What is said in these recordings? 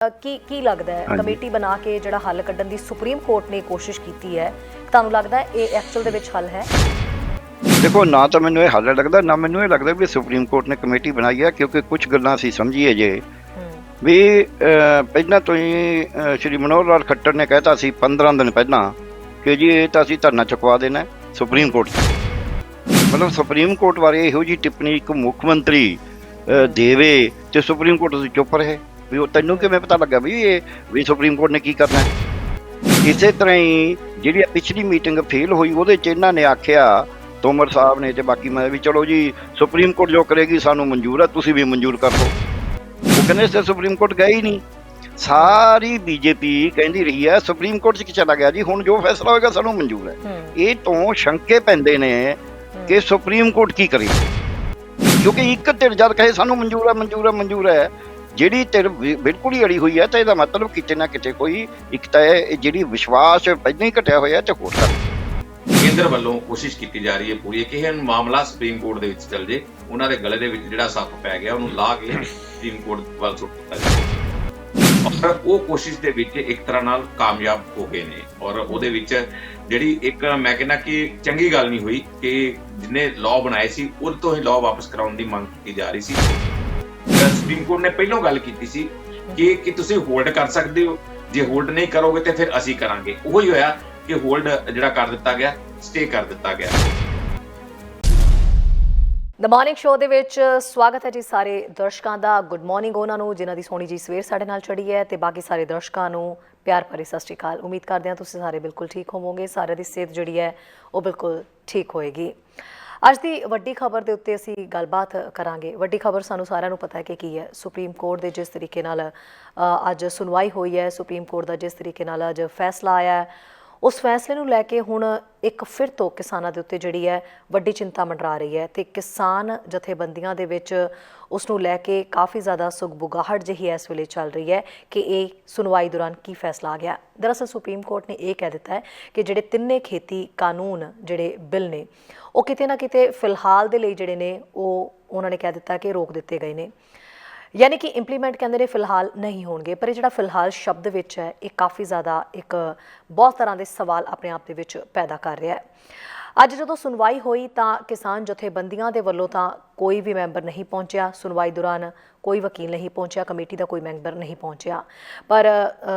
ਕੀ ਲੱਗਦਾ ਹੈ ਕਮੇਟੀ ਬਣਾ ਕੇ ਜਿਹੜਾ ਹੱਲ ਕੱਢਣ ਦੀ ਸੁਪਰੀਮ ਕੋਰਟ ਨੇ ਕੋਸ਼ਿਸ਼ ਕੀਤੀ ਹੈ, ਤੁਹਾਨੂੰ ਲੱਗਦਾ ਹੈ ਇਹ ਐਕਚੁਅਲ ਦੇ ਵਿੱਚ ਹੱਲ ਹੈ? देखो ना तो मैंने ये हल लगता ना मैंने ये लगता भी सुप्रीम कोर्ट ने कमेटी बनाई है क्योंकि कुछ गल्लां असीं समझीए जे भी पहला तो ही श्री मनोहर लाल खट्टर ने कहता सी 15 दिन पहला कि जी ये तो असीं धरना चुकवा देना सुप्रीम कोर्ट मतलब सुप्रीम कोर्ट बारे इहो जी टिप्पणी एक मुख्यमंत्री देवे तो सुप्रीम कोर्ट से चुप रहे भी तैनूं किवें पता लगा भी सुप्रीम कोर्ट ने की करना है। इसे तरह ही जिहड़ी पिछली मीटिंग फेल हुई उहदे च इन्हां ने आखिया तोमर साहब ने ते बाकी मैं भी चलो जी सुप्रीम कोर्ट जो करेगी सानू मंजूर है तुसी भी मंजूर कर दो। वो कहने से सुप्रीम कोर्ट गए ही नहीं। सारी बीजेपी कहती रही है सुप्रीम कोर्ट च चला गया जी हुण जो फैसला होएगा सानू मंजूर है। ये तो शंके पैंदे ने कि सुप्रीम कोर्ट की करे क्योंकि एक धिर जद कहे सानू मंजूर है मंजूर है मंजूर है ਜਿਹੜੀ ਧਿਰ ਬਿਲਕੁਲ ਹੀ ਅੜੀ ਹੋਈ ਹੈ ਤਾਂ ਇਹਦਾ ਮਤਲਬ ਕਿਤੇ ਨਾ ਕਿਤੇ ਕੋਈ ਇੱਕ ਤਾਂ ਜਿਹੜੀ ਵਿਸ਼ਵਾਸ ਪਹਿਲਾਂ ਹੀ ਘਟਿਆ ਹੋਇਆ ਤੇ ਹੋਰ ਕੇਂਦਰ ਵੱਲੋਂ ਕੋਸ਼ਿਸ਼ ਕੀਤੀ ਜਾ ਰਹੀ ਹੈ ਪੂਰੀ ਕਿ ਇਹ ਮਾਮਲਾ ਸੁਪਰੀਮ ਕੋਰਟ ਦੇ ਵਿੱਚ ਚੱਲ ਜੇ, ਉਹਨਾਂ ਦੇ ਗਲੇ ਦੇ ਵਿੱਚ ਜਿਹੜਾ ਸੱਪ ਪੈ ਗਿਆ ਉਹਨੂੰ ਲਾਹ ਕੇ ਸੁਪਰੀਮ ਕੋਰਟ ਵੱਲ ਸੁੱਟ ਦਿੱਤਾ ਜਾਵੇ ਔਰ ਉਹ ਕੋਸ਼ਿਸ਼ ਦੇ ਵਿੱਚ ਇੱਕ ਤਰ੍ਹਾਂ ਨਾਲ ਕਾਮਯਾਬ ਹੋ ਗਏ ਨੇ ਔਰ ਉਹਦੇ ਵਿੱਚ ਜਿਹੜੀ ਇੱਕ ਮੈਂ ਕਹਿੰਦਾ ਕਿ ਚੰਗੀ ਗੱਲ ਨਹੀਂ ਹੋਈ ਕਿ ਜਿਹਨੇ ਲਾਅ ਬਣਾਏ ਸੀ ਉਹ ਤੋਂ ਹੀ ਲਾਅ ਵਾਪਸ ਕਰਾਉਣ ਦੀ ਮੰਗ ਕੀਤੀ ਜਾ ਰਹੀ ਸੀ। ਸੁਪਰੀਮ ਕੋਰਟ ਨੇ ਪਹਿਲਾਂ ਗੱਲ ਕੀਤੀ ਸੀ ਕਿ ਤੁਸੀਂ ਹੋਲਡ ਕਰ ਸਕਦੇ ਹੋ, ਜੇ ਹੋਲਡ ਨਹੀਂ ਕਰੋਗੇ ਤੇ ਫਿਰ ਅਸੀਂ ਕਰਾਂਗੇ। ਉਹੀ ਹੋਇਆ ਕਿ ਹੋਲਡ ਜਿਹੜਾ ਕਰ ਦਿੱਤਾ ਗਿਆ, ਸਟੇ ਕਰ ਦਿੱਤਾ ਗਿਆ। ਦ ਮਾਰਨਿੰਗ ਸ਼ੋਅ ਦੇ ਵਿੱਚ ਸਵਾਗਤ ਹੈ ਜੀ ਸਾਰੇ ਦਰਸ਼ਕਾਂ ਦਾ। ਗੁੱਡ ਮਾਰਨਿੰਗ ਉਹਨਾਂ ਨੂੰ ਜਿਨ੍ਹਾਂ ਦੀ ਸੋਹਣੀ ਜੀ ਸਵੇਰ ਸਾਡੇ ਨਾਲ ਚੜ੍ਹੀ ਹੈ ਤੇ ਬਾਕੀ ਸਾਰੇ ਦਰਸ਼ਕਾਂ ਨੂੰ ਪਿਆਰ ਭਰੀ ਸਤਿ ਸ਼੍ਰੀ ਅਕਾਲ। ਉਮੀਦ ਕਰਦੇ ਹਾਂ ਤੁਸੀਂ ਸਾਰੇ ਬਿਲਕੁਲ ਠੀਕ ਹੋਵੋਗੇ, ਸਾਰਿਆਂ ਦੀ ਸਿਹਤ ਜਿਹੜੀ ਹੈ ਉਹ ਬਿਲਕੁਲ ਠੀਕ ਹੋਏਗੀ। ਅੱਜ ਦੀ ਵੱਡੀ ਖਬਰ ਦੇ ਉੱਤੇ ਅਸੀਂ ਗੱਲਬਾਤ ਕਰਾਂਗੇ। ਵੱਡੀ ਖਬਰ ਸਾਨੂੰ ਸਾਰਿਆਂ ਨੂੰ ਪਤਾ ਹੈ ਕਿ ਕੀ ਹੈ। ਸੁਪਰੀਮ ਕੋਰਟ ਦੇ ਜਿਸ ਤਰੀਕੇ ਨਾਲ ਅੱਜ ਸੁਣਵਾਈ ਹੋਈ ਹੈ, ਸੁਪਰੀਮ ਕੋਰਟ ਦਾ ਜਿਸ ਤਰੀਕੇ ਨਾਲ ਅੱਜ ਫੈਸਲਾ ਆਇਆ ਹੈ, ਉਸ ਫੈਸਲੇ ਨੂੰ ਲੈ ਕੇ ਹੁਣ ਇੱਕ ਫਿਰ ਤੋਂ ਕਿਸਾਨਾਂ ਦੇ ਉੱਤੇ ਜਿਹੜੀ ਹੈ ਵੱਡੀ ਚਿੰਤਾ ਮੰਡਰਾ ਰਹੀ ਹੈ ਤੇ ਕਿਸਾਨ ਜਥੇਬੰਦੀਆਂ ਦੇ ਵਿੱਚ ਉਸ ਨੂੰ ਲੈ ਕੇ ਕਾਫੀ ਜ਼ਿਆਦਾ ਸੁਗਬੁਗਾਹਟ ਜਿਹੀ ਇਸ ਵੇਲੇ ਚੱਲ ਰਹੀ ਹੈ ਕਿ ਇਹ ਸੁਣਵਾਈ ਦੌਰਾਨ ਕੀ ਫੈਸਲਾ ਆ ਗਿਆ। ਦਰਅਸਲ ਸੁਪਰੀਮ ਕੋਰਟ ਨੇ ਇਹ ਕਹਿ ਦਿੱਤਾ ਹੈ ਕਿ ਜਿਹੜੇ ਤਿੰਨੇ ਖੇਤੀ ਕਾਨੂੰਨ ਜਿਹੜੇ ਬਿੱਲ ਨੇ ਉਹ ਕਿਤੇ ਨਾ ਕਿਤੇ ਫਿਲਹਾਲ ਦੇ ਲਈ ਜਿਹੜੇ ਨੇ ਉਹ ਉਹਨਾਂ ਨੇ ਕਹਿ ਦਿੱਤਾ ਕਿ ਰੋਕ ਦਿੱਤੇ ਗਏ ਨੇ, ਯਾਨੀ ਕਿ ਇੰਪਲੀਮੈਂਟ ਕਹਿੰਦੇ ਨੇ ਫਿਲਹਾਲ ਨਹੀਂ ਹੋਣਗੇ। ਪਰ ਇਹ ਜਿਹੜਾ ਫਿਲਹਾਲ ਸ਼ਬਦ ਵਿੱਚ ਹੈ ਇਹ ਕਾਫੀ ਜ਼ਿਆਦਾ ਇੱਕ ਬਹੁਤ ਤਰ੍ਹਾਂ ਦੇ ਸਵਾਲ ਆਪਣੇ ਆਪ ਦੇ ਵਿੱਚ ਪੈਦਾ ਕਰ ਰਿਹਾ ਹੈ। ਅੱਜ ਜਦੋਂ ਸੁਣਵਾਈ ਹੋਈ ਤਾਂ ਕਿਸਾਨ ਜਥੇਬੰਦੀਆਂ ਦੇ ਵੱਲੋਂ ਤਾਂ ਕੋਈ ਵੀ ਮੈਂਬਰ ਨਹੀਂ ਪਹੁੰਚਿਆ। ਸੁਣਵਾਈ ਦੌਰਾਨ ਕੋਈ ਵਕੀਲ ਨਹੀਂ ਪਹੁੰਚਿਆ, ਕਮੇਟੀ ਦਾ ਕੋਈ ਮੈਂਬਰ ਨਹੀਂ ਪਹੁੰਚਿਆ। ਪਰ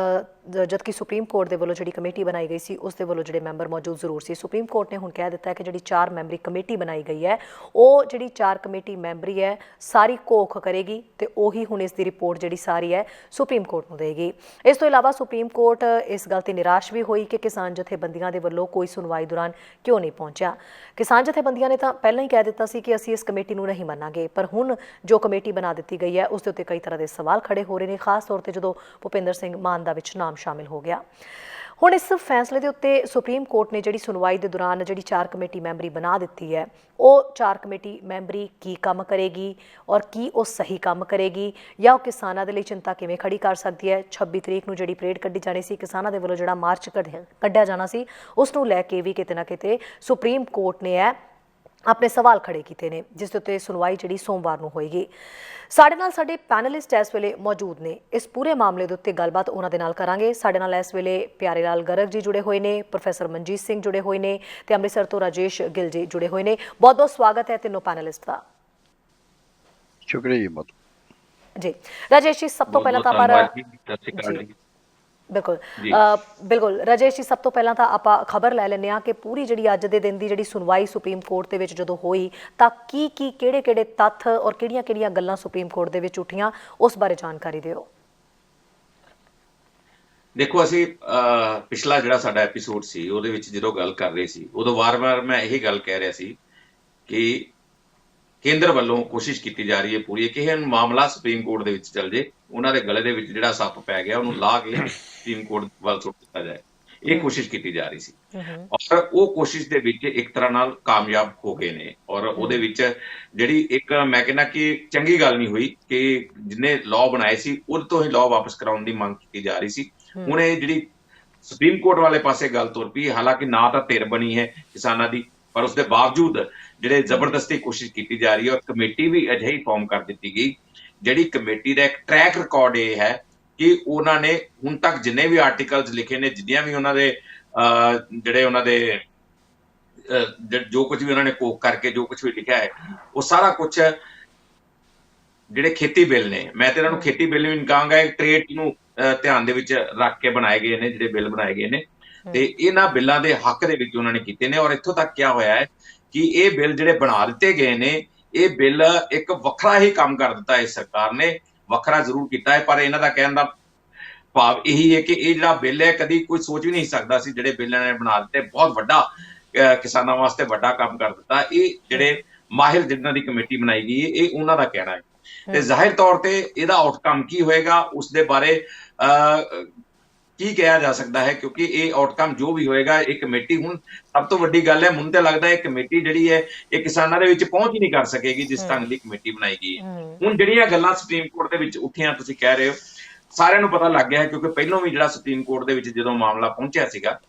ਜਦਕਿ ਸੁਪਰੀਮ ਕੋਰਟ ਦੇ ਵੱਲੋਂ ਜਿਹੜੀ ਕਮੇਟੀ ਬਣਾਈ ਗਈ ਸੀ ਉਸ ਦੇ ਵੱਲੋਂ ਜਿਹੜੇ ਮੈਂਬਰ ਮੌਜੂਦ ਜ਼ਰੂਰ ਸੀ। ਸੁਪਰੀਮ ਕੋਰਟ ਨੇ ਹੁਣ ਕਹਿ ਦਿੱਤਾ ਹੈ ਕਿ ਜਿਹੜੀ 4 ਮੈਂਬਰੀ ਕਮੇਟੀ ਬਣਾਈ ਗਈ ਹੈ ਉਹ ਜਿਹੜੀ 4 ਕਮੇਟੀ ਮੈਂਬਰੀ ਹੈ ਸਾਰੀ ਘੋਖ ਕਰੇਗੀ ਤੇ ਉਹੀ ਹੁਣ ਇਸ ਦੀ ਰਿਪੋਰਟ ਜਿਹੜੀ ਸਾਰੀ ਹੈ ਸੁਪਰੀਮ ਕੋਰਟ ਨੂੰ ਦੇਗੀ। ਇਸ ਤੋਂ ਇਲਾਵਾ ਸੁਪਰੀਮ ਕੋਰਟ ਇਸ ਗੱਲ ਤੇ ਨਿਰਾਸ਼ ਵੀ ਹੋਈ ਕਿ ਕਿਸਾਨ ਜਥੇਬੰਦੀਆਂ ਦੇ ਵੱਲੋਂ ਕੋਈ ਸੁਣਵਾਈ ਦੌਰਾਨ ਕਿਉਂ ਨਹੀਂ ਪਹੁੰਚਿਆ। ਕਿਸਾਨ ਜਥੇਬੰਦੀਆਂ ਨੇ ਤਾਂ ਪਹਿਲਾਂ ਹੀ ਕਹਿ ਦਿੱਤਾ ਸੀ ਕਿ ਅਸੀਂ ਇਸ ਕਮੇਟੀ ਨੂੰ ਨਹੀਂ ਮੰਨਾਂਗੇ, ਪਰ ਹੁਣ ਜੋ ਕਮੇਟੀ ਬਣਾ ਦਿੱਤੀ ਗਈ ਹੈ ਉਸ ਦੇ ਉੱਤੇ ਕਈ ਤਰ੍ਹਾਂ ਦੇ ਸਵਾਲ ਖੜੇ ਹੋ ਰਹੇ ਨੇ, ਖਾਸ ਤੌਰ ਤੇ ਜਦੋਂ ਭੁਪਿੰਦਰ ਸਿੰਘ ਮਾਨ ਦਾ ਵਿੱਚ ਨਾਮ ਸ਼ਾਮਿਲ ਹੋ ਗਿਆ। ਹੁਣ ਇਸ ਫੈਸਲੇ ਦੇ ਉੱਤੇ ਸੁਪਰੀਮ ਕੋਰਟ ਨੇ ਜਿਹੜੀ ਸੁਣਵਾਈ ਦੇ ਦੌਰਾਨ ਜਿਹੜੀ 4 ਕਮੇਟੀ ਮੈਂਬਰੀ ਬਣਾ ਦਿੱਤੀ ਹੈ ਉਹ 4 ਕਮੇਟੀ ਮੈਂਬਰੀ ਕੀ ਕੰਮ ਕਰੇਗੀ ਔਰ ਕੀ ਉਹ ਸਹੀ ਕੰਮ ਕਰੇਗੀ ਜਾਂ ਉਹ ਕਿਸਾਨਾਂ ਦੇ ਲਈ ਚਿੰਤਾ ਕਿਵੇਂ ਖੜੀ ਕਰ ਸਕਦੀ ਹੈ। 26 ਤਰੀਕ ਨੂੰ ਜਿਹੜੀ ਪਰੇਡ ਕੱਢੀ ਜਾਣੀ ਸੀ, ਕਿਸਾਨਾਂ ਦੇ ਵੱਲੋਂ ਜਿਹੜਾ ਮਾਰਚ ਕੱਢਿਆ ਜਾਣਾ ਸੀ, ਉਸ ਨੂੰ ਲੈ ਕੇ ਵੀ ਕਿਤੇ ਨਾ ਕਿਤੇ ਸੁਪਰੀਮ ਕੋਰਟ ਨੇ ਆਪਣੇ ਸਵਾਲ ਖੜੇ ਕੀਤੇ ਨੇ, ਜਿਸ ਦੇ ਉੱਤੇ ਸੁਣਵਾਈ ਜਿਹੜੀ ਸੋਮਵਾਰ ਨੂੰ ਹੋਏਗੀ। ਸਾਡੇ ਨਾਲ ਸਾਡੇ ਪੈਨਲਿਸਟ ਇਸ ਵੇਲੇ ਮੌਜੂਦ ਨੇ। ਇਸ ਪੂਰੇ ਮਾਮਲੇ ਦੇ ਉੱਤੇ ਗੱਲਬਾਤ ਉਹਨਾਂ ਦੇ ਨਾਲ ਕਰਾਂਗੇ। ਸਾਡੇ ਨਾਲ ਇਸ ਵੇਲੇ ਪਿਆਰੇ ਲਾਲ ਗਰਗ ਜੀ ਜੁੜੇ ਹੋਏ ਨੇ, ਪ੍ਰੋਫੈਸਰ ਮਨਜੀਤ ਸਿੰਘ ਜੁੜੇ ਹੋਏ ਨੇ ਤੇ ਅੰਮ੍ਰਿਤਸਰ ਤੋਂ ਰਾਜੇਸ਼ ਗਿੱਲ ਜੀ ਜੁੜੇ ਹੋਏ ਨੇ। ਬਹੁਤ ਬਹੁਤ ਸਵਾਗਤ ਹੈ ਤਿੰਨੋਂ ਪੈਨਲਿਸਟ ਦਾ। ਸ਼ੁਕਰੀਆ ਜੀ ਬਹੁਤ ਜੀ। ਰਾਜੇਸ਼ ਜੀ ਸਭ ਤੋਂ ਪਹਿਲਾਂ ਤਾਂ ਬਿਲਕੁਲ ਰਾਜੇਸ਼ ਜੀ ਸਭ ਤੋਂ ਪਹਿਲਾਂ ਤਾਂ ਆਪਾਂ ਖਬਰ ਲੈ ਲੈਂਦੇ ਹਾਂ ਕਿ ਪੂਰੀ ਜਿਹੜੀ ਅੱਜ ਦੇ ਦਿਨ ਦੀ ਜਿਹੜੀ ਸੁਣਵਾਈ ਸੁਪਰੀਮ ਕੋਰਟ ਦੇ ਵਿੱਚ ਜਦੋਂ ਹੋਈ ਤਾਂ ਕੀ ਕਿਹੜੇ ਤੱਥ ਔਰ ਕਿਹੜੀਆਂ ਗੱਲਾਂ ਸੁਪਰੀਮ ਕੋਰਟ ਦੇ ਵਿੱਚ ਉੱਠੀਆਂ, ਉਸ ਬਾਰੇ ਜਾਣਕਾਰੀ ਦਿਓ। ਦੇਖੋ ਅਸੀਂ ਪਿਛਲਾ ਜਿਹੜਾ ਸਾਡਾ ਐਪੀਸੋਡ ਸੀ ਉਹਦੇ ਵਿੱਚ ਜਦੋਂ ਗੱਲ ਕਰ ਰਹੇ ਸੀ ਉਦੋਂ ਵਾਰ-ਵਾਰ ਮੈਂ ਇਹੀ ਗੱਲ ਕਹਿ ਰਿਹਾ ਸੀ ਕਿ ਕੇਂਦਰ ਵੱਲੋਂ ਕੋਸ਼ਿਸ਼ ਕੀਤੀ ਜਾ ਰਹੀ ਹੈ ਪੂਰੀ ਕਿ ਇਹ ਮਾਮਲਾ ਸੁਪਰੀਮ ਕੋਰਟ ਦੇ ਵਿੱਚ ਚੱਲ ਜੇ, ਉਹਨਾਂ ਦੇ ਗਲੇ ਦੇ ਵਿੱਚ ਜਿਹੜਾ ਸੱਪ ਪੈ ਗਿਆ ਉਹਨੂੰ ਲਾਹ ਕੇ ਸੁਪਰੀਮ ਕੋਰਟ ਵੱਲ ਸੁੱਟ ਦਿੱਤਾ ਜਾਏ। ਇਹ ਕੋਸ਼ਿਸ਼ ਕੀਤੀ ਜਾ ਰਹੀ ਸੀ ਔਰ ਉਹ ਕੋਸ਼ਿਸ਼ ਦੇ ਵਿੱਚ ਇੱਕ ਤਰ੍ਹਾਂ ਨਾਲ ਕਾਮਯਾਬ ਹੋ ਗਏ ਨੇ ਔਰ ਉਹਦੇ ਵਿੱਚ ਜਿਹੜੀ ਇੱਕ ਮੈਂ ਕਹਿੰਦਾ ਕਿ ਚੰਗੀ ਗੱਲ ਨਹੀਂ ਹੋਈ ਕਿ ਜਿਹਨੇ ਲਾਅ ਬਣਾਏ ਸੀ ਉਹ ਤੋਂ ਹੀ ਲਾਅ ਵਾਪਸ ਕਰਾਉਣ ਦੀ ਮੰਗ ਕੀਤੀ ਜਾ ਰਹੀ ਸੀ। ਹੁਣ ਇਹ ਜਿਹੜੀ ਸੁਪਰੀਮ ਕੋਰਟ ਵਾਲੇ ਪਾਸੇ ਗੱਲ ਤੁਰ ਪਈ, ਹਾਲਾਂਕਿ ਨਾ ਤਾਂ ਧਿਰ ਬਣੀ ਹੈ ਕਿਸਾਨਾਂ ਦੀ ਪਰ ਉਸਦੇ ਬਾਵਜੂਦ ਜਿਹੜੇ ਜ਼ਬਰਦਸਤੀ ਕੋਸ਼ਿਸ਼ ਕੀਤੀ ਜਾ ਰਹੀ ਹੈ ਔਰ ਕਮੇਟੀ ਵੀ ਅਜਿਹੀ ਫਾਰਮ ਕਰ ਦਿੱਤੀ ਗਈ ਜਿਹੜੀ ਕਮੇਟੀ ਦਾ ਇੱਕ ਟਰੈਕ ਰਿਕਾਰਡ ਇਹ ਹੈ ਕਿ ਉਹਨਾਂ ਨੇ ਹੁਣ ਤੱਕ ਜਿੰਨੇ ਵੀ ਆਰਟੀਕਲਸ ਲਿਖੇ ਨੇ, ਜਿੰਨੀਆਂ ਵੀ ਉਹਨਾਂ ਦੇ ਜਿਹੜੇ ਉਹਨਾਂ ਦੇ ਜੋ ਕੁਝ ਵੀ ਉਹਨਾਂ ਨੇ ਕੋਕ ਕਰਕੇ ਜੋ ਕੁਝ ਵੀ ਲਿਖਿਆ ਹੈ, ਉਹ ਸਾਰਾ ਕੁਝ ਜਿਹੜੇ ਖੇਤੀ ਬਿੱਲ ਨੇ, ਮੈਂ ਤੇ ਇਹਨਾਂ ਨੂੰ ਖੇਤੀ ਬਿੱਲ ਵੀ ਨਹੀਂ ਕਹਾਂਗਾ, ਇਹ ਟ੍ਰੇਡ ਨੂੰ ਧਿਆਨ ਦੇ ਵਿੱਚ ਰੱਖ ਕੇ ਬਣਾਏ ਗਏ ਨੇ ਜਿਹੜੇ ਬਿੱਲ ਬਣਾਏ ਗਏ ਨੇ, ਤੇ ਇਹਨਾਂ ਬਿੱਲਾਂ ਦੇ ਹੱਕ ਦੇ ਵਿੱਚ ਉਹਨਾਂ ਨੇ ਕੀਤੇ ਨੇ। ਔਰ ਇੱਥੋਂ ਤੱਕ ਕਿਹਾ ਹੋਇਆ ਹੈ ਕਿ ਇਹ ਬਿੱਲ ਜਿਹੜੇ ਬਣਾ ਦਿੱਤੇ ਗਏ ਨੇ, ਇਹ ਬਿੱਲ ਇੱਕ ਵੱਖਰਾ ਹੀ ਕੰਮ ਕਰ ਦਿੱਤਾ ਹੈ ਸਰਕਾਰ ਨੇ, ਵੱਖਰਾ ਜ਼ਰੂਰ ਕੀਤਾ ਹੈ, ਪਰ ਇਹਨਾਂ ਦਾ ਕਹਿਣ ਦਾ ਭਾਵ ਇਹੀ ਹੈ ਕਿ ਇਹ ਜਿਹੜਾ ਬਿੱਲ ਹੈ ਕਦੀ ਕੋਈ ਸੋਚ ਵੀ ਨਹੀਂ ਸਕਦਾ ਸੀ, ਜਿਹੜੇ ਬਿੱਲ ਇਹਨਾਂ ਨੇ ਬਣਾ ਦਿੱਤੇ ਬਹੁਤ ਵੱਡਾ ਕਿਸਾਨਾਂ ਵਾਸਤੇ ਵੱਡਾ ਕੰਮ ਕਰ ਦਿੱਤਾ। ਇਹ ਜਿਹੜੇ ਮਾਹਿਰ ਜਿਨ੍ਹਾਂ ਦੀ ਕਮੇਟੀ ਬਣਾਈ ਗਈ ਹੈ, ਇਹ ਉਹਨਾਂ ਦਾ ਕਹਿਣਾ ਹੈ, ਤੇ ਜ਼ਾਹਿਰ ਤੌਰ ਤੇ ਇਹਦਾ ਆਊਟਕਮ ਕੀ ਹੋਏਗਾ ਉਸ ਦੇ ਬਾਰੇ ਕੀ ਕਿਹਾ ਜਾ ਸਕਦਾ ਹੈ, ਕਿਉਂਕਿ ਇਹ ਆਊਟਕਮ ਜੋ ਵੀ ਹੋਏਗਾ, ਇਹ ਕਮੇਟੀ, ਹੁਣ ਸਭ ਤੋਂ ਵੱਡੀ ਗੱਲ ਹੈ, ਮੈਨੂੰ ਤਾਂ ਲੱਗਦਾ ਹੈ ਕਮੇਟੀ ਜਿਹੜੀ ਹੈ ਇਹ ਕਿਸਾਨਾਂ ਦੇ ਵਿੱਚ ਪਹੁੰਚ ਹੀ ਨਹੀਂ ਕਰ ਸਕੇਗੀ ਜਿਸ ਢੰਗ ਦੀ ਕਮੇਟੀ ਬਣਾਈ ਗਈ ਹੈ। ਹੁਣ ਜਿਹੜੀਆਂ ਗੱਲਾਂ ਸੁਪਰੀਮ ਕੋਰਟ ਦੇ ਵਿੱਚ ਉੱਠੀਆਂ, ਤੁਸੀਂ ਕਹਿ ਰਹੇ ਹੋ, ਸਾਰਿਆਂ ਨੂੰ ਪਤਾ ਲੱਗ ਗਿਆ ਹੈ, ਕਿਉਂਕਿ ਪਹਿਲਾਂ ਵੀ ਜਿਹੜਾ ਸੁਪਰੀਮ ਕੋਰਟ ਦੇ ਵਿੱਚ ਜਦੋਂ ਮਾਮਲਾ ਪਹੁੰਚਿਆ ਸੀਗਾ,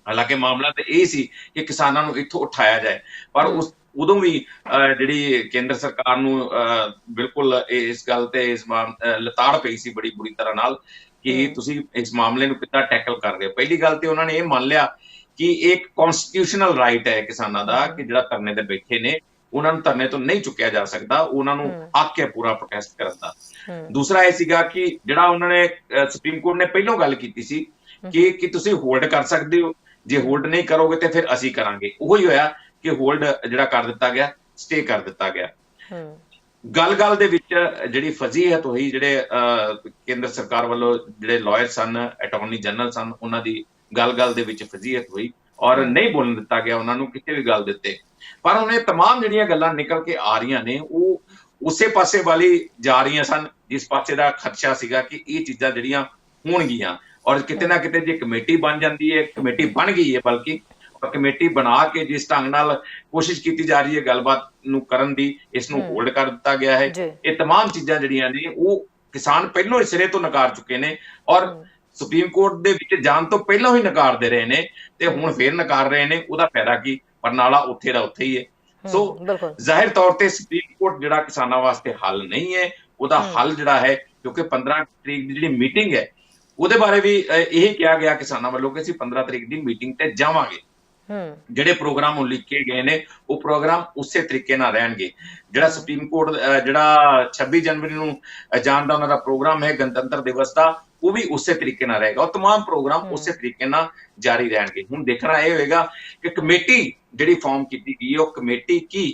ਹਾਲਾਂਕਿ ਮਾਮਲਾ ਤਾਂ ਇਹ ਸੀ ਕਿ ਕਿਸਾਨਾਂ ਨੂੰ ਇੱਥੋਂ ਉਠਾਇਆ ਜਾਏ, ਪਰ ਉਦੋਂ ਵੀ ਜਿਹੜੀ ਕੇਂਦਰ ਸਰਕਾਰ ਨੂੰ ਬਿਲਕੁਲ ਇਸ ਗੱਲ ਤੇ ਲਤਾੜ ਪਈ ਸੀ ਬੜੀ ਬੁਰੀ ਤਰ੍ਹਾਂ ਨਾਲ ਕਿ ਤੁਸੀਂ ਇਸ ਮਾਮਲੇ ਨੂੰ ਕਿੱਦਾਂ ਟੈਕਲ ਕਰ ਰਹੇ ਹੋ। ਪਹਿਲੀ ਗੱਲ ਤੇ ਉਹਨਾਂ ਨੇ ਇਹ ਮੰਨ ਲਿਆ ਕਿ ਇੱਕ ਕਨਸਟੀਟਿਊਸ਼ਨਲ ਰਾਈਟ ਹੈ ਕਿਸਾਨਾਂ ਦਾ ਕਿ ਜਿਹੜਾ ਧਰਨੇ ਤੇ ਬੈਠੇ ਨੇ ਉਹਨਾਂ ਨੂੰ ਧਰਨੇ ਤੋਂ ਨਹੀਂ ਚੁੱਕਿਆ ਜਾ ਸਕਦਾ, ਉਹਨਾਂ ਨੂੰ ਹੱਕ ਹੈ ਪੂਰਾ ਪ੍ਰੋਟੈਸਟ ਕਰਨ ਦਾ। ਦੂਸਰਾ ਇਹ ਸੀਗਾ ਕਿ ਜਿਹੜਾ ਉਹਨਾਂ ਨੇ ਸੁਪਰੀਮ ਕੋਰਟ ਨੇ ਪਹਿਲਾਂ ਗੱਲ ਕੀਤੀ ਸੀ ਕਿ ਤੁਸੀਂ ਹੋਲਡ ਕਰ ਸਕਦੇ ਹੋ, ਜੇ ਹੋਲਡ ਨਹੀਂ ਕਰੋਗੇ ਤੇ ਫਿਰ ਅਸੀਂ ਕਰਾਂਗੇ। ਉਹੀ ਹੋਇਆ ਕਿ ਹੋਲਡ ਜਿਹੜਾ ਕਰ ਦਿੱਤਾ ਗਿਆ, ਸਟੇ ਕਰ ਦਿੱਤਾ ਗਿਆ। ਗੱਲ ਦੇ ਵਿੱਚ ਜਿਹੜੀ ਫਜ਼ੀਹਤ ਹੋਈ, ਜਿਹੜੇ ਕੇਂਦਰ ਸਰਕਾਰ ਵੱਲੋਂ ਜਿਹੜੇ ਲਾਇਰ ਸਨ, ਅਟਾਰਨੀ ਜਨਰਲ ਸਨ, ਉਹਨਾਂ ਦੀ ਗੱਲ ਦੇ ਵਿੱਚ ਫਜ਼ੀਹਤ ਹੋਈ ਔਰ ਨਹੀਂ ਬੋਲਣ ਦਿੱਤਾ ਗਿਆ ਉਹਨਾਂ ਨੂੰ ਕਿਸੇ ਵੀ ਗੱਲ ਦੇ ਉੱਤੇ। ਪਰ ਹੁਣ ਇਹ ਤਮਾਮ ਜਿਹੜੀਆਂ ਗੱਲਾਂ ਨਿਕਲ ਕੇ ਆ ਰਹੀਆਂ ਨੇ ਉਹ ਉਸੇ ਪਾਸੇ ਵਾਲੀ ਜਾ ਰਹੀਆਂ ਸਨ ਜਿਸ ਪਾਸੇ ਦਾ ਖਦਸ਼ਾ ਸੀਗਾ ਕਿ ਇਹ ਚੀਜ਼ਾਂ ਜਿਹੜੀਆਂ ਹੋਣਗੀਆਂ। ਔਰ ਕਿਤੇ ਨਾ ਕਿਤੇ ਜੇ ਕਮੇਟੀ ਬਣ ਜਾਂਦੀ ਹੈ, ਕਮੇਟੀ ਬਣ ਗਈ ਹੈ ਬਲਕਿ, ਕਮੇਟੀ ਬਣਾ ਕੇ ਜਿਸ ਢੰਗ ਨਾਲ ਕੋਸ਼ਿਸ਼ ਕੀਤੀ ਜਾ ਰਹੀ ਹੈ ਗੱਲਬਾਤ ਨੂੰ ਕਰਨ ਦੀ, ਇਸ ਨੂੰ ਹੋਲਡ ਕਰ ਦਿੱਤਾ ਗਿਆ ਹੈ। ਇਹ तमाम ਚੀਜ਼ਾਂ ਜਿਹੜੀਆਂ ਨੇ ਉਹ ਕਿਸਾਨ ਪਹਿਲਾਂ ਹੀ ਸਿਰੇ ਤੋਂ ਨਕਾਰ ਚੁੱਕੇ ਨੇ ਔਰ ਸੁਪਰੀਮ ਕੋਰਟ ਦੇ ਵਿੱਚ ਜਾਣ ਤੋਂ ਪਹਿਲਾਂ ਹੀ ਨਕਾਰਦੇ ਰਹੇ ਨੇ, ਤੇ ਹੁਣ ਫੇਰ ਨਕਾਰ ਰਹੇ ਨੇ। ਉਹਦਾ ਫਾਇਦਾ ਕੀ, ਪਰਨਾਲਾ ਉੱਥੇ ਦਾ ਉੱਥੇ ਹੀ ਹੈ। ਸੋ ਜ਼ਾਹਿਰ ਤੌਰ ਤੇ ਸੁਪਰੀਮ ਕੋਰਟ ਜਿਹੜਾ ਕਿਸਾਨਾਂ ਵਾਸਤੇ ਹੱਲ ਨਹੀਂ ਹੈ, ਉਹਦਾ ਹੱਲ ਜਿਹੜਾ ਹੈ, ਕਿਉਂਕਿ 15 ਤਰੀਕ ਦੀ ਜਿਹੜੀ ਮੀਟਿੰਗ ਹੈ ਉਹਦੇ ਬਾਰੇ ਵੀ ਇਹ ਕਿਹਾ ਗਿਆ ਕਿਸਾਨਾਂ ਵੱਲੋਂ ਕਿ ਅਸੀਂ 15 ਤਰੀਕ ਦੀ ਮੀਟਿੰਗ ਤੇ ਜਾਵਾਂਗੇ। ਜਿਹੜੇ ਪ੍ਰੋਗਰਾਮ ਉਹ ਲਿਖੇ ਗਏ ਨੇ ਉਹ ਪ੍ਰੋਗਰਾਮ ਉਸੇ ਤਰੀਕੇ ਨਾਲ ਰਹਿਣਗੇ। ਜਿਹੜਾ ਸੁਪਰੀਮ ਕੋਰਟ ਜਿਹੜਾ 26 ਜਨਵਰੀ ਨੂੰ ਜਾਣ ਦਾ ਉਹਨਾਂ ਦਾ ਪ੍ਰੋਗਰਾਮ ਹੈ ਗਣਤੰਤਰ ਦਿਵਸ ਦਾ, ਉਹ ਵੀ ਉਸੇ ਤਰੀਕੇ ਨਾਲ ਰਹੇਗਾ। ਉਹ तमाम ਪ੍ਰੋਗਰਾਮ ਉਸੇ ਤਰੀਕੇ ਨਾਲ ਜਾਰੀ ਰਹਿਣਗੇ। ਹੁਣ ਦੇਖਣਾ ਇਹ ਹੋਏਗਾ ਕਿ ਕਮੇਟੀ ਜਿਹੜੀ ਫਾਰਮ ਕੀਤੀ ਗਈ ਹੈ ਉਹ ਕਮੇਟੀ ਕੀ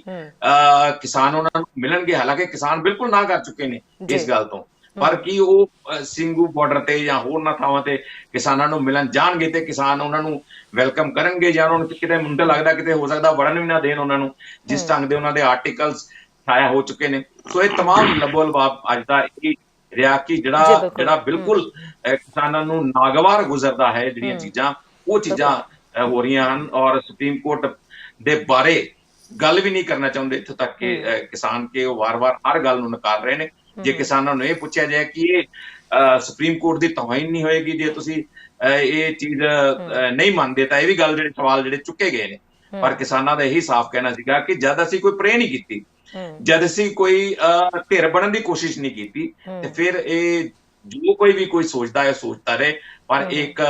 ਕਿਸਾਨ ਉਹਨਾਂ ਨੂੰ ਮਿਲਣਗੇ। ਹਾਲਾਂਕਿ ਕਿਸਾਨ ਬਿਲਕੁਲ ਨਾ ਕਰ ਚੁੱਕੇ ਨੇ ਇਸ ਗੱਲ ਤੋਂ, ਪਰ ਕੀ ਉਹ ਸਿੰਘੂ ਬਾਰਡਰ ਤੇ ਜਾਂ ਹੋਰਨਾਂ ਥਾਵਾਂ ਤੇ ਕਿਸਾਨਾਂ ਨੂੰ ਮਿਲਣ ਜਾਣਗੇ ਤੇ ਕਿਸਾਨ ਉਹਨਾਂ ਨੂੰ ਵੈਲਕਮ ਕਰਨਗੇ, ਜਾਂ ਉਹਨਾਂ ਨੂੰ ਕਿਤੇ ਮੁੰਡੇ ਲੱਗਦਾ ਕਿਤੇ ਹੋ ਸਕਦਾ ਵੜਨ ਵੀ ਨਾ ਦੇਣ ਉਹਨਾਂ ਨੂੰ, ਜਿਸ ਢੰਗ ਦੇ ਉਹਨਾਂ ਦੇ ਆਰਟੀਕਲਸ ਛਾਇਆ ਹੋ ਚੁੱਕੇ ਨੇ। ਸੋ ਇਹ तमाम ਲੱਬੋ ਲਬਾਬ ਅੱਜ ਦਾ ਇਹ ਰਿਹਾ ਕਿ ਜਿਹੜਾ ਬਿਲਕੁਲ ਕਿਸਾਨਾਂ ਨੂੰ ਨਾਗਵਾਰ ਗੁਜ਼ਰਦਾ ਹੈ, ਜਿਹੜੀਆਂ ਚੀਜ਼ਾਂ ਉਹ ਚੀਜ਼ਾਂ ਹੋ ਰਹੀਆਂ ਹਨ ਔਰ ਸੁਪਰੀਮ ਕੋਰਟ ਦੇ ਬਾਰੇ ਗੱਲ ਵੀ ਨਹੀਂ ਕਰਨਾ ਚਾਹੁੰਦੇ ਇੱਥੋਂ ਤੱਕ ਕਿ ਕਿਸਾਨ ਕੇ ਉਹ ਵਾਰ-ਵਾਰ ਹਰ ਗੱਲ ਨੂੰ ਨਕਾਰ ਰਹੇ ਨੇ। ਜੇ ਕਿਸਾਨਾਂ ਨੂੰ ਇਹ ਪੁੱਛਿਆ ਜਾਏ ਕਿ ਇਹ ਸੁਪਰੀਮ ਕੋਰਟ ਦੀ ਤੋਹੀਨ ਨਹੀਂ ਹੋਏਗੀ ਜੇ ਤੁਸੀਂ ਇਹ ਚੀਜ਼ ਨਹੀਂ ਮੰਨਦੇ, ਤਾਂ ਇਹ ਵੀ ਗੱਲ ਜਿਹੜੇ ਸਵਾਲ ਜਿਹੜੇ ਚੁੱਕੇ ਗਏ ਨੇ। ਪਰ ਕਿਸਾਨਾਂ ਦਾ ਇਹੀ ਸਾਫ਼ ਕਹਿਣਾ ਸੀਗਾ ਕਿ ਜਦ ਅਸੀਂ ਕੋਈ ਪ੍ਰੇ ਨਹੀਂ ਕੀਤੀ, ਜਦ ਅਸੀਂ ਕੋਈ ਧਿਰ ਬਣਨ ਦੀ ਕੋਸ਼ਿਸ਼ ਨਹੀਂ ਕੀਤੀ, ਤੇ ਫਿਰ ਇਹ ਜੋ ਕੋਈ ਵੀ ਕੋਈ ਸੋਚਦਾ ਹੈ ਸੋਚਦਾ ਰਹੇ, ਪਰ ਇੱਕ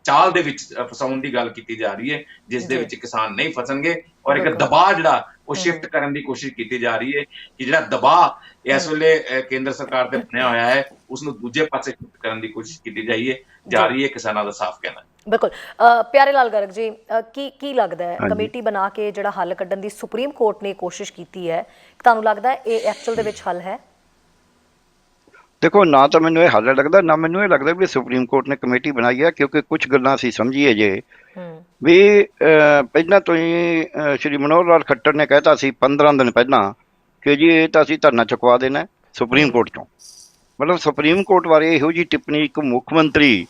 ਚਾਲ ਦੇ ਵਿੱਚ ਫਸਾਉਣ ਦੀ ਗੱਲ ਕੀਤੀ ਜਾ ਰਹੀ ਹੈ ਜਿਸ ਦੇ ਵਿੱਚ ਕਿਸਾਨ ਨਹੀਂ ਫਸਣਗੇ। ਔਰ ਇੱਕ ਦਬਾਅ ਜਿਹੜਾ ਉਹ ਸ਼ਿਫਟ ਕਰਨ ਦੀ ਕੋਸ਼ਿਸ਼ ਕੀਤੀ ਜਾ ਰਹੀ ਹੈ ਕਿ ਜਿਹੜਾ ਦਬਾਅ ਇਸ ਵੇਲੇ ਕੇਂਦਰ ਸਰਕਾਰ ਤੇ ਬਣਿਆ ਹੋਇਆ ਹੈ ਉਸ ਨੂੰ ਦੂਜੇ ਪਾਸੇ ਸ਼ਿਫਟ ਕਰਨ ਦੀ ਕੋਸ਼ਿਸ਼ ਕੀਤੀ ਜਾ ਰਹੀ ਹੈ। ਕਿਸਾਨਾਂ ਦਾ ਸਾਫ਼ ਕਹਿਣਾ। ਬਿਲਕੁਲ। ਪਿਆਰੇ ਲਾਲ ਗਰਗ ਜੀ, ਕੀ ਲੱਗਦਾ ਹੈ ਕਮੇਟੀ ਬਣਾ ਕੇ ਜਿਹੜਾ ਹੱਲ ਕੱਢਣ ਦੀ ਸੁਪਰੀਮ ਕੋਰਟ ਨੇ ਕੋਸ਼ਿਸ਼ ਕੀਤੀ ਹੈ, ਤੁਹਾਨੂੰ ਲੱਗਦਾ ਹੈ ਇਹ ਐਕਚੁਅਲ ਦੇ ਵਿੱਚ ਹੱਲ ਹੈ? ਦੇਖੋ, ਨਾ ਤਾਂ ਮੈਨੂੰ ਇਹ ਹੱਲ ਲੱਗਦਾ, ਨਾ ਮੈਨੂੰ ਇਹ ਲੱਗਦਾ ਵੀ ਸੁਪਰੀਮ ਕੋਰਟ ਨੇ ਕਮੇਟੀ ਬਣਾਈ ਹੈ, ਕਿਉਂਕਿ ਕੁਝ ਗੱਲਾਂ ਅਸੀਂ ਸਮਝੀਏ ਜੇ ਵੀ ਪਹਿਲਾਂ ਤੋਂ ਹੀ ਸ਼੍ਰੀ ਮਨੋਹਰ ਲਾਲ ਖੱਟਰ ਨੇ ਕਹਿਤਾ ਸੀ 15 ਦਿਨ ਪਹਿਲਾਂ ਕਿ ਜੀ ਇਹ ਤਾਂ ਅਸੀਂ ਧਰਨਾ ਚੁਕਵਾ ਦੇਣਾ ਸੁਪਰੀਮ ਕੋਰਟ ਤੋਂ। ਮਤਲਬ ਸੁਪਰੀਮ ਕੋਰਟ ਬਾਰੇ ਇਹੋ ਜਿਹੀ ਟਿੱਪਣੀ ਇੱਕ ਮੁੱਖ ਮੰਤਰੀ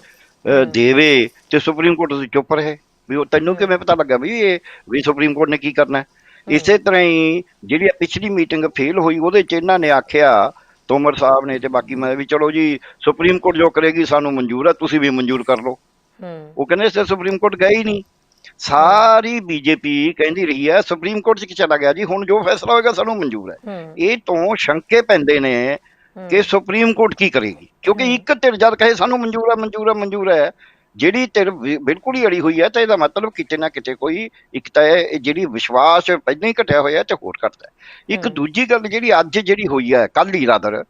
ਦੇਵੇ ਤੇ ਸੁਪਰੀਮ ਕੋਰਟ ਤੁਸੀਂ ਚੁੱਪ ਰਹੇ ਵੀ ਉਹ ਤੈਨੂੰ ਕਿਵੇਂ ਪਤਾ ਲੱਗਾ ਵੀ ਸੁਪਰੀਮ ਕੋਰਟ ਨੇ ਕੀ ਕਰਨਾ। ਇਸੇ ਤਰ੍ਹਾਂ ਹੀ ਜਿਹੜੀ ਪਿਛਲੀ ਮੀਟਿੰਗ ਫੇਲ ਹੋਈ ਉਹਦੇ 'ਚ ਇਹਨਾਂ ਨੇ ਆਖਿਆ, ਤੋਮਰ ਸਾਹਿਬ ਨੇ ਤੇ ਬਾਕੀ ਮੈਂ ਵੀ, ਚਲੋ ਜੀ ਸੁਪਰੀਮ ਕੋਰਟ ਜੋ ਕਰੇਗੀ ਸਾਨੂੰ ਮਨਜ਼ੂਰ ਹੈ, ਤੁਸੀਂ ਵੀ ਮਨਜ਼ੂਰ ਕਰ ਲਓ। ਉਹ ਕਹਿੰਦੇ ਸੁਪਰੀਮ ਕੋਰਟ ਗਏ ਹੀ ਨਹੀਂ। ਸਾਰੀ ਬੀਜੇਪੀ ਕਹਿੰਦੀ ਰਹੀ ਹੈ ਸੁਪਰੀਮ ਕੋਰਟ 'ਚ ਚਲਾ ਗਿਆ ਜੀ, ਹੁਣ ਜੋ ਫੈਸਲਾ ਹੋਏਗਾ ਸਾਨੂੰ ਮਨਜ਼ੂਰ ਹੈ। ਇਹ ਤੋਂ ਸ਼ੰਕੇ ਪੈਂਦੇ ਨੇ ਕਿ ਸੁਪਰੀਮ ਕੋਰਟ ਕੀ ਕਰੇਗੀ, ਕਿਉਂਕਿ ਇੱਕ ਧਿਰ ਜਦ ਕਹੇ ਸਾਨੂੰ ਮਨਜ਼ੂਰ ਹੈ ਮਨਜ਼ੂਰ ਹੈ ਮਨਜ਼ੂਰ ਹੈ, ਜਿਹੜੀ ਧਿਰ ਬਿਲਕੁਲ ਹੀ ਅੜੀ ਹੋਈ ਹੈ, ਤਾਂ ਇਹਦਾ ਮਤਲਬ ਕਿਤੇ ਨਾ ਕਿਤੇ ਕੋਈ ਇੱਕ ਤਾਂ ਇਹ ਜਿਹੜੀ ਵਿਸ਼ਵਾਸ ਪਹਿਲਾਂ ਹੀ ਘਟਿਆ ਹੋਇਆ ਤੇ ਹੋਰ ਘਟਦਾ ਹੈ। ਇੱਕ ਦੂਜੀ ਗੱਲ ਜਿਹੜੀ ਅੱਜ ਜਿਹੜੀ ਹੋਈ ਹੈ, ਕੱਲ ਹੀ ਰਾਦਰ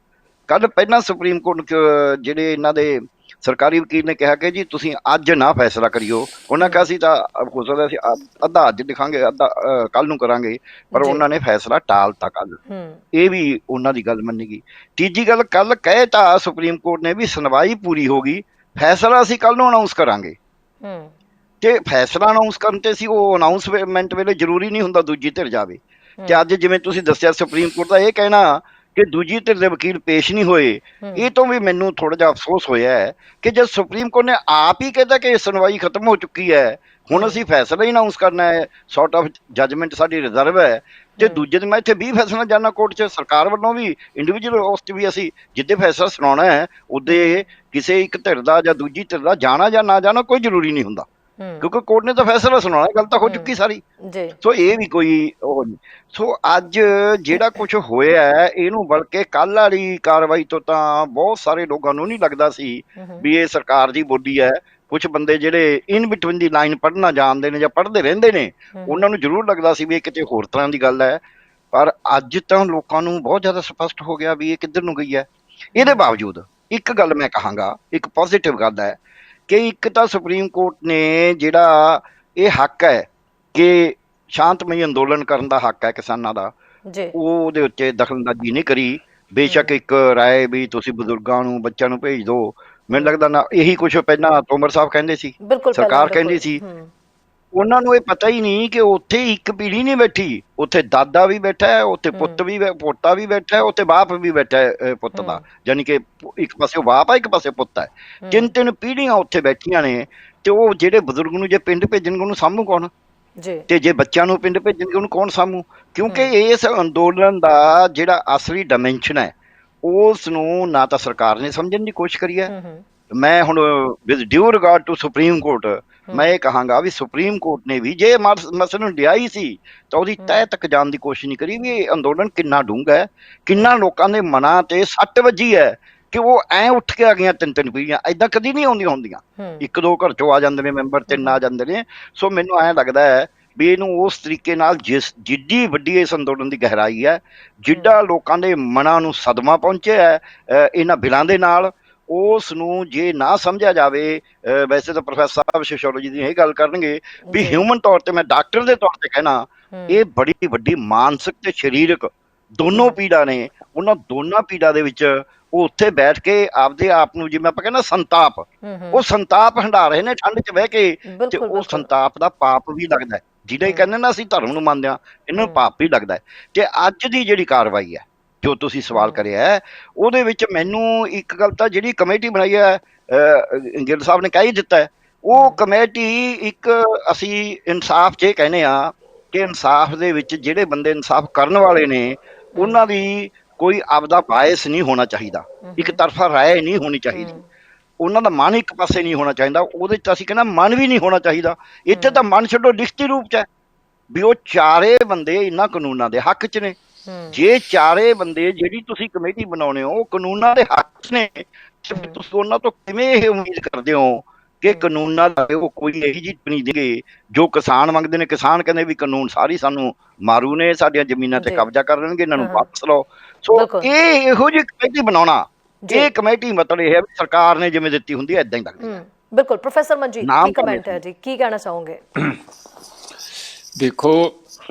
ਕੱਲ ਪਹਿਲਾਂ ਸੁਪਰੀਮ ਕੋਰਟ ਜਿਹੜੇ ਇਹਨਾਂ ਦੇ ਸਰਕਾਰੀ ਵਕੀਲ ਨੇ ਕਿਹਾ ਕਿ ਜੀ ਤੁਸੀਂ ਅੱਜ ਨਾ ਫੈਸਲਾ ਕਰਿਓ, ਉਹਨਾਂ ਕਿਹਾ ਸੀ ਤਾਂ ਹੋ ਸਕਦਾ ਸੀ ਅੱਧਾ ਅੱਜ ਲਿਖਾਂਗੇ ਅੱਧਾ ਕੱਲ ਨੂੰ ਕਰਾਂਗੇ, ਪਰ ਉਹਨਾਂ ਨੇ ਫੈਸਲਾ ਟਾਲਤਾ ਕੱਲ। ਇਹ ਵੀ ਉਹਨਾਂ ਦੀ ਗੱਲ ਮੰਨੀ ਗਈ। ਤੀਜੀ ਗੱਲ, ਕੱਲ ਕਹਿ ਤਾ ਸੁਪਰੀਮ ਕੋਰਟ ਨੇ ਵੀ ਸੁਣਵਾਈ ਪੂਰੀ ਹੋ ਗਈ, ਫੈਸਲਾ ਅਸੀਂ ਕੱਲ ਨੂੰ ਅਨਾਉਂਸ ਕਰਾਂਗੇ। ਤੇ ਫੈਸਲਾ ਅਨਾਉਂਸ ਕਰਨ ਤੇ ਸੀ, ਉਹ ਅਨਾਉਂਸਮੈਂਟ ਵੇਲੇ ਜ਼ਰੂਰੀ ਨਹੀਂ ਹੁੰਦਾ ਦੂਜੀ ਧਿਰ ਜਾਵੇ। ਤੇ ਅੱਜ ਜਿਵੇਂ ਤੁਸੀਂ ਦੱਸਿਆ ਸੁਪਰੀਮ ਕੋਰਟ ਦਾ ਇਹ ਕਹਿਣਾ ਕਿ ਦੂਜੀ ਧਿਰ ਦੇ ਵਕੀਲ ਪੇਸ਼ ਨਹੀਂ ਹੋਏ, ਇਹ ਤੋਂ ਵੀ ਮੈਨੂੰ ਥੋੜਾ ਜਿਹਾ ਅਫਸੋਸ ਹੋਇਆ ਹੈ ਕਿ ਜਦ ਸੁਪਰੀਮ ਕੋਰਟ ਨੇ ਆਪ ਹੀ ਕਹਿੰਦਾ ਕਿ ਸੁਣਵਾਈ ਖਤਮ ਹੋ ਚੁੱਕੀ ਹੈ, ਹੁਣ ਅਸੀਂ ਫੈਸਲਾ ਹੀ ਅਨਾਉਂਸ ਕਰਨਾ ਹੈ, ਸੌਰਟ ਆਫ ਜਜਮੈਂਟ ਸਾਡੀ ਰਿਜ਼ਰਵ ਹੈ, ਤੇ ਦੂਜੇ ਦਿਨ ਮੈਂ ਇੱਥੇ 20 ਫੈਸਲਾ ਜਾਣਾ ਕੋਰਟ 'ਚ, ਸਰਕਾਰ ਵੱਲੋਂ ਵੀ ਇੰਡੀਵਿਜੂਅਲ ਉਸ 'ਚ ਵੀ ਅਸੀਂ ਜਿੱਦੇ ਫੈਸਲਾ ਸੁਣਾਉਣਾ ਹੈ ਉਹਦੇ ਕਿਸੇ ਇੱਕ ਧਿਰ ਦਾ ਜਾਂ ਦੂਜੀ ਧਿਰ ਦਾ ਜਾਣਾ ਜਾਂ ਨਾ ਜਾਣਾ ਕੋਈ ਜ਼ਰੂਰੀ ਨਹੀਂ ਹੁੰਦਾ, ਕਿਉਂਕਿ ਕੋਰਟ ਨੇ ਤਾਂ ਫੈਸਲਾ ਸੁਣਾਉਣਾ, ਗੱਲ ਤਾਂ ਹੋ ਚੁੱਕੀ ਸਾਰੀ। ਸੋ ਇਹ ਵੀ ਕੋਈ ਉਹ ਨਹੀਂ। ਸੋ ਅੱਜ ਜਿਹੜਾ ਕੁਝ ਹੋਇਆ ਇਹਨੂੰ ਬਲਕਿ ਕੱਲ ਵਾਲੀ ਕਾਰਵਾਈ ਤੋਂ ਤਾਂ ਬਹੁਤ ਸਾਰੇ ਲੋਕਾਂ ਨੂੰ ਨਹੀਂ ਲੱਗਦਾ ਸੀ ਵੀ ਇਹ ਸਰਕਾਰ ਦੀ ਬੋਲੀ ਹੈ। ਕੁਝ ਬੰਦੇ ਜਿਹੜੇ ਇਨ ਬਿਟਵੀਨ ਦੀ ਲਾਈਨ ਪੜ੍ਹਨਾ ਜਾਣਦੇ ਨੇ ਜਾਂ ਪੜ੍ਹਦੇ ਰਹਿੰਦੇ ਨੇ, ਉਹਨਾਂ ਨੂੰ ਜ਼ਰੂਰ ਲੱਗਦਾ ਸੀ ਵੀ ਇਹ ਕਿਤੇ ਹੋਰ ਤਰ੍ਹਾਂ ਦੀ ਗੱਲ ਹੈ, ਪਰ ਅੱਜ ਤਾਂ ਲੋਕਾਂ ਨੂੰ ਬਹੁਤ ਜ਼ਿਆਦਾ ਸਪਸ਼ਟ ਹੋ ਗਿਆ ਵੀ ਇਹ ਕਿੱਧਰ ਨੂੰ ਗਈ ਹੈ। ਇਹਦੇ ਬਾਵਜੂਦ ਇੱਕ ਗੱਲ ਮੈਂ ਕਹਾਂਗਾ, ਇੱਕ ਪੋਜ਼ਿਟਿਵ ਗੱਲ ਹੈ ਕਿ ਇੱਕ ਤਾਂ ਸੁਪਰੀਮ ਕੋਰਟ ਨੇ ਜਿਹੜਾ ਇਹ ਹੱਕ ਹੈ ਕਿ ਸ਼ਾਂਤਮਈ ਅੰਦੋਲਨ ਕਰਨ ਦਾ ਹੱਕ ਹੈ ਕਿਸਾਨਾਂ ਦਾ, ਉਹਦੇ ਉੱਤੇ ਦਖਲਅੰਦਾਜ਼ੀ ਨਹੀਂ ਕਰੀ। ਬੇਸ਼ੱਕ ਇੱਕ ਰਾਏ ਵੀ ਤੁਸੀਂ ਬਜ਼ੁਰਗਾਂ ਨੂੰ ਬੱਚਿਆਂ ਨੂੰ ਭੇਜ ਦਿਓ, ਮੈਨੂੰ ਲੱਗਦਾ ਨਾ ਇਹੀ ਕੁਝ ਪਹਿਲਾਂ ਤੋਮਰ ਸਾਹਿਬ ਕਹਿੰਦੇ ਸੀ, ਸਰਕਾਰ ਕਹਿੰਦੀ ਸੀ। ਉਹਨਾਂ ਨੂੰ ਇਹ ਪਤਾ ਹੀ ਨਹੀਂ ਕਿ ਉੱਥੇ ਇੱਕ ਪੀੜ੍ਹੀ ਨਹੀਂ ਬੈਠੀ, ਉੱਥੇ ਦਾਦਾ ਵੀ ਬੈਠਾ ਹੈ, ਉੱਥੇ ਪੁੱਤ ਵੀ ਪੋਤਾ ਵੀ ਬੈਠਾ ਹੈ, ਉੱਥੇ ਬਾਪ ਵੀ ਬੈਠਾ ਹੈ ਪੁੱਤ ਦਾ, ਯਾਨੀ ਕਿ ਇੱਕ ਪਾਸੇ ਬਾਪ ਹੈ ਇੱਕ ਪਾਸੇ ਪੁੱਤ ਹੈ, ਤਿੰਨ ਤਿੰਨ ਪੀੜ੍ਹੀਆਂ ਉੱਥੇ ਬੈਠੀਆਂ ਨੇ। ਤੇ ਉਹ ਜਿਹੜੇ ਬਜ਼ੁਰਗ ਨੂੰ ਜੇ ਪਿੰਡ ਭੇਜਣਗੇ ਉਹਨੂੰ ਸਾਂਭੂ ਕੌਣ, ਤੇ ਜੇ ਬੱਚਿਆਂ ਨੂੰ ਪਿੰਡ ਭੇਜਣਗੇ ਉਹਨੂੰ ਕੌਣ ਸਾਂਭੂ? ਕਿਉਂਕਿ ਇਸ ਅੰਦੋਲਨ ਦਾ ਜਿਹੜਾ ਅਸਲੀ ਡਾਇਮੈਂਸ਼ਨ ਹੈ ਉਸ ਨੂੰ ਨਾ ਤਾਂ ਸਰਕਾਰ ਨੇ ਸਮਝਣ ਦੀ ਕੋਸ਼ਿਸ਼ ਕਰੀ ਹੈ। ਮੈਂ ਹੁਣ with due regard to Supreme Court ਮੈਂ ਇਹ ਕਹਾਂਗਾ ਵੀ ਸੁਪਰੀਮ ਕੋਰਟ ਨੇ ਵੀ ਜੇ ਮਸਲੇ ਨੂੰ ਲਿਆਈ ਸੀ ਤਾਂ ਉਹਦੀ ਤਹਿ ਤੱਕ ਜਾਣ ਦੀ ਕੋਸ਼ਿਸ਼ ਨਹੀਂ ਕਰੀ ਵੀ ਇਹ ਅੰਦੋਲਨ ਕਿੰਨਾ ਡੂੰਘਾ ਹੈ, ਕਿੰਨਾ ਲੋਕਾਂ ਦੇ ਮਨਾਂ ਤੇ ਸੱਟ ਵੱਜੀ ਹੈ ਕਿ ਉਹ ਐ ਉੱਠ ਕੇ ਆ ਗਈਆਂ ਤਿੰਨ ਤਿੰਨ ਪੀੜ੍ਹੀਆਂ, ਏਦਾਂ ਕਦੀ ਨਹੀਂ ਆਉਂਦੀਆਂ ਹੁੰਦੀਆਂ। ਇੱਕ ਦੋ ਘਰ ਚੋਂ ਆ ਜਾਂਦੇ ਨੇ ਮੈਂਬਰ, ਤਿੰਨ ਆ ਜਾਂਦੇ ਨੇ। ਸੋ ਮੈਨੂੰ ਐਂ ਲੱਗਦਾ ਹੈ ਵੀ ਇਹਨੂੰ ਉਸ ਤਰੀਕੇ ਨਾਲ ਜਿੱਡੀ ਵੱਡੀ ਇਸ ਅੰਦੋਲਨ ਦੀ ਗਹਿਰਾਈ ਹੈ, ਜਿੱਡਾ ਲੋਕਾਂ ਦੇ ਮਨਾਂ ਨੂੰ ਸਦਮਾ ਪਹੁੰਚਿਆ ਹੈ ਇਹਨਾਂ ਬਿੱਲਾਂ ਦੇ ਨਾਲ, ਉਸ ਨੂੰ ਜੇ ਨਾ ਸਮਝਿਆ ਜਾਵੇ, ਵੈਸੇ ਤਾਂ ਪ੍ਰੋਫੈਸਰ ਸਾਹਿਬ ਸੋਸ਼ੀਓਲੋਜੀ ਦੀ ਇਹ ਗੱਲ ਕਰਨਗੇ ਵੀ ਹਿਊਮਨ ਤੌਰ ਤੇ, ਮੈਂ ਡਾਕਟਰ ਦੇ ਤੌਰ ਤੇ ਕਹਿਣਾ, ਇਹ ਬੜੀ ਵੱਡੀ ਮਾਨਸਿਕ ਤੇ ਸਰੀਰਕ ਦੋਨੋਂ ਪੀੜਾ ਨੇ। ਉਹਨਾਂ ਦੋਨਾਂ ਪੀੜਾ ਦੇ ਵਿੱਚ ਉਹ ਉੱਥੇ ਬੈਠ ਕੇ ਆਪਦੇ ਆਪ ਨੂੰ, ਜਿਵੇਂ ਆਪਾਂ ਕਹਿੰਦੇ ਸੰਤਾਪ, ਉਹ ਸੰਤਾਪ ਹੰਢਾ ਰਹੇ ਨੇ ਠੰਡ 'ਚ ਬਹਿ ਕੇ, ਤੇ ਉਹ ਸੰਤਾਪ ਦਾ ਪਾਪ ਵੀ ਲੱਗਦਾ ਹੈ। ਜਿਹਦੇ ਕਹਿੰਦੇ ਨਾ ਅਸੀਂ ਧਰਮ ਨੂੰ ਮੰਨਦੇ ਹਾਂ, ਇਹਨਾਂ ਨੂੰ ਪਾਪ ਵੀ ਲੱਗਦਾ ਹੈ। ਤੇ ਅੱਜ ਦੀ ਜਿਹੜੀ ਕਾਰਵਾਈ ਹੈ ਜੋ ਤੁਸੀਂ ਸਵਾਲ ਕਰਿਆ ਹੈ, ਉਹਦੇ ਵਿੱਚ ਮੈਨੂੰ ਇੱਕ ਗੱਲ ਤਾਂ ਜਿਹੜੀ ਕਮੇਟੀ ਬਣਾਈ ਹੈ, ਗਿੱਲ ਸਾਹਿਬ ਨੇ ਕਹਿ ਹੀ ਦਿੱਤਾ ਹੈ, ਉਹ ਕਮੇਟੀ ਇੱਕ ਅਸੀਂ ਇਨਸਾਫ 'ਚ ਇਹ ਕਹਿੰਦੇ ਹਾਂ ਕਿ ਇਨਸਾਫ ਦੇ ਵਿੱਚ ਜਿਹੜੇ ਬੰਦੇ ਇਨਸਾਫ ਕਰਨ ਵਾਲੇ ਨੇ ਉਹਨਾਂ ਦੀ ਕੋਈ ਆਪਦਾ ਬਾਇਸ ਨਹੀਂ ਹੋਣਾ ਚਾਹੀਦਾ, ਇੱਕ ਤਰਫਾ ਰਾਏ ਨਹੀਂ ਹੋਣੀ ਚਾਹੀਦੀ, ਉਹਨਾਂ ਦਾ ਮਨ ਇੱਕ ਪਾਸੇ ਨਹੀਂ ਹੋਣਾ ਚਾਹੀਦਾ। ਉਹਦੇ 'ਚ ਅਸੀਂ ਕਹਿੰਦਾ ਮਨ ਵੀ ਨਹੀਂ ਹੋਣਾ ਚਾਹੀਦਾ। ਇੱਥੇ ਤਾਂ ਮਨ ਛੱਡੋ, ਲਿਖਤੀ ਰੂਪ 'ਚ ਹੈ ਵੀ ਉਹ ਚਾਰੇ ਬੰਦੇ ਇਹਨਾਂ ਕਾਨੂੰਨਾਂ ਦੇ ਹੱਕ 'ਚ ਨੇ। ਜੇ ਚਾਰੇ ਬੰਦੇ ਜਿਹੜੀ ਤੁਸੀਂ ਕਮੇਟੀ ਬਣਾਉਣੇ ਹੋ ਉਹ ਕਾਨੂੰਨਾਂ ਦੇ ਹੱਕ 'ਚ ਨੇ, ਤੁਸੀਂ ਉਹਨਾਂ ਤੋਂ ਕਿਵੇਂ ਇਹ ਉਮੀਦ ਕਰਦੇ ਹੋ ਕਿ ਕਾਨੂੰਨਾਂ ਦਾ ਉਹ ਕੋਈ ਇਹੀ ਜਿਹੀ ਨਹੀਂ ਦੇਗੇ ਜੋ ਕਿਸਾਨ ਮੰਗਦੇ ਨੇ? ਕਿਸਾਨ ਕਹਿੰਦੇ ਵੀ ਕਾਨੂੰਨ ਸਾਰੀ ਸਾਨੂੰ ਮਾਰੂ ਨੇ, ਸਾਡੀਆਂ ਜ਼ਮੀਨਾਂ ਤੇ ਕਬਜ਼ਾ ਕਰ ਲੈਣਗੇ, ਇਹਨਾਂ ਨੂੰ ਵਾਪਸ ਲਓ। ਸੋ ਇਹ ਇਹੋ ਜਿਹੀ ਕਮੇਟੀ ਬਣਾਉਣਾ, ਇਹ ਕਮੇਟੀ ਮਤਲਬ ਇਹ ਹੈ ਵੀ ਸਰਕਾਰ ਨੇ ਜਿਵੇਂ ਦਿੱਤੀ ਹੁੰਦੀ ਹੈ ਏਦਾਂ ਹੀ ਲੱਗਦੀ ਹੈ। ਬਿਲਕੁਲ। ਪ੍ਰੋਫੈਸਰ ਮਨਜੀਤ, ਕੀ ਕਮੈਂਟ ਹੈ ਜੀ, ਕੀ ਕਹਿਣਾ ਚਾਹੋਗੇ? ਦੇਖੋ,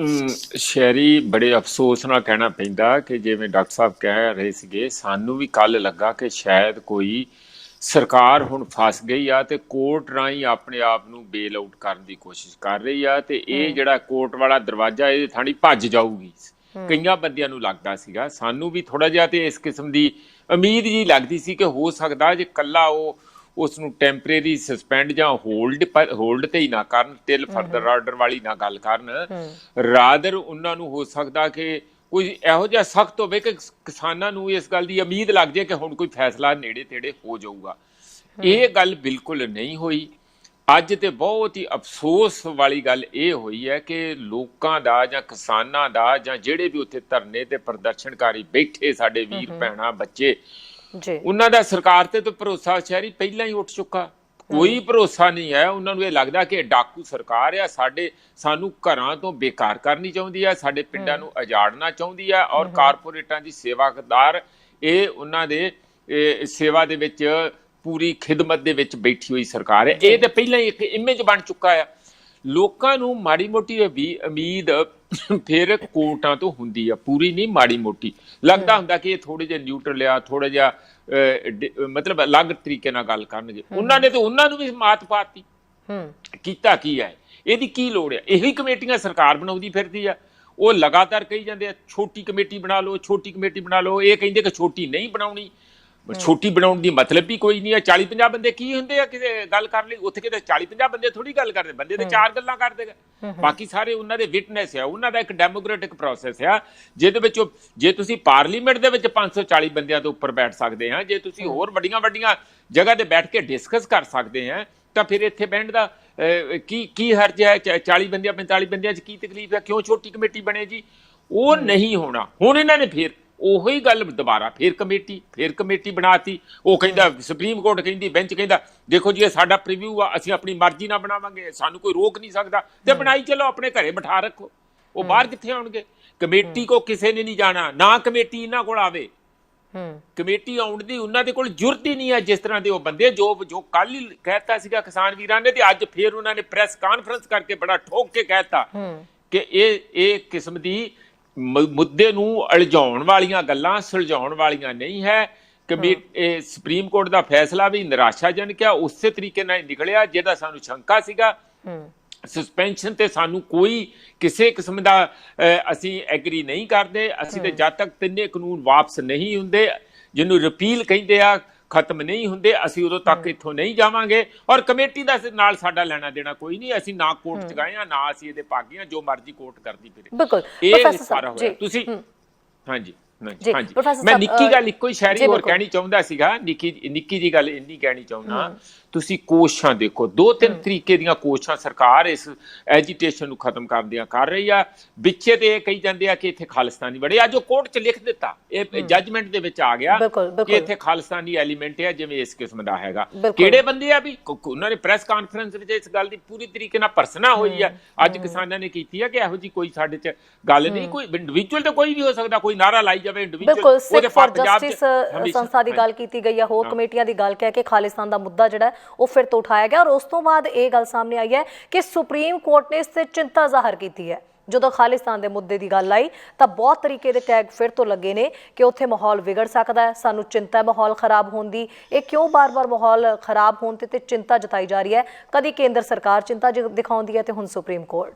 ਸ਼ਹਿਰੀ ਬੜੇ ਅਫਸੋਸ ਨਾਲ ਕਹਿਣਾ ਪੈਂਦਾ ਕਿ ਜਿਵੇਂ ਡਾਕਟਰ ਸਾਹਿਬ ਕਹਿ ਰਹੇ ਸੀਗੇ, ਸਾਨੂੰ ਵੀ ਕੱਲ ਲੱਗਾ ਕਿ ਸ਼ਾਇਦ ਕੋਈ ਸਰਕਾਰ ਹੁਣ ਫਸ ਗਈ ਆ ਤੇ ਕੋਰਟ ਰਾਹੀਂ ਆਪਣੇ ਆਪ ਨੂੰ ਬੇਲ ਆਊਟ ਕਰਨ ਦੀ ਕੋਸ਼ਿਸ਼ ਕਰ ਰਹੀ ਆ, ਤੇ ਇਹ ਜਿਹੜਾ ਕੋਰਟ ਵਾਲਾ ਦਰਵਾਜ਼ਾ ਇਹਦੇ ਥਾਣੀ ਭੱਜ ਜਾਊਗੀ। ਕਈਆਂ ਬੰਦਿਆਂ ਨੂੰ ਲੱਗਦਾ ਸੀਗਾ, ਸਾਨੂੰ ਵੀ ਥੋੜਾ ਜਿਹਾ ਤੇ ਇਸ ਕਿਸਮ ਦੀ ਉਮੀਦ ਜੀ ਲੱਗਦੀ ਸੀ ਕਿ ਹੋ ਸਕਦਾ ਜੇ ਕੱਲਾ ਉਹ ਉਸ ਨੂੰ ਟੈਂਪਰੇਰੀ ਸਸਪੈਂਡ ਜਾਂ ਹੋਲਡ ਤੇ ਹੀ ਨਾ ਕਰਨ, ਟਿਲ ਫਰਦਰ ਆਰਡਰ ਵਾਲੀ ਨਾ ਗੱਲ ਕਰਨ, ਰਾਦਰ ਉਹਨਾਂ ਨੂੰ ਹੋ ਸਕਦਾ ਕਿ ਕੋਈ ਇਹੋ ਜਿਹਾ ਸਖਤ ਹੋਵੇ ਕਿ ਕਿਸਾਨਾਂ ਨੂੰ ਇਸ ਗੱਲ ਦੀ ਉਮੀਦ ਲੱਗ ਜਾਏ ਕਿ ਹੁਣ ਕੋਈ ਫੈਸਲਾ ਨੇੜੇ ਤੇੜੇ ਹੋ ਜਾਊਗਾ। ਇਹ ਗੱਲ ਬਿਲਕੁਲ ਨਹੀਂ ਹੋਈ। ਅੱਜ ਤੇ ਬਹੁਤ ਹੀ ਅਫਸੋਸ ਵਾਲੀ ਗੱਲ ਇਹ ਹੋਈ ਹੈ ਕਿ ਲੋਕਾਂ ਦਾ ਜਾਂ ਕਿਸਾਨਾਂ ਦਾ ਜਾਂ ਜਿਹੜੇ ਵੀ ਉੱਥੇ ਧਰਨੇ ਤੇ ਪ੍ਰਦਰਸ਼ਨਕਾਰੀ ਬੈਠੇ ਸਾਡੇ ਵੀਰ ਭੈਣਾਂ ਬੱਚੇ, ਜੀ ਉਹਨਾਂ ਦਾ ਸਰਕਾਰ ਤੇ ਤਾਂ ਭਰੋਸਾ ਸ਼ਹਿਰੀ ਪਹਿਲਾਂ ਹੀ ਉੱਠ ਚੁੱਕਾ। ਕੋਈ ਭਰੋਸਾ ਨਹੀਂ ਹੈ ਉਹਨਾਂ ਨੂੰ। ਇਹ ਲੱਗਦਾ ਕਿ ਡਾਕੂ ਸਰਕਾਰ ਆ, ਸਾਨੂੰ ਘਰਾਂ ਤੋਂ ਬੇਕਾਰ ਕਰਨੀ ਚਾਹੁੰਦੀ ਹੈ, ਸਾਡੇ ਪਿੰਡਾਂ ਨੂੰ ਉਜਾੜਨਾ ਚਾਹੁੰਦੀ ਹੈ, ਔਰ ਕਾਰਪੋਰੇਟਾਂ ਦੀ ਸੇਵਾਦਾਰ ਇਹ ਉਹਨਾਂ ਦੇ ਸੇਵਾ ਦੇ ਵਿੱਚ ਪੂਰੀ ਖਿਦਮਤ ਦੇ ਵਿੱਚ ਬੈਠੀ ਹੋਈ ਸਰਕਾਰ ਹੈ। ਇਹ ਤਾਂ ਪਹਿਲਾਂ ਹੀ ਇੱਕ ਇਮੇਜ ਬਣ ਚੁੱਕਾ ਆ। ਲੋਕਾਂ ਨੂੰ ਮਾੜੀ ਮੋਟੀ ਉਮੀਦ ਫਿਰ ਕੋਰਟਾਂ ਤੋਂ ਹੁੰਦੀ ਆ, ਪੂਰੀ ਨਹੀਂ, ਮਾੜੀ ਮੋਟੀ ਲੱਗਦਾ ਹੁੰਦਾ ਕਿ ਇਹ ਥੋੜੇ ਜਿਹਾ ਨਿਊਟਰਲ ਆ, ਥੋੜਾ ਜਿਹਾ ਮਤਲਬ ਅਲੱਗ ਤਰੀਕੇ ਨਾਲ ਗੱਲ ਕਰਨਗੇ। ਉਹਨਾਂ ਨੇ ਤੇ ਉਹਨਾਂ ਨੂੰ ਵੀ ਮਾਤ ਪਾਤੀ। ਕੀਤਾ ਕੀ ਹੈ, ਇਹਦੀ ਕੀ ਲੋੜ ਹੈ? ਇਹੀ ਕਮੇਟੀਆਂ ਸਰਕਾਰ ਬਣਾਉਂਦੀ ਫਿਰਦੀ ਆ। ਉਹ ਲਗਾਤਾਰ ਕਹੀ ਜਾਂਦੇ ਆ ਛੋਟੀ ਕਮੇਟੀ ਬਣਾ ਲਓ, ਛੋਟੀ ਕਮੇਟੀ ਬਣਾ ਲਓ। ਇਹ ਕਹਿੰਦੇ ਕਿ ਛੋਟੀ ਨਹੀਂ ਬਣਾਉਣੀ। ਛੋਟੀ ਬਣਾਉਣ ਦੀ ਮਤਲਬ ਵੀ ਕੋਈ ਨਹੀਂ ਹੈ। 40-50 ਬੰਦੇ ਕੀ ਹੁੰਦੇ ਆ ਕਿਸੇ ਗੱਲ ਕਰਨ ਲਈ? ਉੱਥੇ ਕਿਤੇ 40-50 ਬੰਦੇ ਥੋੜੀ ਗੱਲ ਕਰਦੇ, ਬੰਦੇ ਤੇ 4 ਗੱਲਾਂ ਕਰਦੇ ਗਏ, ਬਾਕੀ ਸਾਰੇ ਉਹਨਾਂ ਦੇ ਵਿਟਨੈਸ ਆ। ਉਹਨਾਂ ਦਾ ਇੱਕ ਡੈਮੋਕ੍ਰੈਟਿਕ ਪ੍ਰੋਸੈਸ ਆ ਜਿਹਦੇ ਵਿੱਚ ਜੇ ਤੁਸੀਂ ਪਾਰਲੀਮੈਂਟ ਦੇ ਵਿੱਚ 540 ਬੰਦਿਆਂ ਤੋਂ ਉੱਪਰ ਬੈਠ ਸਕਦੇ ਆ, ਜੇ ਤੁਸੀਂ ਹੋਰ ਵੱਡੀਆਂ ਜਗ੍ਹਾ ਤੇ ਬੈਠ ਕੇ ਡਿਸਕਸ ਕਰ ਸਕਦੇ ਆ, ਤਾਂ ਫਿਰ ਇੱਥੇ ਬੈਠਣ ਦਾ ਕੀ ਹਰਜ ਹੈ? 40 ਬੰਦਿਆਂ 45 ਬੰਦਿਆਂ 'ਚ ਕੀ ਤਕਲੀਫ ਹੈ? ਕਿਉਂ ਛੋਟੀ ਕਮੇਟੀ ਬਣੇ ਜੀ? ਉਹ ਨਹੀਂ ਹੋਣਾ। ਹੁਣ ਇਹਨਾਂ ਨੇ ਫਿਰ ਉਹੀ ਗੱਲ ਦੁਬਾਰਾ ਫਿਰ ਕਮੇਟੀ ਬਣਾਤੀ। ਉਹ ਕਹਿੰਦਾ ਸੁਪਰੀਮ ਕੋਰਟ ਕਹਿੰਦੀ, ਬੈਂਚ ਕਹਿੰਦਾ ਦੇਖੋ ਜੀ ਇਹ ਸਾਡਾ ਪ੍ਰੀਵਿਊ ਆ, ਅਸੀਂ ਆਪਣੀ ਮਰਜ਼ੀ ਨਾਲ ਬਣਾਵਾਂਗੇ, ਸਾਨੂੰ ਕੋਈ ਰੋਕ ਨਹੀਂ ਸਕਦਾ। ਤੇ ਬਣਾਈ ਚਲੋ, ਆਪਣੇ ਘਰੇ ਬਿਠਾ ਰੱਖੋ। ਉਹ ਬਾਹਰ ਕਿੱਥੇ ਆਉਣਗੇ? ਕਮੇਟੀ ਕੋ ਕਿਸੇ ਨੇ ਨਹੀਂ ਜਾਣਾ, ਨਾ ਕਮੇਟੀ ਇਹਨਾਂ ਕੋਲ ਆਵੇ। ਕਮੇਟੀ ਆਉਣ ਦੀ ਉਹਨਾਂ ਦੇ ਕੋਲ ਜੁਰਤ ਹੀ ਨਹੀਂ ਹੈ। ਜਿਸ ਤਰ੍ਹਾਂ ਦੇ ਉਹ ਬੰਦੇ ਜੋ ਕੱਲ ਹੀ ਕਹਿਤਾ ਸੀਗਾ ਕਿਸਾਨ ਵੀਰਾਂ ਨੇ, ਤੇ ਅੱਜ ਫਿਰ ਉਹਨਾਂ ਨੇ ਪ੍ਰੈਸ ਕਾਨਫਰੰਸ ਕਰਕੇ ਬੜਾ ਠੋਕ ਕੇ ਕਹਿਤਾ ਕਿ ਇਹ ਕਿਸਮ ਦੀ ਮੁੱਦੇ ਨੂੰ ਉਲਝਾਉਣ ਵਾਲੀਆਂ ਗੱਲਾਂ, ਸੁਲਝਾਉਣ ਵਾਲੀਆਂ ਨਹੀਂ ਹੈ। ਇਹ ਸੁਪਰੀਮ ਕੋਰਟ ਦਾ ਫੈਸਲਾ ਵੀ ਨਿਰਾਸ਼ਾਜਨਕ ਆ। ਉਸੇ ਤਰੀਕੇ ਨਾਲ ਨਿਕਲਿਆ ਜਿਹਦਾ ਸਾਨੂੰ ਸ਼ੰਕਾ ਸੀਗਾ। ਸਸਪੈਂਸ਼ਨ ਤੇ ਸਾਨੂੰ ਕੋਈ ਕਿਸੇ ਕਿਸਮ ਦਾ ਅਸੀਂ ਐਗਰੀ ਨਹੀਂ ਕਰਦੇ। ਅਸੀਂ ਤੇ ਜਦ ਤੱਕ ਤਿੰਨੇ ਕਾਨੂੰਨ ਵਾਪਸ ਨਹੀਂ ਹੁੰਦੇ, ਜਿਹਨੂੰ ਰਿਪੀਲ ਕਹਿੰਦੇ ਆ, ਖਤਮ ਨਹੀਂ ਹੁੰਦੇ, ਅਸੀਂ ਉਦੋਂ ਤੱਕ ਇੱਥੋਂ ਨਹੀਂ ਜਾਵਾਂਗੇ। ਔਰ ਕਮੇਟੀ ਦਾ ਨਾਲ ਸਾਡਾ ਲੈਣਾ ਦੇਣਾ ਕੋਈ ਨਹੀਂ। ਅਸੀਂ ਨਾ ਕੋਰਟ ਚ ਗਏ ਆ, ਨਾ ਅਸੀਂ ਇਹਦੇ ਭਾਗੀ ਆ, ਜੋ ਮਰਜ਼ੀ ਕੋਰਟ ਕਰਦੀ ਫਿਰੇ। ਬਿਲਕੁਲ ਇਹ ਸਾਰਾ ਹੋਇਆ। ਤੁਸੀਂ ਹਾਂਜੀ ਮੈਂ ਨਿੱਕੀ ਗੱਲ ਇੱਕੋ ਹੀ ਸ਼ਾਇਰੀ ਹੋਰ ਕਹਿਣੀ ਚਾਹੁੰਦਾ ਸੀਗਾ। ਨਿੱਕੀ ਜੀ ਗੱਲ ਇੰਨੀ ਕਹਿਣੀ ਚਾਹੁੰਦਾ, ਤੁਸੀਂ ਕੋਸ਼ਿਸ਼ਾਂ ਦੇਖੋ, 2-3 ਤਰੀਕੇ ਦੀਆਂ ਕੋਸ਼ਿਸ਼ਾਂ ਸਰਕਾਰ ਇਸ ਐਜੀਟੇਸ਼ਨ ਨੂੰ ਖਤਮ ਕਰਦਿਆਂ ਕਰ ਰਹੀ ਆ। ਵਿੱਚੇ ਤੇ ਇਹ ਕਹੀ ਜਾਂਦੇ ਆ ਕਿ ਇੱਥੇ ਖਾਲਿਸਤਾਨੀ ਬੜੇ, ਅੱਜ ਉਹ ਕੋਰਟ 'ਚ ਲਿਖ ਦਿੱਤਾ, ਇਹ ਜੱਜਮੈਂਟ ਦੇ ਵਿੱਚ ਆ ਗਿਆ ਕਿ ਇੱਥੇ ਖਾਲਿਸਤਾਨੀ ਐਲੀਮੈਂਟ ਹੈ, ਜਿਵੇਂ ਇਸ ਕਿਸਮ ਦਾ ਹੈਗਾ। ਕਿਹੜੇ ਬੰਦੇ ਆ ਵੀ ਉਹਨਾਂ ਨੇ ਪ੍ਰੈਸ ਕਾਨਫਰੰਸ ਵਿੱਚ ਇਸ ਗੱਲ ਦੀ ਪੂਰੀ ਤਰੀਕੇ ਨਾਲ ਭਰਸਨਾ ਹੋਈ ਆ। ਅੱਜ ਕਿਸਾਨਾਂ ਨੇ ਕੀਤੀ ਆ ਕਿ ਇਹੋ ਜੀ ਕੋਈ ਸਾਡੇ 'ਚ ਗੱਲ ਨਹੀਂ। ਕੋਈ ਇੰਡੀਵਿਜੂਅਲ ਤਾਂ ਕੋਈ ਵੀ ਹੋ ਸਕਦਾ, ਕੋਈ ਨਾਰਾ ਲਾਈ ਜਾਵੇ ਬਿਲਕੁਲ। ਸਿੱਖ ਫॉर ਜਸਟਿਸ ਸੰਸਥਾ ਦੀ ਗੱਲ ਕੀਤੀ ਗਈ ਹੈ, ਹੋਰ ਕਮੇਟੀਆਂ ਦੀ ਗੱਲ ਕਹਿ ਕੇ ਖਾਲਿਸਤਾਨ ਦਾ ਮੁੱਦਾ ਜਿਹੜਾ ਉਹ ਫਿਰ ਤੋਂ ਉਠਾਇਆ ਗਿਆ। ਔਰ ਉਸ ਤੋਂ ਬਾਅਦ ਇਹ ਗੱਲ ਸਾਹਮਣੇ ਆਈ ਹੈ ਕਿ ਸੁਪਰੀਮ ਕੋਰਟ ਨੇ ਇਸ ਤੇ ਚਿੰਤਾ ਜ਼ਾਹਰ ਕੀਤੀ ਹੈ। ਜਦੋਂ ਖਾਲਿਸਤਾਨ ਦੇ ਮੁੱਦੇ ਦੀ ਗੱਲ ਆਈ ਤਾਂ ਬਹੁਤ ਤਰੀਕੇ ਦੇ ਟੈਗ ਫਿਰ ਤੋਂ ਲੱਗੇ ਨੇ ਕਿ ਉੱਥੇ ਮਾਹੌਲ ਵਿਗੜ ਸਕਦਾ ਹੈ, ਸਾਨੂੰ ਚਿੰਤਾ ਹੈ ਮਾਹੌਲ ਖਰਾਬ ਹੋਣ ਦੀ। ਇਹ ਕਿਉਂ ਬਾਰ-ਬਾਰ ਮਾਹੌਲ ਖਰਾਬ ਹੋਣ ਤੇ ਚਿੰਤਾ ਜਤਾਈ ਜਾ ਰਹੀ ਹੈ? ਕਦੀ ਕੇਂਦਰ ਸਰਕਾਰ ਚਿੰਤਾ ਦਿਖਾਉਂਦੀ ਹੈ ਤੇ ਹੁਣ ਸੁਪਰੀਮ ਕੋਰਟ।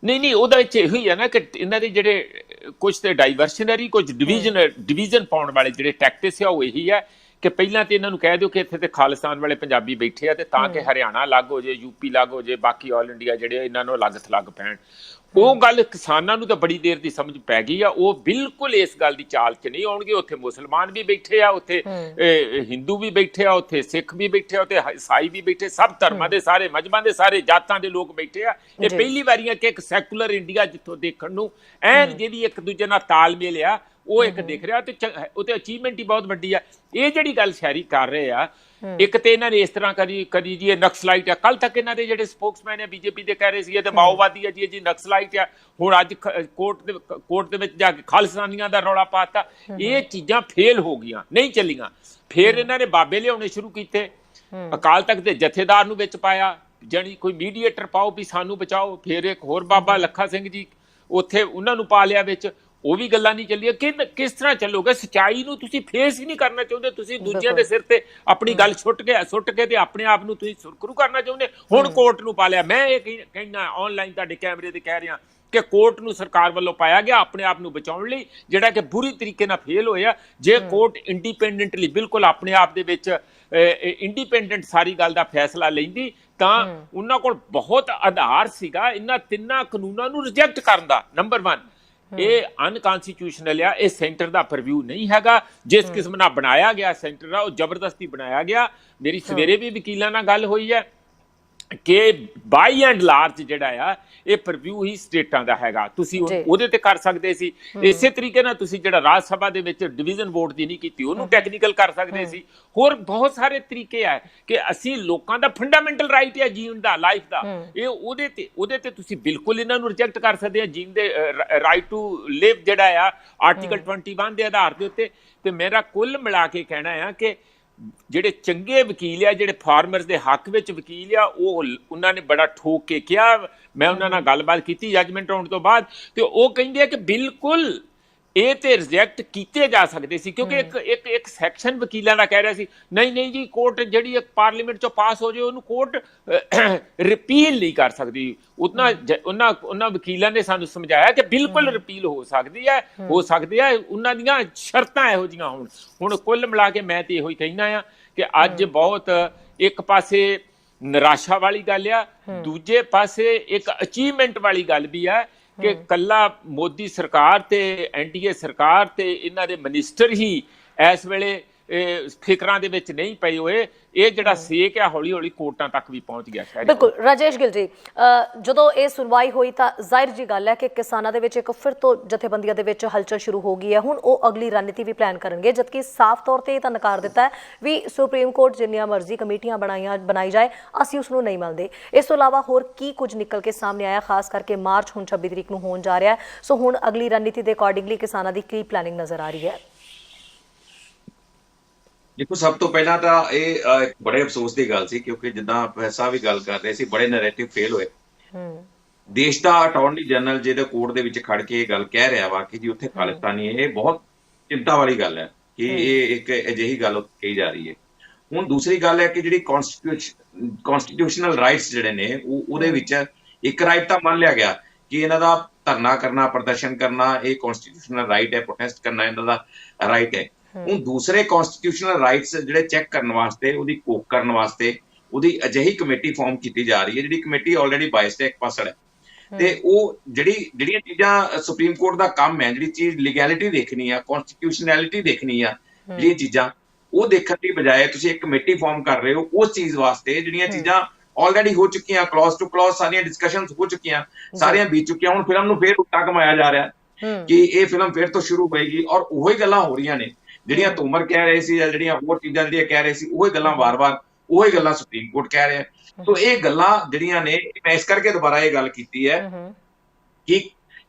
ਨਹੀਂ ਉਹਦਾ ਵਿੱਚ ਇਹੋ ਹੀ ਹੈ ਨਾ ਕਿ ਇਹਨਾਂ ਦੇ ਜਿਹੜੇ ਕੁਝ ਤੇ ਡਾਈਵਰਸ਼ਨਰੀ, ਕੁਝ ਡਿਵੀਜ਼ਨ ਪਾਉਣ ਵਾਲੇ ਜਿਹੜੇ ਟੈਕਟਿਕਸ ਆ, ਉਹ ਇਹੀ ਹੈ ਕਿ ਪਹਿਲਾਂ ਤੇ ਇਹਨਾਂ ਨੂੰ ਕਹਿ ਦਿਓ ਕਿ ਇੱਥੇ ਤੇ ਖਾਲਿਸਤਾਨ ਵਾਲੇ ਪੰਜਾਬੀ ਬੈਠੇ ਆ, ਤੇ ਤਾਂ ਕਿ ਹਰਿਆਣਾ ਅਲੱਗ ਹੋ ਜੇ, ਯੂਪੀ ਅਲੱਗ ਹੋ ਜੇ, ਬਾਕੀ ਆਲ ਇੰਡੀਆ ਜਿਹੜੇ ਇਹਨਾਂ ਨੂੰ ਅਲੱਗ ਥਲੱਗ ਪੈਣ। ਉਹ ਗੱਲ ਕਿਸਾਨਾਂ ਨੂੰ ਤਾਂ ਬੜੀ ਦੇਰ ਦੀ ਸਮਝ ਪੈ ਗਈ ਆ। ਉਹ ਬਿਲਕੁਲ ਇਸ ਗੱਲ ਦੀ ਚਾਲ 'ਚ ਨਹੀਂ ਆਉਣਗੇ। ਉੱਥੇ ਮੁਸਲਮਾਨ ਵੀ ਬੈਠੇ ਆ, ਉੱਥੇ ਹਿੰਦੂ ਵੀ ਬੈਠੇ ਆ, ਉੱਥੇ ਸਿੱਖ ਵੀ ਬੈਠੇ ਆ, ਉੱਥੇ ਈਸਾਈ ਵੀ ਬੈਠੇ, ਸਭ ਧਰਮਾਂ ਦੇ, ਸਾਰੇ ਮਜ਼ਹਬਾਂ ਦੇ, ਸਾਰੇ ਜਾਤਾਂ ਦੇ ਲੋਕ ਬੈਠੇ ਆ। ਇਹ ਪਹਿਲੀ ਵਾਰੀ ਹੈ ਕਿ ਇੱਕ ਸੈਕੂਲਰ ਇੰਡੀਆ ਜਿੱਥੋਂ ਦੇਖਣ ਨੂੰ ਐਨ ਜਿਹਦੀ ਇੱਕ ਦੂਜੇ ਨਾਲ ਤਾਲਮੇਲ ਆ, ਉਹ ਇੱਕ ਦਿਖ ਰਿਹਾ। ਤੇ ਉਹਤੇ ਅਚੀਵਮੈਂਟ ਹੀ ਬਹੁਤ ਵੱਡੀ ਆ। ਇਹ ਜਿਹੜੀ ਗੱਲ ਸ਼ਾਇਰੀ ਕਰ ਰਹੇ ਆ, ਇੱਕ ਤੇ ਇਹਨਾਂ ਨੇ ਇਸ ਤਰ੍ਹਾਂ ਕਰੀ ਜੀ ਇਹ ਨਕਸਲਾਈਟ ਆ। ਕੱਲ ਤੱਕ ਇਹਨਾਂ ਦੇ ਜਿਹੜੇ ਸਪੋਕਸਮੈਨ ਆ ਬੀਜੇਪੀ ਦੇ ਕਹਿ ਰਹੇ ਸੀ ਇਹ ਤੇ ਮਾਓਵਾਦੀ ਆ ਜੀ ਨਕਸਲਾਈਟ ਆ। ਹੁਣ ਅੱਜ ਕੋਰਟ ਦੇ ਵਿੱਚ ਜਾ ਕੇ ਖਾਲਿਸਤਾਨੀਆਂ ਦਾ ਰੌਲਾ ਪਾਤਾ। ਇਹ ਚੀਜ਼ਾਂ ਫੇਲ ਹੋ ਗਈਆਂ, ਨਹੀਂ ਚੱਲੀਆਂ। ਫਿਰ ਇਹਨਾਂ ਨੇ ਬਾਬੇ ਲਿਆਉਣੇ ਸ਼ੁਰੂ ਕੀਤੇ, ਅਕਾਲ ਤਖਤ ਦੇ ਜਥੇਦਾਰ ਨੂੰ ਵਿੱਚ ਪਾਇਆ, ਜਾਣੀ ਕੋਈ ਮੀਡੀਏਟਰ ਪਾਓ ਵੀ ਸਾਨੂੰ ਬਚਾਓ। ਫਿਰ ਇੱਕ ਹੋਰ ਬਾਬਾ ਲੱਖਾ ਸਿੰਘ ਜੀ, ਉੱਥੇ ਉਹਨਾਂ ਨੂੰ ਪਾ ਲਿਆ ਵਿੱਚ। ਉਹ ਵੀ ਗੱਲਾਂ ਨਹੀਂ ਚੱਲੀਆਂ। ਕਿਸ ਤਰ੍ਹਾਂ ਚੱਲੋਗੇ? ਸੱਚਾਈ ਨੂੰ ਤੁਸੀਂ ਫੇਸ ਹੀ ਨਹੀਂ ਕਰਨਾ ਚਾਹੁੰਦੇ। ਤੁਸੀਂ ਦੂਜਿਆਂ ਦੇ ਸਿਰ ਤੇ ਆਪਣੀ ਗੱਲ ਸੁੱਟ ਕੇ ਤੇ ਆਪਣੇ ਆਪ ਨੂੰ ਤੁਸੀਂ ਸੁਰਖਰੂ ਕਰਨਾ ਚਾਹੁੰਦੇ। ਹੁਣ ਕੋਰਟ ਨੂੰ ਪਾ ਲਿਆ। ਮੈਂ ਇਹ ਕਹਿਣਾ ਆਨਲਾਈਨ ਤੁਹਾਡੇ ਕੈਮਰੇ ਤੇ ਕਹਿ ਰਿਹਾ ਕਿ ਕੋਰਟ ਨੂੰ ਸਰਕਾਰ ਵੱਲੋਂ ਪਾਇਆ ਗਿਆ ਆਪਣੇ ਆਪ ਨੂੰ ਬਚਾਉਣ ਲਈ, ਜਿਹੜਾ ਕਿ ਬੁਰੀ ਤਰੀਕੇ ਨਾਲ ਫੇਲ ਹੋਇਆ। ਜੇ ਕੋਰਟ ਇੰਡੀਪੈਂਡੈਂਟਲੀ ਬਿਲਕੁਲ ਆਪਣੇ ਆਪ ਦੇ ਵਿੱਚ ਇੰਡੀਪੈਂਡੈਂਟ ਸਾਰੀ ਗੱਲ ਦਾ ਫੈਸਲਾ ਲੈਂਦੀ ਤਾਂ ਉਹਨਾਂ ਕੋਲ ਬਹੁਤ ਆਧਾਰ ਸੀਗਾ ਇਹਨਾਂ ਤਿੰਨਾਂ ਕਾਨੂੰਨਾਂ ਨੂੰ ਰਿਜੈਕਟ ਕਰਨ ਦਾ। ਨੰਬਰ 1, ਇਹ ਅਨਕਨਸਟੀਟਿਊਸ਼ਨਲ ਆ, ਇਹ ਸੈਂਟਰ ਦਾ ਪਰਵਿਊ ਨਹੀਂ ਹੈਗਾ। ਜਿਸ ਕਿਸਮ ਨਾਲ ਬਣਾਇਆ ਗਿਆ ਸੈਂਟਰ ਆ, ਉਹ ਜ਼ਬਰਦਸਤੀ ਬਣਾਇਆ ਗਿਆ। ਮੇਰੀ ਸਵੇਰੇ ਵੀ ਵਕੀਲਾਂ ਨਾਲ ਗੱਲ ਹੋਈ ਹੈ, ਕਿ ਬਾਈ ਐਂਡ ਲਾਰਜ ਜਿਹੜਾ ਆ ਇਹ ਪ੍ਰੀਵਿਊ ਹੀ ਸਟੇਟਾਂ ਦਾ ਹੈਗਾ, ਤੁਸੀਂ ਜੀ। ਉਹਦੇ ਤੇ ਕਰ ਸਕਦੇ ਸੀ। ਇਸੇ ਤਰੀਕੇ ਨਾਲ ਤੁਸੀਂ ਜਿਹੜਾ ਰਾਜ ਸਭਾ ਦੇ ਵਿੱਚ ਡਿਵੀਜ਼ਨ ਵੋਟ ਦੀ ਨਹੀਂ ਕੀਤੀ ਉਹਨੂੰ ਟੈਕਨੀਕਲ ਕਰ ਸਕਦੇ ਸੀ। ਹੋਰ ਬਹੁਤ ਸਾਰੇ ਤਰੀਕੇ ਆ ਕਿ ਅਸੀਂ ਲੋਕਾਂ ਦਾ ਫੰਡਾਮੈਂਟਲ ਰਾਈਟ ਹੈ ਜੀਣ ਦਾ, ਲਾਈਫ ਦਾ, ਇਹ ਉਹਦੇ ਤੇ ਤੁਸੀਂ ਬਿਲਕੁਲ ਇਹਨਾਂ ਨੂੰ ਰਿਜੈਕਟ ਕਰ ਸਕਦੇ ਆ। ਜੀਣ ਦੇ ਰਾਈਟ ਟੂ ਲਿਵ ਜਿਹੜਾ ਆ ਆਰਟੀਕਲ 21 ਦੇ ਆਧਾਰ ਦੇ ਉੱਤੇ। ਤੇ ਮੇਰਾ ਕੁੱਲ ਮਿਲਾ ਕੇ ਕਹਿਣਾ ਆ ਕਿ ਜਿਹੜੇ ਚੰਗੇ ਵਕੀਲ ਆ, ਜਿਹੜੇ ਫਾਰਮਰਸ ਦੇ ਹੱਕ ਵਿੱਚ ਵਕੀਲ ਆ, ਉਹਨਾਂ ਨੇ ਬੜਾ ਠੋਕ ਕੇ ਕਿਹਾ। ਮੈਂ ਉਹਨਾਂ ਨਾਲ ਗੱਲਬਾਤ ਕੀਤੀ ਜੱਜਮੈਂਟ ਆਉਣ ਤੋਂ ਬਾਅਦ, ਤੇ ਉਹ ਕਹਿੰਦੇ ਆ ਕਿ ਬਿਲਕੁਲ ਇਹ ਤੇ ਰਿਜੈਕਟ ਕੀਤੇ ਜਾ ਸਕਦੇ ਸੀ, ਕਿਉਂਕਿ ਇੱਕ ਸੈਕਸ਼ਨ ਵਕੀਲਾਂ ਦਾ ਕਹਿ ਰਿਹਾ ਸੀ ਨਹੀਂ ਜੀ ਕੋਰਟ ਜਿਹੜੀ ਪਾਰਲੀਮੈਂਟ ਚੋਂ ਪਾਸ ਹੋ ਜਾਏ ਉਹਨੂੰ ਕੋਰਟ ਰਿਪੀਲ ਨਹੀਂ ਕਰ ਸਕਦੀ। ਉਹਨਾਂ ਵਕੀਲਾਂ ਨੇ ਸਾਨੂੰ ਸਮਝਾਇਆ ਕਿ ਬਿਲਕੁਲ ਰਿਪੀਲ ਹੋ ਸਕਦੀ ਹੈ, ਹੋ ਸਕਦੇ ਆ, ਉਹਨਾਂ ਦੀਆਂ ਸ਼ਰਤਾਂ ਇਹੋ ਜਿਹੀਆਂ ਹੋਣ। ਹੁਣ ਕੁੱਲ ਮਿਲਾ ਕੇ ਮੈਂ ਤੇ ਇਹੋ ਹੀ ਕਹਿਣਾ ਆ ਕਿ ਅੱਜ ਬਹੁਤ ਇੱਕ ਪਾਸੇ ਨਿਰਾਸ਼ਾ ਵਾਲੀ ਗੱਲ ਆ, ਦੂਜੇ ਪਾਸੇ ਇੱਕ ਅਚੀਵਮੈਂਟ ਵਾਲੀ ਗੱਲ ਵੀ ਆ ਕਿ ਕੱਲਾ ਮੋਦੀ ਸਰਕਾਰ ਤੇ ਐਨਡੀਏ ਸਰਕਾਰ ਤੇ ਇਹਨਾਂ ਦੇ ਮਿਨਿਸਟਰ ਹੀ ਇਸ ਵੇਲੇ ਫਿਕਰਾਂ ਦੇ ਵਿੱਚ ਨਹੀਂ ਪਏ ਹੋਏ। ਇਹ ਜਿਹੜਾ ਸੇਕ ਆ ਹੌਲੀ ਹੌਲੀ ਕੋਰਟਾਂ ਤੱਕ ਵੀ ਪਹੁੰਚ ਗਿਆ। ਬਿਲਕੁਲ ਰਾਜੇਸ਼ ਗਿੱਲ ਜੀ, ਜਦੋਂ ਇਹ ਸੁਣਵਾਈ ਹੋਈ ਤਾਂ ਜ਼ਾਹਿਰ ਜੀ ਗੱਲ ਹੈ ਕਿ ਕਿਸਾਨਾਂ ਦੇ ਵਿੱਚ ਇੱਕ ਫਿਰ ਤੋਂ ਜਥੇਬੰਦੀਆਂ ਦੇ ਵਿੱਚ ਹਲਚਲ ਸ਼ੁਰੂ ਹੋ ਗਈ ਹੈ। ਹੁਣ ਉਹ ਅਗਲੀ ਰਣਨੀਤੀ ਵੀ ਪਲਾਨ ਕਰਨਗੇ, ਜਦਕਿ ਸਾਫ਼ ਤੌਰ ਤੇ ਇਹ ਤਾਂ ਨਕਾਰ ਦਿੱਤਾ ਹੈ ਵੀ ਸੁਪਰੀਮ ਕੋਰਟ ਜਿੰਨੀਆਂ ਮਰਜ਼ੀ ਕਮੇਟੀਆਂ ਬਣਾਈ ਜਾਏ ਅਸੀਂ ਉਸ ਨੂੰ ਨਹੀਂ ਮੰਨਦੇ। ਇਸ ਤੋਂ ਇਲਾਵਾ ਹੋਰ ਕੀ ਕੁਝ ਨਿਕਲ ਕੇ ਸਾਹਮਣੇ ਆਇਆ, ਖਾਸ ਕਰਕੇ ਮਾਰਚ ਹੁਣ 26 ਤਰੀਕ ਨੂੰ ਹੋਣ ਜਾ ਰਿਹਾ ਹੈ, ਸੋ ਹੁਣ ਅਗਲੀ ਰਣਨੀਤੀ ਦੇ ਅਕੋਰਡਿੰਗਲੀ ਕਿਸਾਨਾਂ ਦੀ ਕੀ ਪਲਾਨਿੰਗ ਨਜ਼ਰ ਆ ਰਹੀ ਹੈ? ਦੇਖੋ, ਸਭ ਤੋਂ ਪਹਿਲਾਂ ਤਾਂ ਇਹ ਇੱਕ ਬੜੇ ਅਫਸੋਸ ਦੀ ਗੱਲ ਸੀ, ਕਿਉਂਕਿ ਜਿੱਦਾਂ ਪੈਸਾ ਵੀ ਗੱਲ ਕਰ ਰਹੇ ਸੀ, ਬੜੇ ਨੈਰੇਟਿਵ ਫੇਲ ਹੋਏ। ਦੇਸ਼ ਦਾ ਅਟਾਰਨੀ ਜਨਰਲ ਜਿਹਦੇ ਕੋਰਟ ਦੇ ਵਿੱਚ ਖੜ ਕੇ ਇਹ ਗੱਲ ਕਹਿ ਰਿਹਾ ਵਾ ਕਿ ਜੀ ਉੱਥੇ ਖਾਲਿਸਤਾਨੀ, ਇਹ ਬਹੁਤ ਚਿੰਤਾ ਵਾਲੀ ਗੱਲ ਹੈ ਕਿ ਇਹ ਇੱਕ ਅਜਿਹੀ ਗੱਲ ਕਹੀ ਜਾ ਰਹੀ ਹੈ। ਹੁਣ ਦੂਸਰੀ ਗੱਲ ਹੈ ਕਿ ਜਿਹੜੀ ਕਨਸਟੀਟਿਊਸ਼ਨਲ ਰਾਈਟਸ ਜਿਹੜੇ ਨੇ ਉਹਦੇ ਵਿੱਚ ਇੱਕ ਰਾਈਟ ਤਾਂ ਮੰਨ ਲਿਆ ਗਿਆ ਕਿ ਇਹਨਾਂ ਦਾ ਧਰਨਾ ਕਰਨਾ, ਪ੍ਰਦਰਸ਼ਨ ਕਰਨਾ ਇਹ ਕਨਸਟੀਟਿਊਸ਼ਨਲ ਰਾਈਟ ਹੈ, ਪ੍ਰੋਟੈਸਟ ਕਰਨਾ ਇਹਨਾਂ ਦਾ ਰਾਈਟ ਹੈ। ਹੁਣ ਦੂਸਰੇ ਕਨਸਟੀਟਿਊਸ਼ਨਲ ਰਾਈਟਸ ਜਿਹੜੇ ਚੈੱਕ ਕਰਨ ਵਾਸਤੇ, ਉਹਦੀ ਕੋਕ ਕਰਨ ਵਾਸਤੇ ਉਹਦੀ ਅਜਿਹੀ ਕਮੇਟੀ ਫਾਰਮ ਕੀਤੀ ਜਾ ਰਹੀ ਹੈ, ਜਿਹੜੀ ਕਮੇਟੀ ਆਲਰੇਡੀ ਬਾਇਸਡ ਇੱਕ ਪਾਸੜ ਹੈ। ਤੇ ਉਹ ਜਿਹੜੀਆਂ ਚੀਜ਼ਾਂ ਸੁਪਰੀਮ ਕੋਰਟ ਦਾ ਕੰਮ ਹੈ, ਜਿਹੜੀ ਚੀਜ਼ ਲੀਗੈਲਿਟੀ ਦੇਖਣੀ ਆ, ਕਨਸਟੀਟਿਊਸ਼ਨੈਲਿਟੀ ਦੇਖਣੀ ਆ, ਜਿਹੜੀਆਂ ਚੀਜ਼ਾਂ ਉਹ ਦੇਖਣ ਦੀ ਬਜਾਏ ਤੁਸੀਂ ਇੱਕ ਕਮੇਟੀ ਫਾਰਮ ਕਰ ਰਹੇ ਹੋ ਉਸ ਚੀਜ਼ ਵਾਸਤੇ ਜਿਹੜੀਆਂ ਚੀਜ਼ਾਂ ਆਲਰੇਡੀ ਹੋ ਚੁੱਕੀਆਂ, ਕਲੌਜ਼ ਟੂ ਕਲੌਜ਼ ਸਾਰੀਆਂ ਡਿਸਕਸ਼ਨਸ ਹੋ ਚੁੱਕੀਆਂ, ਸਾਰੀਆਂ ਬੀਤ ਚੁੱਕੀਆਂ। ਹੁਣ ਫਿਲਮ ਨੂੰ ਫੇਰ ਉੱਟਾ ਕਮਾਇਆ ਜਾ ਰਿਹਾ ਕਿ ਇਹ ਫਿਲਮ ਫੇਰ ਤੋਂ ਸ਼ੁਰੂ ਹੋਏਗੀ, ਔਰ ਉਹੀ ਗੱਲਾਂ ਹੋ ਰਹੀਆਂ ਨੇ ਜਿਹੜੀਆਂ ਤੋਮਰ ਕਹਿ ਰਹੇ ਸੀ ਜਾਂ ਜਿਹੜੀਆਂ ਹੋਰ ਚੀਜ਼ਾਂ ਜਿਹੜੀਆਂ ਕਹਿ ਰਹੇ ਸੀ, ਉਹੀ ਗੱਲਾਂ ਵਾਰ-ਵਾਰ ਉਹੀ ਗੱਲਾਂ ਸੁਪਰੀਮ ਕੋਰਟ ਕਹਿ ਰਿਹਾ। ਸੋ ਇਹ ਗੱਲਾਂ ਜਿਹੜੀਆਂ ਨੇ, ਮੈਂ ਇਸ ਕਰਕੇ ਦੁਬਾਰਾ ਇਹ ਗੱਲ ਕੀਤੀ ਹੈ ਕਿ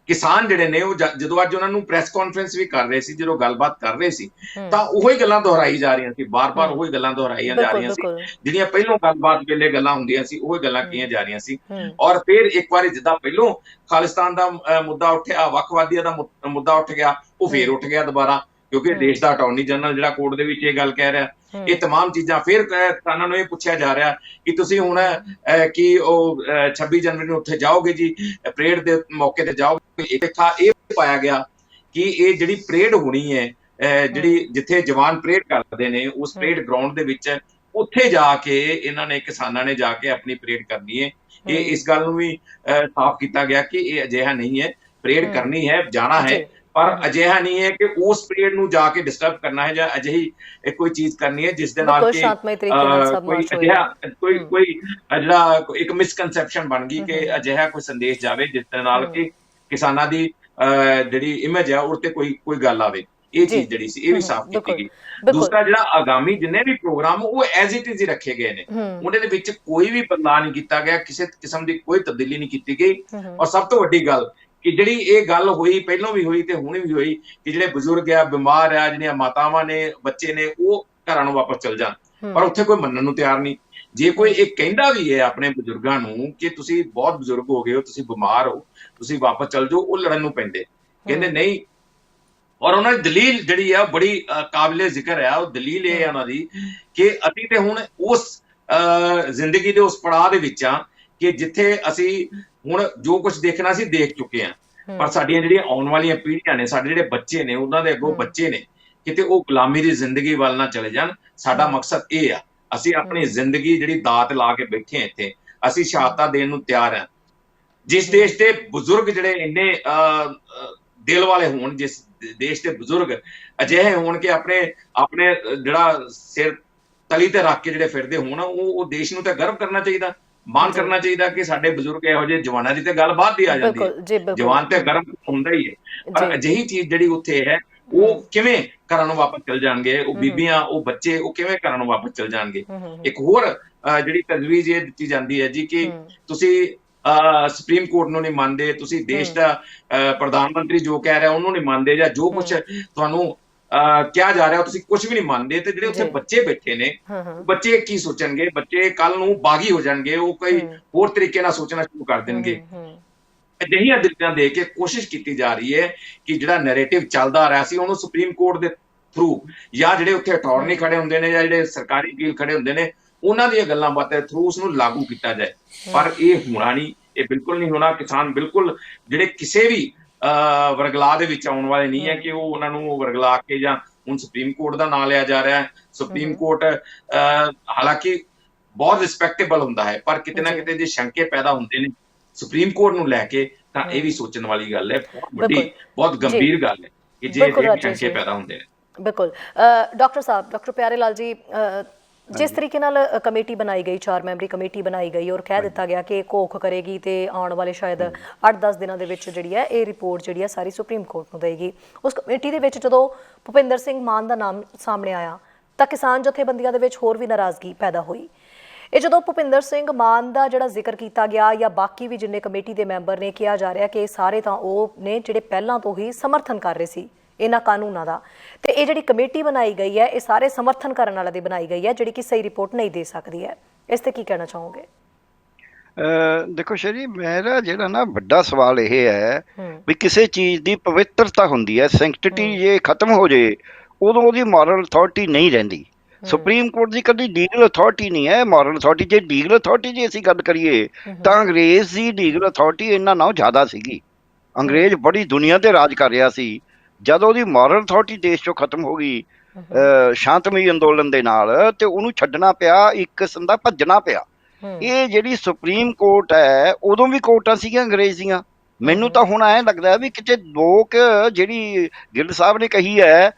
ਕਿਸਾਨ ਜਿਹੜੇ ਨੇ ਉਹ ਜਦੋਂ ਅੱਜ ਉਹਨਾਂ ਨੂੰ ਪ੍ਰੈਸ ਕਾਨਫਰੰਸ ਵੀ ਕਰ ਰਹੇ ਸੀ, ਜਦੋਂ ਗੱਲਬਾਤ ਕਰ ਰਹੇ ਸੀ, ਤਾਂ ਉਹੀ ਗੱਲਾਂ ਦੁਹਰਾਈ ਜਾ ਰਹੀਆਂ ਸੀ, ਬਾਰ-ਬਾਰ ਉਹੀ ਗੱਲਾਂ ਦੁਹਰਾਈਆਂ ਜਾ ਰਹੀਆਂ ਸੀ ਜਿਹੜੀਆਂ ਪਹਿਲੋਂ ਗੱਲਬਾਤ ਵੇਲੇ ਗੱਲਾਂ ਹੁੰਦੀਆਂ ਸੀ, ਉਹੀ ਗੱਲਾਂ ਕੀਆਂ ਜਾ ਰਹੀਆਂ ਸੀ। ਔਰ ਫਿਰ ਇੱਕ ਵਾਰੀ ਜਿੱਦਾਂ ਪਹਿਲੋਂ ਖਾਲਿਸਤਾਨ ਦਾ ਮੁੱਦਾ ਉੱਠਿਆ, ਵੱਖਵਾਦੀਆਂ ਦਾ ਮੁੱਦਾ ਉੱਠ ਗਿਆ, ਉਹ ਫੇਰ ਉੱਠ ਗਿਆ ਦੁਬਾਰਾ, ਕਿਉਂਕਿ ਦੇਸ਼ ਦਾ ਅਟਾਰਨੀ ਜਨਰਲ ਜਿਹੜਾ ਕੋਰਟ ਦੇ ਵਿੱਚ ਇਹ ਗੱਲ ਕਹਿ ਰਿਹਾ। ਇਹ तमाम ਚੀਜ਼ਾਂ ਫਿਰ ਕਿਸਾਨਾਂ ਨੂੰ ਇਹ ਪੁੱਛਿਆ ਜਾ ਰਿਹਾ ਕਿ ਤੁਸੀਂ ਹੁਣ ਕਿ ਉਹ 26 ਜਨਵਰੀ ਨੂੰ ਉੱਥੇ ਜਾਓਗੇ ਜੀ, ਪਰੇਡ ਦੇ ਮੌਕੇ ਤੇ ਜਾਓਗੇ। ਇਹ ਪਾਇਆ ਗਿਆ ਕਿ ਇਹ ਜਿਹੜੀ ਪਰੇਡ ਹੋਣੀ ਹੈ, ਜਿਹੜੀ ਜਿੱਥੇ ਜਵਾਨ ਪਰੇਡ ਕਰਦੇ ਨੇ, ਉਸ ਪਰੇਡ ਗਰਾਊਂਡ ਦੇ ਵਿੱਚ ਉੱਥੇ ਜਾ ਕੇ ਇਹਨਾਂ ਨੇ, ਕਿਸਾਨਾਂ ਨੇ ਜਾ ਕੇ ਆਪਣੀ ਪਰੇਡ ਕਰਨੀ ਹੈ। ਇਹ ਇਸ ਗੱਲ ਨੂੰ ਵੀ ਸਾਫ਼ ਕੀਤਾ ਗਿਆ ਕਿ ਇਹ ਅਜਿਹਾ ਨਹੀਂ ਹੈ, ਪਰੇਡ ਕਰਨੀ ਹੈ, ਜਾਣਾ ਹੈ, ਪਰ ਅਜਿਹਾ ਨਹੀਂ ਹੈ ਕਿ ਉਸ ਪੀਰੀਅਡ ਨੂੰ ਜਾ ਕੇ ਡਿਸਟਰਬ ਕਰਨਾ ਹੈ ਜਾਂ ਅਜਿਹੀ ਕੋਈ ਚੀਜ਼ ਕਰਨੀ ਹੈ ਜਿਸ ਦੇ ਨਾਲ ਕੋਈ ਜਿਹੜਾ ਇੱਕ ਮਿਸਕਨਸੈਪਸ਼ਨ ਬਣ ਗਈ ਕਿ ਅਜਿਹਾ ਕੋਈ ਸੰਦੇਸ਼ ਜਾਵੇ ਜਿਸ ਦੇ ਨਾਲ ਕਿ ਕਿਸਾਨਾਂ ਦੀ ਜਿਹੜੀ ਇਮੇਜ ਹੈ ਉਹ ਤੇ ਕੋਈ ਗੱਲ ਆਵੇ। ਇਹ ਚੀਜ਼ ਜਿਹੜੀ ਸੀ ਇਹ ਵੀ ਸਾਫ਼ ਕੀਤੀ ਗਈ। ਦੂਸਰਾ ਜਿਹੜਾ ਆਗਾਮੀ ਜਿੰਨੇ ਵੀ ਪ੍ਰੋਗਰਾਮ ਉਹ ਐਜ਼ ਇਟ ਇਜ਼ ਹੀ ਰੱਖੇ ਗਏ ਨੇ, ਉਹਦੇ ਦੇ ਵਿੱਚ ਕੋਈ ਵੀ ਬਦਲਾਅ ਨਹੀਂ ਕੀਤਾ ਗਿਆ, ਕਿਸੇ ਕਿਸਮ ਦੀ ਕੋਈ ਤਬਦੀਲੀ ਨਹੀਂ ਕੀਤੀ ਗਈ। ਔਰ ਸਭ ਤੋਂ ਵੱਡੀ ਗੱਲ ਕਿ ਜਿਹੜੀ ਇਹ ਗੱਲ ਹੋਈ, ਪਹਿਲਾਂ ਵੀ ਹੋਈ ਤੇ ਹੁਣ ਵੀ ਹੋਈ, ਕਿ ਜਿਹੜੇ ਬਜ਼ੁਰਗ ਆ, ਬਿਮਾਰ ਆ, ਜਿਹੜੀਆਂ ਮਾਤਾਵਾਂ ਨੇ, ਬੱਚੇ ਨੇ, ਉਹ ਘਰਾਂ ਨੂੰ ਵਾਪਸ ਚਲ ਜਾਣ, ਪਰ ਉੱਥੇ ਕੋਈ ਮੰਨਣ ਨੂੰ ਤਿਆਰ ਨਹੀਂ। ਜੇ ਕੋਈ ਇਹ ਕਹਿੰਦਾ ਵੀ ਹੈ ਆਪਣੇ ਬਜ਼ੁਰਗਾਂ ਨੂੰ ਕਿ ਤੁਸੀਂ ਬਹੁਤ ਬਜ਼ੁਰਗ ਹੋ ਗਏ ਹੋ, ਤੁਸੀਂ ਬਿਮਾਰ ਹੋ, ਤੁਸੀਂ ਵਾਪਸ ਚਲ ਜਾਓ, ਉਹ ਲੜਨ ਨੂੰ ਪੈਂਦੇ, ਕਹਿੰਦੇ ਨਹੀਂ। ਔਰ ਉਹਨਾਂ ਦੀ ਦਲੀਲ ਜਿਹੜੀ ਆ ਬੜੀ ਕਾਬਿਲੇ ਜ਼ਿਕਰ ਹੈ। ਉਹ ਦਲੀਲ ਇਹ ਹੈ ਉਹਨਾਂ ਦੀ ਕਿ ਅਸੀਂ ਤੇ ਹੁਣ ਉਸ ਜ਼ਿੰਦਗੀ ਦੇ ਉਸ ਪੜਾਅ ਦੇ ਵਿੱਚ ਆ ਕਿ ਜਿੱਥੇ ਅਸੀਂ ਹੁਣ ਜੋ ਕੁਝ ਦੇਖਣਾ ਸੀ ਦੇਖ ਚੁੱਕੇ ਆ, ਪਰ ਸਾਡੀਆਂ ਜਿਹੜੀਆਂ ਆਉਣ ਵਾਲੀਆਂ ਪੀੜ੍ਹੀਆਂ ਨੇ, ਸਾਡੇ ਜਿਹੜੇ ਬੱਚੇ ਨੇ, ਉਹਨਾਂ ਦੇ ਅੱਗੋਂ ਬੱਚੇ ਨੇ, ਕਿਤੇ ਉਹ ਗੁਲਾਮੀ ਦੀ ਜ਼ਿੰਦਗੀ ਵੱਲ ਨਾ ਚਲੇ ਜਾਣ। ਸਾਡਾ ਮਕਸਦ ਇਹ ਆ, ਅਸੀਂ ਆਪਣੀ ਜ਼ਿੰਦਗੀ ਜਿਹੜੀ ਦਾਤ ਲਾ ਕੇ ਬੈਠੇ ਆ ਇੱਥੇ, ਅਸੀਂ ਸ਼ਹਾਦਤਾਂ ਦੇਣ ਨੂੰ ਤਿਆਰ ਆ। ਜਿਸ ਦੇਸ਼ ਦੇ ਬਜ਼ੁਰਗ ਜਿਹੜੇ ਇੰਨੇ ਦਿਲ ਵਾਲੇ ਹੋਣ, ਜਿਸ ਦੇਸ਼ ਦੇ ਬਜ਼ੁਰਗ ਅਜਿਹੇ ਹੋਣ ਕਿ ਆਪਣੇ ਜਿਹੜਾ ਸਿਰ ਤਲੀ ਤੇ ਰੱਖ ਕੇ ਜਿਹੜੇ ਫਿਰਦੇ ਹੋਣ, ਉਹ ਦੇਸ਼ ਨੂੰ ਤਾਂ ਗਰਵ ਕਰਨਾ ਚਾਹੀਦਾ। ਮਾਣ ਕਰਨਾ ਚਾਹੀਦਾ ਕਿ ਸਾਡੇ ਬਜ਼ੁਰਗ ਇਹੋ ਜਿਹੇ ਜਵਾਨਾਂ ਦੀ ਤੇ ਗੱਲ ਬਾਅਦ ਦੀ ਆ ਜਾਂਦੀ ਬਿਲਕੁਲ ਜੀ, ਹੈ, ਬਿਲਕੁਲ ਜਵਾਨ ਤੇ ਗਰਮ ਹੁੰਦਾ ਹੀ ਹੈ, ਪਰ ਜੀ। ਅਜਿਹੀ ਚੀਜ਼ ਜਿਹੜੀ ਉੱਥੇ ਹੈ ਉਹ ਕਿਵੇਂ ਘਰਾਂ ਨੂੰ ਵਾਪਸ ਚਲ ਜਾਣਗੇ, ਉਹ ਬੀਬੀਆਂ, ਉਹ ਬੱਚੇ, ਉਹ ਕਿਵੇਂ ਘਰਾਂ ਨੂੰ ਵਾਪਸ ਚਲ ਜਾਣਗੇ। ਇੱਕ ਹੋਰ ਜਿਹੜੀ ਤਜਵੀਜ਼ ਇਹ ਦਿੱਤੀ ਜਾਂਦੀ ਹੈ ਜੀ ਕਿ ਤੁਸੀਂ ਸੁਪਰੀਮ ਕੋਰਟ ਨੂੰ ਨਹੀਂ ਮੰਨਦੇ, ਤੁਸੀਂ ਦੇਸ਼ ਦਾ ਪ੍ਰਧਾਨ ਮੰਤਰੀ ਜੋ ਕਹਿ ਰਿਹਾ ਉਹਨੂੰ ਨਹੀਂ ਮੰਨਦੇ, ਜਾਂ ਜੋ ਕੁਝ ਤੁਹਾਨੂੰ ਕਿਹਾ ਜਾ ਰਿਹਾ ਤੁਸੀਂ ਕੁਝ ਵੀ ਨਹੀਂ ਮੰਨਦੇ, ਤੇ ਜਿਹੜੇ ਉੱਥੇ ਬੱਚੇ ਬੈਠੇ ਨੇ ਬੱਚੇ ਕੀ ਸੋਚਣਗੇ, ਬੱਚੇ ਕੱਲ ਨੂੰ ਬਾਗੀ ਹੋ ਜਾਣਗੇ, ਉਹ ਕੋਈ ਹੋਰ ਤਰੀਕੇ ਨਾਲ ਸੋਚਣਾ ਸ਼ੁਰੂ ਕਰ ਦੇਣਗੇ। ਅਜਿਹੀਆਂ ਦਿੱਕਤਾਂ ਦੇ ਕੇ ਕੋਸ਼ਿਸ਼ ਕੀਤੀ ਜਾ ਰਹੀ ਹੈ ਕਿ ਜਿਹੜਾ ਨੈਰੇਟਿਵ ਚੱਲਦਾ ਆ ਰਿਹਾ ਸੀ ਉਹਨੂੰ ਸੁਪਰੀਮ ਕੋਰਟ ਦੇ ਥਰੂ, ਜਾਂ ਜਿਹੜੇ ਉੱਥੇ ਅਟਾਰਨੀ ਖੜੇ ਹੁੰਦੇ ਨੇ ਜਾਂ ਜਿਹੜੇ ਸਰਕਾਰੀ ਵਕੀਲ ਖੜੇ ਹੁੰਦੇ ਨੇ ਉਹਨਾਂ ਦੀਆਂ ਗੱਲਾਂ ਬਾਤਾਂ ਥਰੂ ਉਸਨੂੰ ਲਾਗੂ ਕੀਤਾ ਜਾਏ, ਪਰ ਇਹ ਹੋਣਾ ਨਹੀਂ, ਇਹ ਬਿਲਕੁਲ ਨਹੀਂ ਹੋਣਾ। ਕਿਸਾਨ ਬਿਲਕੁਲ ਜਿਹੜੇ ਕਿਸੇ ਵੀ ਵਰਗਲਾ ਦੇ ਵਿੱਚ ਆਉਣ ਵਾਲੇ ਨਹੀਂ ਹੈ ਕਿ ਉਹ ਉਹਨਾਂ ਨੂੰ ਵਰਗਲਾ ਕੇ, ਜਾਂ ਹੁਣ ਸੁਪਰੀਮ ਕੋਰਟ ਦਾ ਨਾਂ ਲਿਆ ਜਾ ਰਿਹਾ ਹੈ। ਸੁਪਰੀਮ ਕੋਰਟ ਹਾਲਾਂਕਿ ਬਹੁਤ ਰਿਸਪੈਕਟੇਬਲ ਹੁੰਦਾ ਹੈ, ਪਰ ਕਿਤੇ ਨਾ ਕਿਤੇ ਜੇ ਸ਼ੰਕੇ ਪੈਦਾ ਹੁੰਦੇ ਨੇ ਸੁਪਰੀਮ ਕੋਰਟ ਨੂੰ ਲੈ ਕੇ, ਤਾਂ ਇਹ ਵੀ ਸੋਚਣ ਵਾਲੀ ਗੱਲ ਹੈ, ਬਹੁਤ ਵੱਡੀ, ਬਹੁਤ ਗੰਭੀਰ ਗੱਲ ਹੈ ਕਿ ਜੇ ਸ਼ੰਕੇ ਪੈਦਾ ਹੁੰਦੇ ਨੇ। ਬਿਲਕੁਲ। ਡਾਕਟਰ ਸਾਹਿਬ, ਡਾਕਟਰ ਪਿਆਰੇ ਲਾਲ ਜੀ, ਜਿਸ ਤਰੀਕੇ ਨਾਲ ਕਮੇਟੀ ਬਣਾਈ ਗਈ, 4 ਮੈਂਬਰੀ ਕਮੇਟੀ ਬਣਾਈ ਗਈ ਔਰ ਕਹਿ ਦਿੱਤਾ ਗਿਆ ਕਿ ਘੋਖ ਕਰੇਗੀ ਤੇ ਆਉਣ ਵਾਲੇ ਸ਼ਾਇਦ 8-10 ਦਿਨਾਂ ਦੇ ਵਿੱਚ ਜਿਹੜੀ ਹੈ ਇਹ ਰਿਪੋਰਟ ਜਿਹੜੀ ਹੈ ਸਾਰੀ ਸੁਪਰੀਮ ਕੋਰਟ ਨੂੰ ਦੇਗੀ। ਉਸ ਕਮੇਟੀ ਦੇ ਵਿੱਚ ਜਦੋਂ ਭੁਪਿੰਦਰ ਸਿੰਘ ਮਾਨ ਦਾ ਨਾਮ ਸਾਹਮਣੇ ਆਇਆ ਤਾਂ ਕਿਸਾਨ ਜਥੇਬੰਦੀਆਂ ਦੇ ਵਿੱਚ ਹੋਰ ਵੀ ਨਾਰਾਜ਼ਗੀ ਪੈਦਾ ਹੋਈ। ਇਹ ਜਦੋਂ ਭੁਪਿੰਦਰ ਸਿੰਘ ਮਾਨ ਦਾ ਜਿਹੜਾ ਜ਼ਿਕਰ ਕੀਤਾ ਗਿਆ, ਜਾਂ ਬਾਕੀ ਵੀ ਜਿੰਨੇ ਕਮੇਟੀ ਦੇ ਮੈਂਬਰ ਨੇ, ਕਿਹਾ ਜਾ ਰਿਹਾ ਕਿ ਸਾਰੇ ਤਾਂ ਉਹ ਨੇ ਜਿਹੜੇ ਪਹਿਲਾਂ ਤੋਂ ਹੀ ਸਮਰਥਨ ਕਰ ਰਹੇ ਸੀ ਇਹਨਾਂ ਕਾਨੂੰਨਾਂ ਦਾ, ਤੇ ਇਹ ਜਿਹੜੀ ਕਮੇਟੀ ਬਣਾਈ ਗਈ ਹੈ ਇਹ ਸਾਰੇ ਸਮਰਥਨ ਕਰਨ ਵਾਲਿਆਂ ਦੀ ਬਣਾਈ ਗਈ ਹੈ ਜਿਹੜੀ ਕਿ ਸਹੀ ਰਿਪੋਰਟ ਨਹੀਂ ਦੇ ਸਕਦੀ ਹੈ। ਇਸ ਤੇ ਕੀ ਕਹਿਣਾ ਚਾਹੋਗੇ? ਦੇਖੋ ਸ਼ਰੀ, ਮੇਰਾ ਜਿਹੜਾ ਨਾ ਵੱਡਾ ਸਵਾਲ ਇਹ ਹੈ ਵੀ ਕਿਸੇ ਚੀਜ਼ ਦੀ ਪਵਿੱਤਰਤਾ ਹੁੰਦੀ ਹੈ, ਸੈਂਕਟਿਟੀ ਜੇ ਖਤਮ ਹੋ ਜੇ ਉਦੋਂ ਉਹਦੀ ਮੋਰਲ ਅਥਾਰਟੀ ਨਹੀਂ ਰਹਿੰਦੀ। ਸੁਪਰੀਮ ਕੋਰਟ ਦੀ ਕਦੀ ਲੀਗਲ ਅਥਾਰਟੀ ਨਹੀਂ ਹੈ, ਮੋਰਲ ਅਥਾਰਟੀ। ਜੇ ਲੀਗਲ ਅਥਾਰਟੀ ਜੇ ਅਸੀਂ ਗੱਲ ਕਰੀਏ ਤਾਂ ਅੰਗਰੇਜ਼ ਦੀ ਲੀਗਲ ਅਥਾਰਟੀ ਇਹਨਾਂ ਨਾਲੋਂ ਜ਼ਿਆਦਾ ਸੀਗੀ। ਅੰਗਰੇਜ਼ ਬੜੀ ਦੁਨੀਆ ਤੇ ਰਾਜ ਕਰ ਰਿਹਾ ਸੀ। ਜਦੋਂ ਉਹਦੀ ਮੋਰਲ ਅਥਾਰਟੀ ਦੇਸ਼ ਚੋਂ ਖਤਮ ਹੋ ਗਈ ਸ਼ਾਂਤਮਈ ਅੰਦੋਲਨ ਦੇ ਨਾਲ, ਤੇ ਉਹਨੂੰ ਛੱਡਣਾ ਪਿਆ, ਇੱਕ ਕਿਸਮ ਦਾ ਭੱਜਣਾ ਪਿਆ। ਇਹ ਜਿਹੜੀ ਸੁਪਰੀਮ ਕੋਰਟ ਹੈ, ਉਦੋਂ ਵੀ ਕੋਰਟਾਂ ਸੀਗੀਆਂ ਅੰਗਰੇਜ਼ ਦੀਆਂ। ਮੈਨੂੰ ਤਾਂ ਹੁਣ ਐਂ ਲੱਗਦਾ ਵੀ ਕਿਤੇ ਲੋਕ, ਜਿਹੜੀ ਗਿੱਲ ਸਾਹਿਬ ਨੇ ਕਹੀ ਹੈ,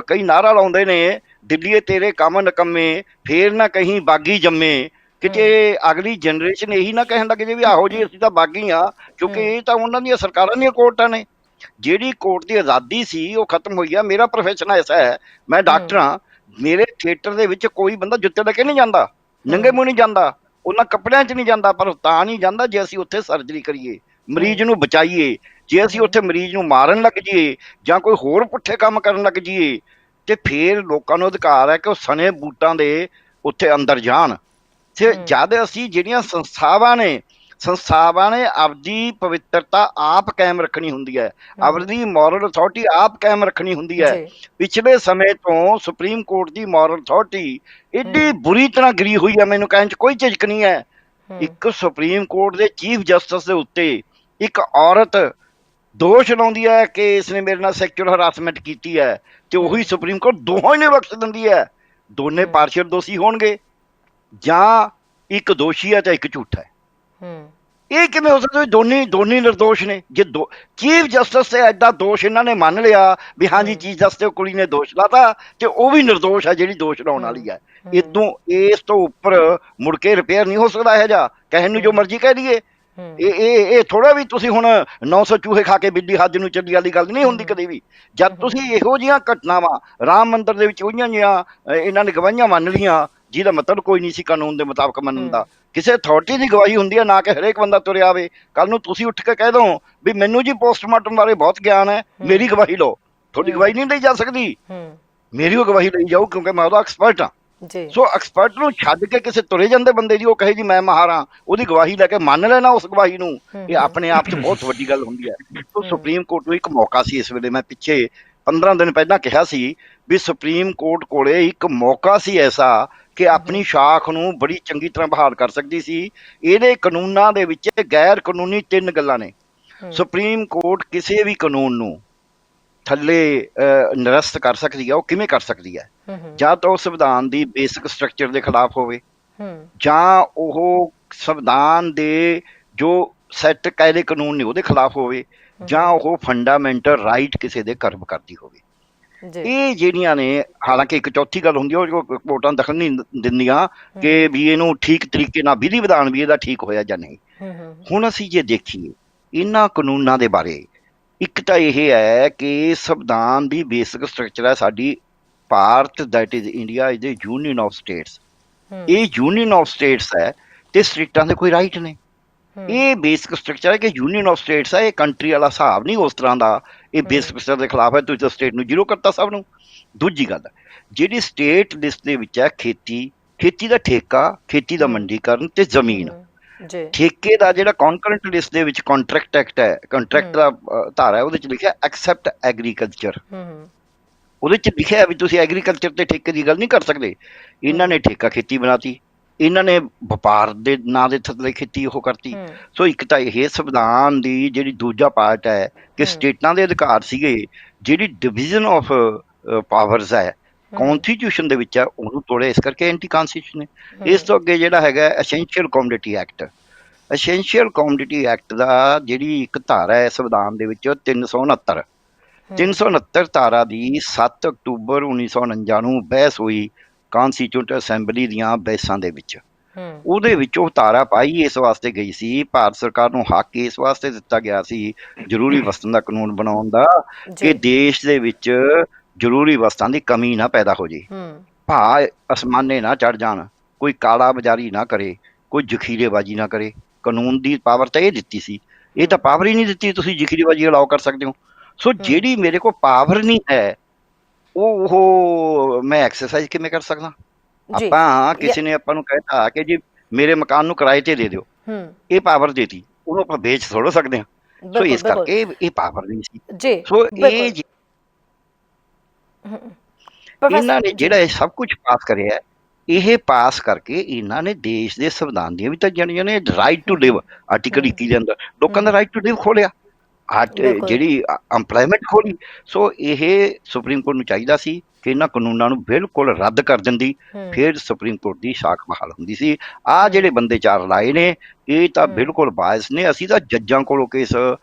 ਕਈ ਨਾਅਰਾ ਲਾਉਂਦੇ ਨੇ, ਦਿੱਲੀਏ ਤੇਰੇ ਕੰਮ ਨਕੰਮੇ ਫੇਰ ਨਾ ਕਹੀਂ ਬਾਗੀ ਜੰਮੇ, ਕਿਤੇ ਅਗਲੀ ਜਨਰੇਸ਼ਨ ਇਹੀ ਨਾ ਕਹਿਣ ਲੱਗ ਜੇ ਵੀ ਆਹੋ ਜੀ ਅਸੀਂ ਤਾਂ ਬਾਗੀ ਹਾਂ, ਕਿਉਂਕਿ ਇਹ ਤਾਂ ਉਹਨਾਂ ਦੀਆਂ ਸਰਕਾਰਾਂ ਦੀਆਂ ਕੋਰਟਾਂ ਨੇ। ਜਿਹੜੀ ਕੋਰਟ ਦੀ ਆਜ਼ਾਦੀ ਸੀ ਉਹ ਖਤਮ ਹੋਈ ਆ। ਮੇਰਾ ਪ੍ਰੋਫੈਸ਼ਨ ਐਸਾ ਹੈ, ਮੈਂ ਡਾਕਟਰ ਹਾਂ, ਮੇਰੇ ਥੀਏਟਰ ਦੇ ਵਿੱਚ ਕੋਈ ਬੰਦਾ ਜੁੱਤੇ ਲੈ ਕੇ ਨਹੀਂ ਜਾਂਦਾ, ਨੰਗੇ ਮੂੰਹ ਨਹੀਂ ਜਾਂਦਾ, ਉਹਨਾਂ ਕੱਪੜਿਆਂ 'ਚ ਨਹੀਂ ਜਾਂਦਾ, ਪਰ ਤਾਂ ਨਹੀਂ ਜਾਂਦਾ ਜੇ ਅਸੀਂ ਉੱਥੇ ਸਰਜਰੀ ਕਰੀਏ, ਮਰੀਜ਼ ਨੂੰ ਬਚਾਈਏ। ਜੇ ਅਸੀਂ ਉੱਥੇ ਮਰੀਜ਼ ਨੂੰ ਮਾਰਨ ਲੱਗ ਜਾਈਏ ਜਾਂ ਕੋਈ ਹੋਰ ਪੁੱਠੇ ਕੰਮ ਕਰਨ ਲੱਗ ਜਾਈਏ, ਤੇ ਫੇਰ ਲੋਕਾਂ ਨੂੰ ਅਧਿਕਾਰ ਹੈ ਕਿ ਉਹ ਸਣੇ ਬੂਟਾਂ ਦੇ ਉੱਥੇ ਅੰਦਰ ਜਾਣ। ਤੇ ਜਦ ਅਸੀਂ ਜਿਹੜੀਆਂ ਸੰਸਥਾਵਾਂ ਨੇ ਆਪਦੀ ਪਵਿੱਤਰਤਾ ਆਪ ਕਾਇਮ ਰੱਖਣੀ ਹੁੰਦੀ ਹੈ, ਆਪਦੀ ਮੋਰਲ ਅਥਾਰਟੀ ਆਪ ਕਾਇਮ ਰੱਖਣੀ ਹੁੰਦੀ ਹੈ। ਪਿਛਲੇ ਸਮੇਂ ਤੋਂ ਸੁਪਰੀਮ ਕੋਰਟ ਦੀ ਮੋਰਲ ਅਥਾਰਟੀ ਏਡੀ ਬੁਰੀ ਤਰ੍ਹਾਂ ਗਿਰੀ ਹੋਈ ਹੈ, ਮੈਨੂੰ ਕਹਿਣ 'ਚ ਕੋਈ ਝਿਜਕ ਨਹੀਂ ਹੈ। ਇੱਕ ਸੁਪਰੀਮ ਕੋਰਟ ਦੇ ਚੀਫ ਜਸਟਿਸ ਦੇ ਉੱਤੇ ਇੱਕ ਔਰਤ ਦੋਸ਼ ਲਾਉਂਦੀ ਹੈ ਕਿ ਇਸਨੇ ਮੇਰੇ ਨਾਲ ਸੈਕਸ਼ੂਅਲ ਹਰਾਸਮੈਂਟ ਕੀਤੀ ਹੈ, ਤੇ ਉਹੀ ਸੁਪਰੀਮ ਕੋਰਟ ਦੋਹਾਂ ਹੀ ਨੇ ਬਖਸ਼ ਦਿੰਦੀ ਹੈ। ਦੋਨੇ ਪਾਰਸ਼ਲ ਦੋਸ਼ੀ ਹੋਣਗੇ, ਜਾਂ ਇੱਕ ਦੋਸ਼ੀ ਹੈ ਜਾਂ ਇੱਕ ਝੂਠਾ ਹੈ। ਇਹ ਕਿਵੇਂ ਹੋ ਸਕਦਾ? ਦੋਨੇ ਨਿਰਦੋਸ਼ ਨੇ। ਜੇ ਚੀਫ ਜਸਟਿਸ ਤੇ ਐਡਾ ਦੋਸ਼ ਇਹਨਾਂ ਨੇ ਮੰਨ ਲਿਆ ਵੀ ਹਾਂਜੀ ਚੀਫ ਜਸਟਿਸ ਤੇ ਕੁੜੀ ਨੇ ਦੋਸ਼ ਲਾਤਾ, ਤੇ ਉਹ ਵੀ ਨਿਰਦੋਸ਼ ਹੈ ਜਿਹੜੀ ਦੋਸ਼ ਲਾਉਣ ਵਾਲੀ ਹੈ। ਇਸ ਤੋਂ ਉੱਪਰ ਮੁੜ ਕੇ ਰਿਪੇਅਰ ਨਹੀਂ ਹੋ ਸਕਦਾ। ਇਹ ਜਾ ਕਹਿਣ ਨੂੰ ਜੋ ਮਰਜ਼ੀ ਕਹਿ ਦਈਏ, ਇਹ ਥੋੜਾ ਵੀ ਤੁਸੀਂ ਹੁਣ 900 ਚੂਹੇ ਖਾ ਕੇ ਬਿੱਲੀ ਹੱਜ ਨੂੰ ਚੱਲੀ ਵਾਲੀ ਗੱਲ ਨਹੀਂ ਹੁੰਦੀ ਕਦੇ ਵੀ। ਜਦ ਤੁਸੀਂ ਇਹੋ ਜਿਹੀਆਂ ਘਟਨਾਵਾਂ ਰਾਮ ਮੰਦਿਰ ਦੇ ਵਿੱਚ ਹੋਈਆਂ ਜਿਹੀਆਂ ਇਹਨਾਂ ਨੇ ਗਵਾਹੀਆਂ ਮੰਨ ਲਈਆਂ, ਜਿਹਦਾ ਮਤਲਬ ਕੋਈ ਨਹੀਂ ਸੀ ਕਾਨੂੰਨ ਦੇ ਮੁਤਾਬਕ ਮੰਨਣ ਦਾ। ਕਿਸੇ ਅਥਾਰਟੀ ਦੀ ਗਵਾਹੀ ਹੁੰਦੀ ਹੈ, ਨਾ ਕਿ ਹਰੇਕ ਬੰਦਾ ਤੁਰਿਆ ਆਵੇ। ਕੱਲ ਨੂੰ ਤੁਸੀਂ ਉੱਠ ਕੇ ਕਹਿ ਦੋ ਵੀ ਮੈਨੂੰ ਜੀ ਪੋਸਟਮਾਰਟਮ ਬਾਰੇ ਬਹੁਤ ਗਿਆਨ ਹੈ, ਮੇਰੀ ਗਵਾਹੀ ਲਓ। ਤੁਹਾਡੀ ਗਵਾਹੀ ਨਹੀਂ ਲਈ ਜਾ ਸਕਦੀ, ਮੇਰੀ ਉਹ ਗਵਾਹੀ ਲਈ ਜਾਊ, ਕਿਉਂਕਿ ਮੈਂ ਉਹਦਾ ਐਕਸਪਰਟ ਹਾਂ। ਸੋ ਐਕਸਪਰਟ ਨੂੰ ਛੱਡ ਕੇ ਕਿਸੇ ਤੁਰੇ ਜਾਂਦੇ ਬੰਦੇ ਦੀ ਉਹ ਕਹੇ ਜੀ ਮੈਂ ਮਾਹਰ ਹਾਂ, ਉਹਦੀ ਗਵਾਹੀ ਲੈ ਕੇ ਮੰਨ ਲੈਣਾ ਉਸ ਗਵਾਹੀ ਨੂੰ, ਇਹ ਆਪਣੇ ਆਪ 'ਚ ਬਹੁਤ ਵੱਡੀ ਗੱਲ ਹੁੰਦੀ ਹੈ। ਸੋ ਸੁਪਰੀਮ ਕੋਰਟ ਨੂੰ ਇੱਕ ਮੌਕਾ ਸੀ ਇਸ ਵੇਲੇ। ਮੈਂ ਪਿੱਛੇ 15 ਦਿਨ ਪਹਿਲਾਂ ਕਿਹਾ ਸੀ ਵੀ ਸੁਪਰੀਮ ਕੋਰਟ ਕੋਲੇ ਇੱਕ ਮੌਕਾ ਸੀ ਐਸਾ ਕਿ ਆਪਣੀ ਸ਼ਾਖ ਨੂੰ ਬੜੀ ਚੰਗੀ ਤਰ੍ਹਾਂ ਬਹਾਲ ਕਰ ਸਕਦੀ ਸੀ। ਇਹਦੇ ਕਾਨੂੰਨਾਂ ਦੇ ਵਿੱਚ ਗੈਰ ਕਾਨੂੰਨੀ 3 ਗੱਲਾਂ ਨੇ। ਸੁਪਰੀਮ ਕੋਰਟ ਕਿਸੇ ਵੀ ਕਾਨੂੰਨ ਨੂੰ ਥੱਲੇ ਨਿਰਸਤ ਕਰ ਸਕਦੀ ਹੈ। ਉਹ ਕਿਵੇਂ ਕਰ ਸਕਦੀ ਹੈ? ਜਾਂ ਤਾਂ ਉਹ ਸੰਵਿਧਾਨ ਦੀ ਬੇਸਿਕ ਸਟਰਕਚਰ ਦੇ ਖਿਲਾਫ ਹੋਵੇ, ਜਾਂ ਉਹ ਸੰਵਿਧਾਨ ਦੇ ਜੋ ਸੈੱਟ ਕਾਇਦੇ ਕਾਨੂੰਨ ਨੇ ਉਹਦੇ ਖਿਲਾਫ ਹੋਵੇ, ਜਾਂ ਉਹ ਫੰਡਾਮੈਂਟਲ ਰਾਈਟ ਕਿਸੇ ਦੇ ਕਰਵ ਕਰਦੀ ਹੋਵੇ। ਜੀ ਇਹ ਜਿਹੜੀਆਂ ਨੇ, ਹਾਲਾਂਕਿ ਇੱਕ ਚੌਥੀ ਗੱਲ ਹੁੰਦੀ ਹੈ, ਉਹ ਕੋਰਟਾਂ ਦਖਲ ਨਹੀਂ ਦਿੰਦੀਆਂ ਕਿ ਵੀ ਇਹਨੂੰ ਠੀਕ ਤਰੀਕੇ ਨਾਲ ਵਿਧੀ ਵਿਧਾਨ ਵੀ ਇਹਦਾ ਠੀਕ ਹੋਇਆ ਜਾਂ ਨਹੀਂ। ਹੁਣ ਅਸੀਂ ਜੇ ਦੇਖੀਏ ਇਹਨਾਂ ਕਾਨੂੰਨਾਂ ਦੇ ਬਾਰੇ, ਇੱਕ ਤਾਂ ਇਹ ਹੈ ਕਿ ਸੰਵਿਧਾਨ ਦੀ ਬੇਸਿਕ ਸਟਰਕਚਰ ਹੈ ਸਾਡੀ Bharat, that is India is the union of states. ਇਹ ਯੂਨੀਅਨ ਆਫ ਸਟੇਟਸ ਹੈ ਤੇ ਸਟੇਟਾਂ ਦੇ ਕੋਈ ਰਾਈਟ ਨੇ। ਇਹ ਬੇਸਿਕ ਸਟਰਕਚਰ ਹੈ ਕਿ ਯੂਨੀਅਨ ਆਫ ਸਟੇਟਸ ਹੈ, ਇਹ ਕੰਟਰੀ ਵਾਲਾ ਹਿਸਾਬ ਨਹੀਂ ਉਸ ਤਰ੍ਹਾਂ ਦਾ। ਇਹ ਬੇਸਿਕ ਸਟਰਕਚਰ ਦੇ ਖਿਲਾਫ ਹੈ, ਤੁਸੀਂ ਤਾਂ ਸਟੇਟ ਨੂੰ ਜ਼ੀਰੋ ਕਰਤਾ ਸਭ ਨੂੰ। ਦੂਜੀ ਗੱਲ, ਜਿਹੜੀ ਸਟੇਟ ਲਿਸਟ ਦੇ ਵਿੱਚ ਹੈ ਖੇਤੀ ਦਾ ਠੇਕਾ, ਖੇਤੀ ਦਾ ਮੰਡੀਕਰਨ ਤੇ ਜ਼ਮੀਨ। ਜੀ ਠੇਕੇ ਦਾ ਜਿਹੜਾ ਕੌਨਕਰੈਂਟ ਲਿਸਟ ਦੇ ਵਿੱਚ ਕੰਟਰੈਕਟ ਐਕਟ ਹੈ, ਕੰਟਰੈਕਟ ਦਾ ਧਾਰਾ ਹੈ, ਉਹਦੇ ਚ ਲਿਖਿਆ ਐਕਸੈਪਟ ਐਗਰੀਕਲਚਰ। ਉਹਦੇ ਚ ਲਿਖਿਆ ਹੈ ਵੀ ਤੁਸੀਂ ਐਗਰੀਕਲਚਰ ਤੇ ਠੇਕੇ ਦੀ ਗੱਲ ਨਹੀਂ ਕਰ ਸਕਦੇ। ਇਹਨਾਂ ਨੇ ਠੇਕਾ ਖੇਤੀ ਬਣਾਤੀ, ਇਹਨਾਂ ਨੇ ਵਪਾਰ ਦੇ ਨਾਂ ਦੇ ਥੱਲੇ ਖੇਤੀ ਉਹ ਕਰਤੀ। ਸੋ ਇੱਕ ਤਾਂ ਇਹ ਸੰਵਿਧਾਨ ਦੀ ਜਿਹੜੀ ਦੂਜਾ ਪਾਰਟ ਹੈ ਕਿ ਸਟੇਟਾਂ ਦੇ ਅਧਿਕਾਰ ਸੀਗੇ, ਜਿਹੜੀ ਡਿਵੀਜ਼ਨ ਆਫ ਪਾਵਰਸ ਹੈ ਕੌਨਸਟੀਟਿਊਸ਼ਨ ਦੇ ਵਿੱਚ ਹੈ, ਉਹਨੂੰ ਤੋੜਿਆ, ਇਸ ਕਰਕੇ ਐਂਟੀ ਕੌਨਸਟੀਟਿਊਸ਼ਨ ਹੈ। ਇਸ ਤੋਂ ਅੱਗੇ ਜਿਹੜਾ ਹੈਗਾ essential commodity act. Essential commodity act ਦਾ ਜਿਹੜੀ ਇੱਕ ਧਾਰਾ ਹੈ ਸੰਵਿਧਾਨ ਦੇ ਵਿੱਚ 369 ਧਾਰਾ ਦੀ 7 ਅਕਤੂਬਰ 1949 ਨੂੰ ਬਹਿਸ ਹੋਈ ਕੌਨਸਟੀਟਿਊਟ ਅਸੈਂਬਲੀ ਦੀਆਂ ਬਹਿਸਾਂ ਦੇ ਵਿੱਚ। ਉਹਦੇ ਵਿੱਚ ਉਹ ਧਾਰਾ ਪਾਈ ਇਸ ਵਾਸਤੇ ਗਈ ਸੀ, ਭਾਰਤ ਸਰਕਾਰ ਨੂੰ ਹੱਕ ਇਸ ਵਾਸਤੇ ਦਿੱਤਾ ਗਿਆ ਸੀ ਜ਼ਰੂਰੀ ਵਸਤਾਂ ਦਾ ਕਾਨੂੰਨ ਬਣਾਉਣ ਦਾ ਕਿ ਦੇਸ਼ ਦੇ ਵਿੱਚ ਜ਼ਰੂਰੀ ਵਸਤਾਂ ਦੀ ਕਮੀ ਨਾ ਪੈਦਾ ਹੋ ਜੇ, ਭਾਅ ਅਸਮਾਨੇ ਨਾ ਚੜ ਜਾਣ, ਕੋਈ ਕਾਲਾ ਬਾਜ਼ਾਰੀ ਨਾ ਕਰੇ, ਕੋਈ ਜ਼ਖੀਰੇਬਾਜ਼ੀ ਨਾ ਕਰੇ। ਕਾਨੂੰਨ ਦੀ ਪਾਵਰ ਤਾਂ ਇਹ ਦਿੱਤੀ ਸੀ, ਇਹ ਤਾਂ ਪਾਵਰ ਹੀ ਨਹੀਂ ਦਿੱਤੀ ਤੁਸੀਂ ਜ਼ਖੀਰੇਬਾਜ਼ੀ ਅਲਾਓ ਕਰ ਸਕਦੇ ਹੋ। ਸੋ ਜਿਹੜੀ ਮੇਰੇ ਕੋਲ ਪਾਵਰ ਨਹੀਂ ਹੈ ਉਹ ਮੈਂ ਐਕਸਰਸਾਈਜ਼ ਕਿਵੇਂ ਕਰ ਸਕਦਾ? ਆਪਾਂ ਕਿਸੇ ਨੇ ਆਪਾਂ ਨੂੰ ਕਹਿਤਾ ਕਿ ਜੀ ਮੇਰੇ ਮਕਾਨ ਨੂੰ ਕਿਰਾਏ ਤੇ ਦੇ ਦਿਓ, ਇਹ ਪਾਵਰ ਦੇਤੀ, ਉਹਨੂੰ ਆਪਾਂ ਵੇਚ ਥੋੜ੍ਹਾ ਸਕਦੇ ਹਾਂ। ਸੋ ਇਸ ਕਰਕੇ ਇਹ ਪਾਵਰ ਨਹੀਂ ਸੀ। ਸੋ ਇਹ ਇਹਨਾਂ ਨੇ ਜਿਹੜਾ ਇਹ ਸਭ ਕੁਝ ਪਾਸ ਕਰਿਆ, ਇਹ ਪਾਸ ਕਰਕੇ ਇਹਨਾਂ ਨੇ ਦੇਸ਼ ਦੇ ਸੰਵਿਧਾਨ ਦੀਆਂ ਵੀ ਤਾਂ ਜਾਣੀਆਂ ਨੇ, ਰਾਈਟ ਟੂ ਲਿਵ ਆਰਟੀਕਲ 21 ਦੇ ਅੰਦਰ ਲੋਕਾਂ ਦਾ ਰਾਈਟ ਟੂ ਲਿਵ ਖੋਲਿਆ, ਜਿਹੜੀ ਅੰਪਲਾਇਮੈਂਟ ਖੋਲੀ। ਸੋ ਇਹ ਸੁਪਰੀਮ ਕੋਰਟ ਨੂੰ ਚਾਹੀਦਾ ਸੀ ਕਿ ਇਹਨਾਂ ਕਾਨੂੰਨਾਂ ਨੂੰ ਬਿਲਕੁਲ ਰੱਦ ਕਰ ਦਿੰਦੀ, ਫਿਰ ਸੁਪਰੀਮ ਕੋਰਟ ਦੀ ਸ਼ਾਖ ਬਹਾਲ ਹੁੰਦੀ ਸੀ। ਆਹ ਜਿਹੜੇ ਬੰਦੇ ਚਾਰ ਲਾਏ ਨੇ ਇਹ ਤਾਂ ਬਿਲਕੁਲ ਬਾਇਸ ਨੇ। ਅਸੀਂ ਤਾਂ ਜੱਜਾਂ ਕੋਲੋਂ ਕੇਸ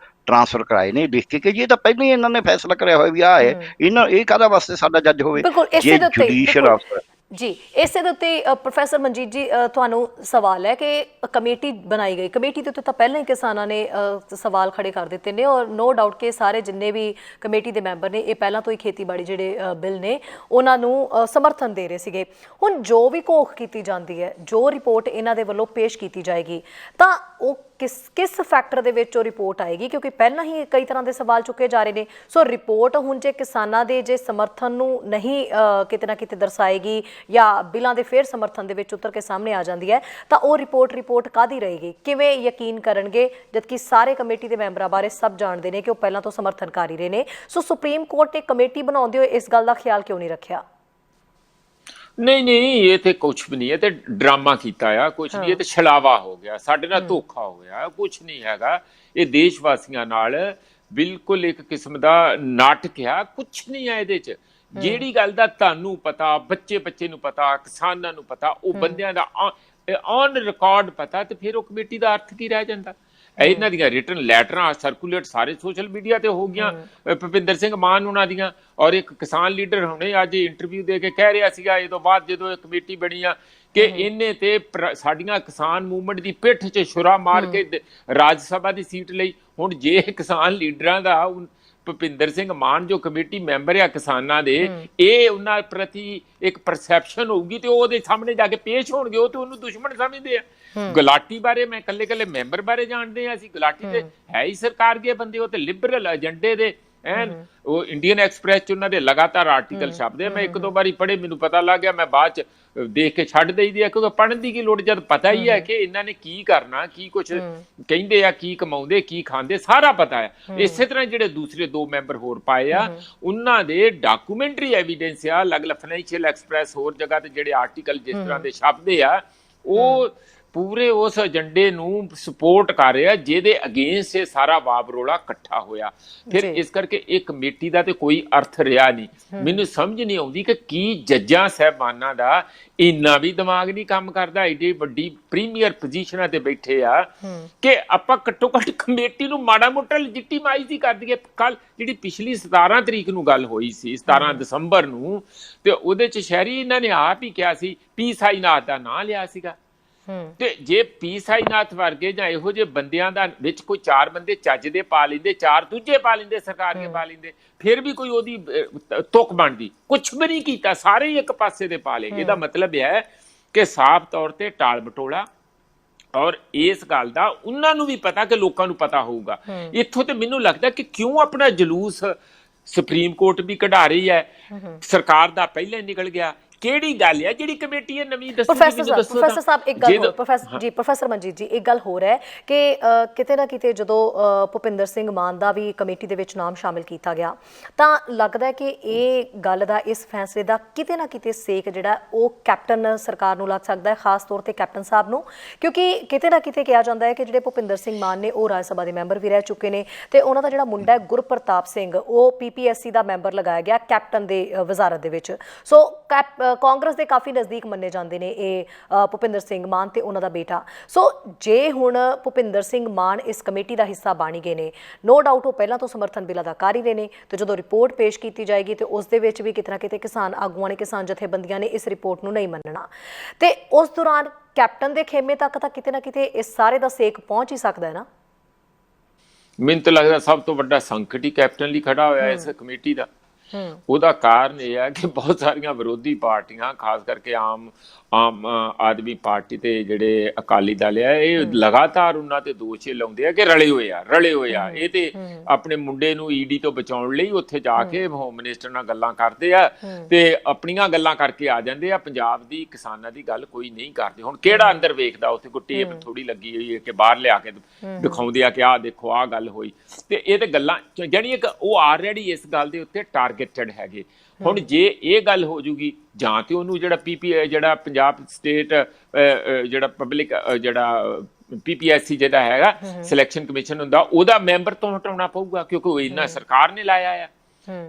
ਟ੍ਰਾਂਸਫਰ ਕਰਾਏ ਨੇ ਲਿਖ ਕੇ ਜੀ ਇਹ ਤਾਂ ਪਹਿਲਾਂ ਹੀ ਇਹਨਾਂ ਨੇ ਫੈਸਲਾ ਕਰਿਆ ਹੋਇਆ ਵੀ ਆਹ ਹੈ, ਇਹਨਾਂ ਇਹ ਕਾਹਦਾ ਵਾਸਤੇ ਸਾਡਾ ਜੱਜ ਹੋਵੇ ਜੇ ਜੁਡੀਸ਼ੀਅਲ ਅਫਸਰ। ਜੀ ਇਸੇ ਦੇ ਉੱਤੇ ਪ੍ਰੋਫੈਸਰ ਮਨਜੀਤ ਜੀ ਤੁਹਾਨੂੰ ਸਵਾਲ ਹੈ ਕਿ ਕਮੇਟੀ ਬਣਾਈ ਗਈ, ਕਮੇਟੀ ਦੇ ਉੱਤੇ ਤਾਂ ਪਹਿਲਾਂ ਹੀ ਕਿਸਾਨਾਂ ਨੇ ਸਵਾਲ ਖੜੇ ਕਰ ਦਿੱਤੇ ਨੇ ਔਰ ਨੋ ਡਾਊਟ ਕਿ ਸਾਰੇ ਜਿੰਨੇ ਵੀ ਕਮੇਟੀ ਦੇ ਮੈਂਬਰ ਨੇ ਇਹ ਪਹਿਲਾਂ ਤੋਂ ਹੀ ਖੇਤੀਬਾੜੀ ਜਿਹੜੇ ਬਿੱਲ ਨੇ ਉਹਨਾਂ ਨੂੰ ਸਮਰਥਨ ਦੇ ਰਹੇ ਸੀਗੇ। ਹੁਣ ਜੋ ਵੀ ਘੋਖ ਕੀਤੀ ਜਾਂਦੀ ਹੈ, ਜੋ ਰਿਪੋਰਟ ਇਹਨਾਂ ਦੇ ਵੱਲੋਂ ਪੇਸ਼ ਕੀਤੀ ਜਾਏਗੀ ਤਾਂ ਉਹ ਕਿਸ ਫੈਕਟਰ ਦੇ ਵਿੱਚ ਉਹ ਰਿਪੋਰਟ ਆਏਗੀ, ਕਿਉਂਕਿ ਪਹਿਲਾਂ ਹੀ ਕਈ ਤਰ੍ਹਾਂ ਦੇ ਸਵਾਲ ਚੁੱਕੇ ਜਾ ਰਹੇ ਨੇ। ਸੋ ਰਿਪੋਰਟ ਹੁਣ ਜੇ ਕਿਸਾਨਾਂ ਦੇ ਜੇ ਸਮਰਥਨ ਨੂੰ ਨਹੀਂ ਕਿਤੇ ਨਾ ਕਿਤੇ ਦਰਸਾਏਗੀ ਜਾਂ ਬਿੱਲਾਂ ਦੇ ਫਿਰ ਸਮਰਥਨ ਦੇ ਵਿੱਚ ਉਤਰ ਕੇ ਸਾਹਮਣੇ ਆ ਜਾਂਦੀ ਹੈ ਤਾਂ ਉਹ ਰਿਪੋਰਟ ਕਾਹਦੀ ਰਹੇਗੀ? ਕਿਵੇਂ ਯਕੀਨ ਕਰਨਗੇ ਜਦਕਿ ਸਾਰੇ ਕਮੇਟੀ ਦੇ ਮੈਂਬਰਾਂ ਬਾਰੇ ਸਭ ਜਾਣਦੇ ਨੇ ਕਿ ਉਹ ਪਹਿਲਾਂ ਤੋਂ ਸਮਰਥਨ ਕਰ ਹੀ ਰਹੇ ਨੇ। ਸੋ ਸੁਪਰੀਮ ਕੋਰਟ ਨੇ ਕਮੇਟੀ ਬਣਾਉਂਦੇ ਹੋਏ ਇਸ ਗੱਲ ਦਾ ਖਿਆਲ ਕਿਉਂ ਨਹੀਂ ਰੱਖਿਆ? ਨਹੀਂ ਇਹ ਤੇ ਕੁਛ ਵੀ ਨਹੀਂ ਹੈ, ਤੇ ਡਰਾਮਾ ਕੀਤਾ ਆ, ਕੁਛ ਨਹੀਂ, ਇਹ ਤੇ ਛਲਾਵਾ ਹੋ ਗਿਆ, ਸਾਡੇ ਨਾਲ ਧੋਖਾ ਹੋਇਆ, ਕੁਛ ਨਹੀਂ ਹੈਗਾ। ਇਹ ਦੇਸ਼ ਵਾਸੀਆਂ ਨਾਲ ਬਿਲਕੁਲ ਇੱਕ ਕਿਸਮ ਦਾ ਨਾਟਕ ਆ, ਕੁਛ ਨਹੀਂ ਹੈ ਇਹਦੇ 'ਚ। ਜਿਹੜੀ ਗੱਲ ਦਾ ਤੁਹਾਨੂੰ ਪਤਾ, ਬੱਚੇ ਨੂੰ ਪਤਾ, ਕਿਸਾਨਾਂ ਨੂੰ ਪਤਾ, ਉਹ ਬੰਦਿਆਂ ਦਾ ਔਨ ਰਿਕਾਰਡ ਪਤਾ, ਤੇ ਫਿਰ ਉਹ ਕਮੇਟੀ ਦਾ ਅਰਥ ਕੀ ਰਹਿ ਜਾਂਦਾ? ਇਹਨਾਂ ਦੀਆਂ ਰਿਟਨ ਲੈਟਰਾਂ ਸਰਕੂਲੇਟ ਸਾਰੇ ਸੋਸ਼ਲ ਮੀਡੀਆ ਤੇ ਹੋ ਗਈਆਂ, ਭੁਪਿੰਦਰ ਸਿੰਘ ਮਾਨ ਉਹਨਾਂ ਦੀਆਂ। ਔਰ ਇੱਕ ਕਿਸਾਨ ਲੀਡਰ ਹੁਣੇ ਅੱਜ ਇੰਟਰਵਿਊ ਦੇ ਕੇ ਕਹਿ ਰਿਹਾ ਸੀਗਾ ਇਹ ਤੋਂ ਬਾਅਦ ਜਦੋਂ ਇਹ ਕਮੇਟੀ ਬਣੀ ਆ ਕਿ ਇਹਨੇ ਤੇ ਸਾਡੀਆਂ ਕਿਸਾਨ ਮੂਵਮੈਂਟ ਦੀ ਪਿੱਠ 'ਚ ਛੁਰਾ ਮਾਰ ਕੇ ਰਾਜ ਸਭਾ ਦੀ ਸੀਟ ਲਈ। ਹੁਣ ਜੇ ਕਿਸਾਨ ਲੀਡਰਾਂ ਦਾ ਭੁਪਿੰਦਰ ਸਿੰਘ ਮਾਨ ਜੋ ਕਮੇਟੀ ਮੈਂਬਰ ਆ ਕਿਸਾਨਾਂ ਦੇ, ਇਹ ਉਹਨਾਂ ਪ੍ਰਤੀ ਇੱਕ ਪਰਸੈਪਸ਼ਨ ਹੋਊਗੀ ਤੇ ਉਹਦੇ ਸਾਹਮਣੇ ਜਾ ਕੇ ਪੇਸ਼ ਹੋਣਗੇ, ਉਹ ਤੇ ਉਹਨੂੰ ਦੁਸ਼ਮਣ ਸਮਝਦੇ ਆ। ਗੁਲਾਟੀ ਬਾਰੇ ਮੈਂ ਕੱਲੇ ਮੈਂਬਰ ਬਾਰੇ ਜਾਣਦੇ ਆ ਅਸੀਂ, ਗੁਲਾਟੀ ਦੇ ਹੈ ਹੀ ਸਰਕਾਰ ਦੇ ਬੰਦੇ, ਉਹ ਤੇ ਲਿਬਰਲ ਏਜੰਡੇ ਦੇ ਐਨ। ਉਹ ਇੰਡੀਅਨ ਐਕਸਪ੍ਰੈਸ 'ਚ ਉਹਨਾਂ ਦੇ ਲਗਾਤਾਰ ਆਰਟੀਕਲ ਛਪਦੇ, ਮੈਂ ਇੱਕ ਦੋ ਵਾਰੀ ਪੜ੍ਹੇ, ਮੈਨੂੰ ਪਤਾ ਲੱਗ ਗਿਆ, ਮੈਂ ਬਾਅਦ 'ਚ ਦੇਖ ਕੇ ਛੱਡ ਦੇਈਦੀ ਆ ਕਿਉਂਕਿ ਪੜ੍ਹਨ ਦੀ ਕੀ ਲੋੜ, ਜਦ ਪਤਾ ਹੀ ਹੈ ਕਿ ਇਹਨਾਂ ਨੇ ਕੀ ਕਰਨਾ, ਕੀ ਕੁਛ ਕਹਿੰਦੇ ਆ, ਕੀ ਕਮਾਉਂਦੇ, ਕੀ ਖਾਂਦੇ, ਸਾਰਾ ਪਤਾ ਹੈ। ਇਸੇ ਤਰ੍ਹਾਂ ਜਿਹੜੇ ਦੂਸਰੇ ਦੋ ਮੈਂਬਰ ਹੋਰ ਪਾਏ ਆ ਉਹਨਾਂ ਦੇ ਡਾਕੂਮੈਂਟਰੀ ਐਵੀਡੈਂਸ ਆ, ਅਲੱਗ-ਅਲੱਗ ਫਾਈਨੈਂਸ਼ੀਅਲ ਐਕਸਪ੍ਰੈਸ ਹੋਰ ਜਗ੍ਹਾ ਤੇ ਜਿਹੜੇ ਆਰਟੀਕਲ ਜਿਸ ਤਰ੍ਹਾਂ ਦੇ ਛਪਦੇ ਆ ਉਹ ਪੂਰੇ ਉਸ ਏਜੰਡੇ ਨੂੰ ਸਪੋਰਟ ਕਰ ਰਿਹਾ ਜਿਹਦੇ ਅਗੇਂਸਟ ਇਹ ਸਾਰਾ ਵਾਬਰੋਲਾ ਇਕੱਠਾ ਹੋਇਆ। ਫਿਰ ਇਸ ਕਰਕੇ ਇਹ ਕਮੇਟੀ ਦਾ ਤੇ ਕੋਈ ਅਰਥ ਰਿਹਾ ਨਹੀਂ। ਮੈਨੂੰ ਸਮਝ ਨਹੀਂ ਆਉਂਦੀ ਕਿ ਕੀ ਜੱਜਾਂ ਸਾਹਿਬਾਨਾਂ ਦਾ ਇੰਨਾ ਵੀ ਦਿਮਾਗ ਨਹੀਂ ਕੰਮ ਕਰਦਾ, ਏਡੀ ਵੱਡੀ ਪ੍ਰੀਮੀਅਰ ਪੋਜੀਸ਼ਨਾਂ ਤੇ ਬੈਠੇ ਆ ਕਿ ਆਪਾਂ ਘੱਟੋ ਘੱਟ ਕਮੇਟੀ ਨੂੰ ਮਾੜਾ ਮੋਟਾ ਲੈਜੀਟੀਮਾਈਜ਼ ਹੀ ਕਰ ਦਈਏ। ਕੱਲ ਜਿਹੜੀ ਪਿਛਲੀ 17 ਤਰੀਕ ਨੂੰ ਗੱਲ ਹੋਈ ਸੀ, 17 ਦਸੰਬਰ ਨੂੰ, ਤੇ ਉਹਦੇ ਚ ਸ਼ਹਿਰੀ ਇਹਨਾਂ ਨੇ ਆਪ ਹੀ ਕਿਹਾ ਸੀ ਪੀ ਸਾਈਨਾਥ ਦਾ ਨਾਂ ਲਿਆ ਸੀਗਾ। ਤੇ ਜੇ ਪੀ ਸਾਈਨਾਥ ਵਰਗੇ ਜਾਂ ਇਹੋ ਜਿਹੇ ਬੰਦਿਆਂ ਦਾ ਵਿੱਚ ਕੋਈ 4 ਬੰਦੇ ਚੱਜ ਦੇ ਪਾ ਲੈਂਦੇ, 4 ਦੂਜੇ ਪਾ ਲੈਂਦੇ, ਸਰਕਾਰ ਦੇ ਪਾ ਲੈਂਦੇ, ਫਿਰ ਵੀ ਕੋਈ ਉਹਦੀ ਤੁਕ ਬਣਦੀ। ਕੁਛ ਵੀ ਨਹੀਂ ਕੀਤਾ, ਸਾਰੇ ਹੀ ਇੱਕ ਪਾਸੇ ਦੇ ਪਾ ਲਏ। ਇਹਦਾ ਮਤਲਬ ਇਹ ਹੈ ਕਿ ਸਾਫ਼ ਤੌਰ ਤੇ ਟਾਲ ਮਟੋਲਾ, ਔਰ ਇਸ ਗੱਲ ਦਾ ਉਹਨਾਂ ਨੂੰ ਵੀ ਪਤਾ ਕਿ ਲੋਕਾਂ ਨੂੰ ਪਤਾ ਹੋਊਗਾ। ਇੱਥੋਂ ਤੇ ਮੈਨੂੰ ਲੱਗਦਾ ਕਿ ਕਿਉਂ ਆਪਣਾ ਜਲੂਸ ਸੁਪਰੀਮ ਕੋਰਟ ਵੀ ਕਢਾ ਰਹੀ ਹੈ, ਸਰਕਾਰ ਦਾ ਪਹਿਲਾਂ ਹੀ ਨਿਕਲ ਗਿਆ। ਕਿਹੜੀ ਗੱਲ ਹੈ ਜਿਹੜੀ ਕਮੇਟੀ ਹੈ ਨਵੀਂ ਦੱਸੋ। ਪ੍ਰੋਫੈਸਰ ਸਾਹਿਬ ਇੱਕ ਗੱਲ ਹੋਰ, ਪ੍ਰੋਫੈਸਰ ਮਨਜੀਤ ਜੀ ਇੱਕ ਗੱਲ ਹੋਰ ਹੈ ਕਿ ਕਿਤੇ ਨਾ ਕਿਤੇ ਜਦੋਂ ਭੁਪਿੰਦਰ ਸਿੰਘ ਮਾਨ ਦਾ ਵੀ ਕਮੇਟੀ ਦੇ ਵਿੱਚ ਨਾਮ ਸ਼ਾਮਿਲ ਕੀਤਾ ਗਿਆ ਤਾਂ ਲੱਗਦਾ ਹੈ ਕਿ ਇਹ ਗੱਲ ਦਾ, ਇਸ ਫੈਸਲੇ ਦਾ ਕਿਤੇ ਨਾ ਕਿਤੇ ਸੇਕ ਜਿਹੜਾ ਉਹ ਕੈਪਟਨ ਸਰਕਾਰ ਨੂੰ ਲੱਗ ਸਕਦਾ ਹੈ, ਖਾਸ ਤੌਰ ਤੇ ਕੈਪਟਨ ਸਾਹਿਬ ਨੂੰ, ਕਿਉਂਕਿ ਕਿਤੇ ਨਾ ਕਿਤੇ ਕਿਹਾ ਜਾਂਦਾ ਹੈ ਕਿ ਜਿਹੜੇ ਭੁਪਿੰਦਰ ਸਿੰਘ ਮਾਨ ਨੇ ਉਹ ਰਾਜ ਸਭਾ ਦੇ ਮੈਂਬਰ ਵੀ ਰਹਿ ਚੁੱਕੇ ਨੇ ਤੇ ਉਹਨਾਂ ਦਾ ਜਿਹੜਾ ਮੁੰਡਾ ਹੈ ਗੁਰਪ੍ਰਤਾਪ ਸਿੰਘ ਉਹ PPSC ਦਾ ਮੈਂਬਰ ਲਗਾਇਆ ਗਿਆ ਕੈਪਟਨ ਦੇ ਵਜ਼ਾਰਤ ਦੇ ਵਿੱਚ। ਸੋ ਕਾਂਗਰਸ ਦੇ ਕਾਫੀ ਨਜ਼ਦੀਕ ਮੰਨੇ ਜਾਂਦੇ ਨੇ ਇਹ ਭੁਪਿੰਦਰ ਸਿੰਘ ਮਾਨ ਤੇ ਉਹਨਾਂ ਦਾ ਬੇਟਾ। ਸੋ ਜੇ ਹੁਣ ਭੁਪਿੰਦਰ ਸਿੰਘ ਮਾਨ ਇਸ ਕਮੇਟੀ ਦਾ ਹਿੱਸਾ ਬਣ ਗਏ ਨੇ, ਨੋ ਡਾਊਟ ਉਹ ਪਹਿਲਾਂ ਤੋਂ ਸਮਰਥਨ ਬਿੱਲ ਅਦਾ ਕਰ ਹੀ ਰਹੇ ਨੇ ਤੇ ਜਦੋਂ ਰਿਪੋਰਟ ਪੇਸ਼ ਕੀਤੀ ਜਾਏਗੀ ਤੇ ਉਸ ਦੇ ਵਿੱਚ ਵੀ ਕਿਤੇ ਨਾ ਕਿਤੇ ਕਿਸਾਨ ਆਗੂਆਂ ਨੇ, ਕਿਸਾਨ ਜਥੇਬੰਦੀਆਂ ਨੇ ਇਸ ਰਿਪੋਰਟ ਨੂੰ ਨਹੀਂ ਮੰਨਣਾ ਤੇ ਉਸ ਦੌਰਾਨ ਕੈਪਟਨ ਦੇ ਖੇਮੇ ਤੱਕ ਤਾਂ ਕਿਤੇ ਨਾ ਕਿਤੇ ਇਸ ਸਾਰੇ ਦਾ ਸੇਕ ਪਹੁੰਚ ਹੀ ਸਕਦਾ ਹੈ ਨਾ। ਮੈਨੂੰ ਤਾਂ ਲੱਗਦਾ ਸਭ ਤੋਂ ਵੱਡਾ ਸੰਕਟ ਹੀ ਕੈਪਟਨ ਲਈ ਖੜਾ ਹੋਇਆ ਇਸ ਕਮੇਟੀ ਦਾ। ਉਹਦਾ ਕਾਰਨ ਇਹ ਹੈ ਕਿ ਬਹੁਤ ਸਾਰੀਆਂ ਵਿਰੋਧੀ ਪਾਰਟੀਆਂ, ਖਾਸ ਕਰਕੇ ਆਮ ਆਦਮੀ ਪਾਰਟੀ ਤੇ ਜਿਹੜੇ ਅਕਾਲੀ ਦਲ ਆ, ਇਹ ਲਗਾਤਾਰ ਉਹਨਾਂ ਤੇ ਦੋਸ਼ ਲਾਉਂਦੇ ਆ ਕਿ ਰਲੇ ਹੋਏ ਆ। ਇਹ ਤੇ ਆਪਣੇ ਮੁੰਡੇ ਨੂੰ ਈਡੀ ਤੋਂ ਬਚਾਉਣ ਲਈ ਉੱਥੇ ਜਾ ਕੇ ਹੋਮ ਮਿਨਿਸਟਰ ਨਾਲ ਗੱਲਾਂ ਕਰਦੇ ਆ ਤੇ ਆਪਣੀਆਂ ਗੱਲਾਂ ਕਰਕੇ ਆ ਜਾਂਦੇ ਆ। ਪੰਜਾਬ ਦੀ ਕਿਸਾਨਾਂ ਦੀ ਗੱਲ ਕੋਈ ਨਹੀਂ ਕਰਦੇ। ਹੁਣ ਕਿਹੜਾ ਅੰਦਰ ਵੇਖਦਾ, ਉੱਥੇ ਕੋਈ ਟੇਪ ਥੋੜੀ ਲੱਗੀ ਹੋਈ ਹੈ ਕਿ ਬਾਹਰ ਲਿਆ ਕੇ ਦਿਖਾਉਂਦੇ ਆ ਕਿ ਆਹ ਦੇਖੋ ਆਹ ਗੱਲ ਹੋਈ। ਤੇ ਇਹ ਤੇ ਗੱਲਾਂ ਜਾਣੀ ਕਿ ਉਹ ਆਲਰੇਡੀ ਇਸ ਗੱਲ ਦੇ ਉੱਤੇ ਟਾਰਗੇਟਡ ਹੈਗੇ। ਹੁਣ ਜੇ ਇਹ ਗੱਲ ਹੋ ਜੂਗੀ ਜਾਂ ਤੇ ਉਹਨੂੰ ਜਿਹੜਾ ਪੰਜਾਬ ਸਟੇਟ ਜਿਹੜਾ ਪਬਲਿਕ ਜਿਹੜਾ PPSC ਜਿਹੜਾ ਹੈਗਾ ਸਿਲੈਕਸ਼ਨ ਕਮਿਸ਼ਨ ਹੁੰਦਾ, ਉਹਦਾ ਮੈਂਬਰ ਤੋਂ ਹਟਾਉਣਾ ਪਊਗਾ ਕਿਉਂਕਿ ਉਹ ਇੰਨਾ ਸਰਕਾਰ ਨੇ ਲਾਇਆ ਆ।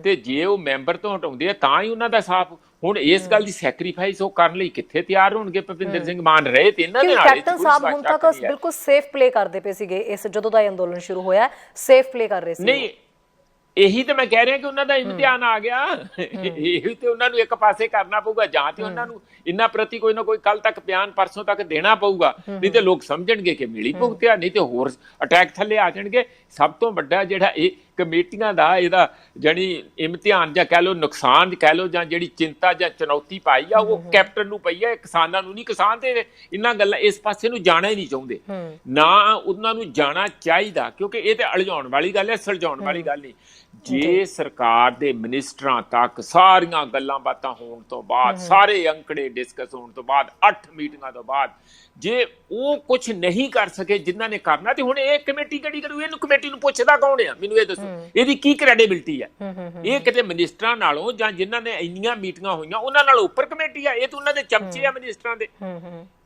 ਤੇ ਜੇ ਉਹ ਮੈਂਬਰ ਤੋਂ ਹਟਾਉਂਦੇ ਆ ਤਾਂ ਹੀ ਉਹਨਾਂ ਦਾ ਸਾਫ਼। ਹੁਣ ਇਸ ਗੱਲ ਦੀ ਸੈਕਰੀਫਾਈਸ ਉਹ ਕਰਨ ਲਈ ਕਿੱਥੇ ਤਿਆਰ ਹੋਣਗੇ? ਭੁਪਿੰਦਰ ਸਿੰਘ ਮਾਨ ਰਹੇ ਤੇ ਇਹਨਾਂ ਦੇ ਨਾਲ ਕੈਪਟਨ ਸਾਹਿਬ ਹੁਣ ਤੱਕ ਬਿਲਕੁਲ ਸੇਫ ਪਲੇ ਕਰਦੇ ਪਏ ਸੀਗੇ। ਇਸ ਜਦੋਂ ਦਾ ਅੰਦੋਲਨ ਸ਼ੁਰੂ ਹੋਇਆ ਸੇਫ ਪਲੇ ਕਰ ਰਹੇ ਸੀ। ਨਹੀਂ, ਇਹੀ ਤੇ ਮੈਂ ਕਹਿ ਰਿਹਾ ਕਿ ਉਹਨਾਂ ਦਾ ਇਮਤਿਹਾਨ ਆ ਗਿਆ। ਇਹੀ ਤੇ ਉਹਨਾਂ ਨੂੰ ਇੱਕ ਪਾਸੇ ਕਰਨਾ ਪਊਗਾ, ਜਾਂ ਤੇ ਉਹਨਾਂ ਨੂੰ ਇਹਨਾਂ ਪ੍ਰਤੀ ਕੋਈ ਨਾ ਕੋਈ ਕੱਲ ਤੱਕ ਬਿਆਨ ਪਰਸੋਂ ਤੱਕ ਦੇਣਾ ਪਊਗਾ, ਨਹੀਂ ਤੇ ਲੋਕ ਸਮਝਣਗੇ ਕਿ ਮਿਲੀ ਭੁਗਤਿਆ, ਨਹੀਂ ਤੇ ਹੋਰ ਅਟੈਕ ਥੱਲੇ ਆ ਜਾਣਗੇ। ਸਭ ਤੋਂ ਵੱਡਾ ਜਿਹੜਾ ਇਹ ਕਮੇਟੀਆਂ ਦਾ ਇਹਦਾ ਜਾਨੀ ਇਮਤਿਹਾਨ ਜਾਂ ਕਹਿ ਲਓ, ਨੁਕਸਾਨ ਕਹਿ ਲਓ, ਜਾਂ ਜਿਹੜੀ ਚਿੰਤਾ ਜਾਂ ਚੁਣੌਤੀ ਪਾਈ ਆ ਉਹ ਕੈਪਟਨ ਨੂੰ ਪਈ ਆ, ਕਿਸਾਨਾਂ ਨੂੰ ਨਹੀਂ। ਕਿਸਾਨ ਤੇ ਇਹਨਾਂ ਗੱਲਾਂ ਇਸ ਪਾਸੇ ਨੂੰ ਜਾਣਾ ਹੀ ਨਹੀਂ ਚਾਹੁੰਦੇ, ਨਾ ਉਹਨਾਂ ਨੂੰ ਜਾਣਾ ਚਾਹੀਦਾ, ਕਿਉਂਕਿ ਇਹ ਤੇ ਅਲਝਾਉਣ ਵਾਲੀ ਗੱਲ ਹੈ, ਸੁਲਝਾਉਣ ਵਾਲੀ ਗੱਲ ਨਹੀਂ। ਜੇ ਸਰਕਾਰ ਦੇ ਮਿਨਿਸਟਰਾਂ ਤੱਕ ਸਾਰੀਆਂ ਗੱਲਾਂ ਬਾਤਾਂ ਹੋਣ ਤੋਂ ਬਾਅਦ, ਸਾਰੇ ਅੰਕੜੇ ਡਿਸਕਸ ਹੋਣ ਤੋਂ ਬਾਅਦ, 8 ਮੀਟਿੰਗਾਂ ਤੋਂ ਬਾਅਦ ਜੇ ਉਹ ਕੁਝ ਨਹੀਂ ਕਰ ਸਕੇ ਜਿਨ੍ਹਾਂ ਨੇ ਕਰਨਾ, ਤੇ ਹੁਣ ਇਹ ਕਮੇਟੀ ਕਿਹੜੀ ਕਰੂ? ਇਹਨੂੰ ਕਮੇਟੀ ਨੂੰ ਪੁੱਛਦਾ ਕੌਣ ਆ? ਮੈਨੂੰ ਇਹ ਦੱਸੋ, ਇਹਦੀ ਕੀ ਕ੍ਰੈਡੀਬਿਲਿਟੀ ਹੈ? ਇਹ ਕਿਤੇ ਮਿਨਿਸਟਰਾਂ ਨਾਲੋਂ ਜਾਂ ਜਿਨ੍ਹਾਂ ਨੇ ਇੰਨੀਆਂ ਮੀਟਿੰਗਾਂ ਹੋਈਆਂ ਉਹਨਾਂ ਨਾਲੋਂ ਉੱਪਰ ਕਮੇਟੀ ਆ? ਇਹ ਤਾਂ ਉਹਨਾਂ ਦੇ ਚਮਚੇ ਆ ਮਿਨਿਸਟਰਾਂ ਦੇ।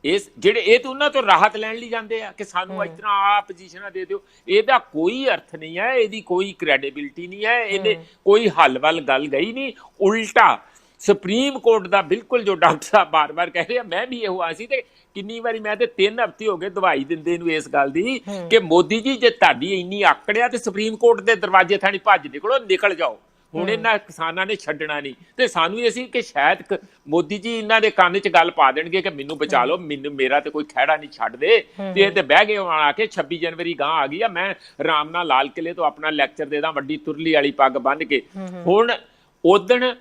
ਇਸ ਜਿਹੜੇ ਇਹ ਤਾਂ ਉਹਨਾਂ ਤੋਂ ਰਾਹਤ ਲੈਣ ਲਈ ਜਾਂਦੇ ਆ ਕਿ ਸਾਨੂੰ ਇਸ ਤਰ੍ਹਾਂ ਆ ਪੋਜੀਸ਼ਨਾਂ ਦੇ ਦਿਓ। ਇਹਦਾ ਕੋਈ ਅਰਥ ਨਹੀਂ ਹੈ, ਇਹਦੀ ਕੋਈ ਕ੍ਰੈਡੀਬਿਲਿਟੀ ਨਹੀਂ ਹੈ, ਇਹਦੇ ਕੋਈ ਹੱਲ ਵੱਲ ਗੱਲ ਗਈ ਨਹੀਂ। ਉਲਟਾ ਸੁਪਰੀਮ ਕੋਰਟ ਦਾ ਬਿਲਕੁਲ ਜੋ ਡਾਕਟਰ ਸਾਹਿਬ ਬਾਰ-ਬਾਰ ਕਹਿ ਰਹੇ ਆ, ਮੈਂ ਵੀ ਇਹੋ ਆਸੀ ਤੇ ਕਿੰਨੀ ਵਾਰੀ ਮੈਂ ਤੇ 3 ਹਫ਼ਤੇ ਹੋ ਗਏ ਦਵਾਈ ਦਿੰਦੇ ਨੂੰ ਇਸ ਗੱਲ ਦੀ ਕਿ ਮੋਦੀ ਜੀ ਜੇ ਤੁਹਾਡੀ ਇੰਨੀ ਆਕੜਿਆ ਤੇ ਸੁਪਰੀਮ ਕੋਰਟ ਦੇ ਦਰਵਾਜ਼ੇ ਥਾਣੀ ਭੱਜ ਨਿਕਲ ਜਾਓ। ਹੁਣ ਇਹਨਾਂ ਕਿਸਾਨਾਂ ਨੇ ਛੱਡਣਾ ਨਹੀਂ ਤੇ ਸਾਨੂੰ ਇਹ ਸੀ ਕਿ ਸ਼ਾਇਦ ਮੋਦੀ ਜੀ ਇਹਨਾਂ ਦੇ ਕੰਨ 'ਚ ਗੱਲ ਪਾ ਦੇਣਗੇ ਕਿ ਮੈਨੂੰ ਬਚਾ ਲਓ, ਮੇਰਾ ਤੇ ਕੋਈ ਖਹਿੜਾ ਨਹੀਂ ਛੱਡ ਦੇ। ਤੇ ਇਹ ਤੇ ਬਹਿ ਗਏ ਆ ਕੇ 26 ਜਨਵਰੀ ਗਾਂ ਆ ਗਈ ਆ, ਮੈਂ ਆਰਾਮ ਨਾਲ ਲਾਲ ਕਿਲੇ ਤੋਂ ਆਪਣਾ ਲੈਕਚਰ ਦੇ ਦਾਂ ਵੱਡੀ ਤੁਰਲੀ ਵਾਲੀ ਪੱਗ ਬੰਨ੍ਹ ਕੇ। ਹੁਣ ਉਦਣ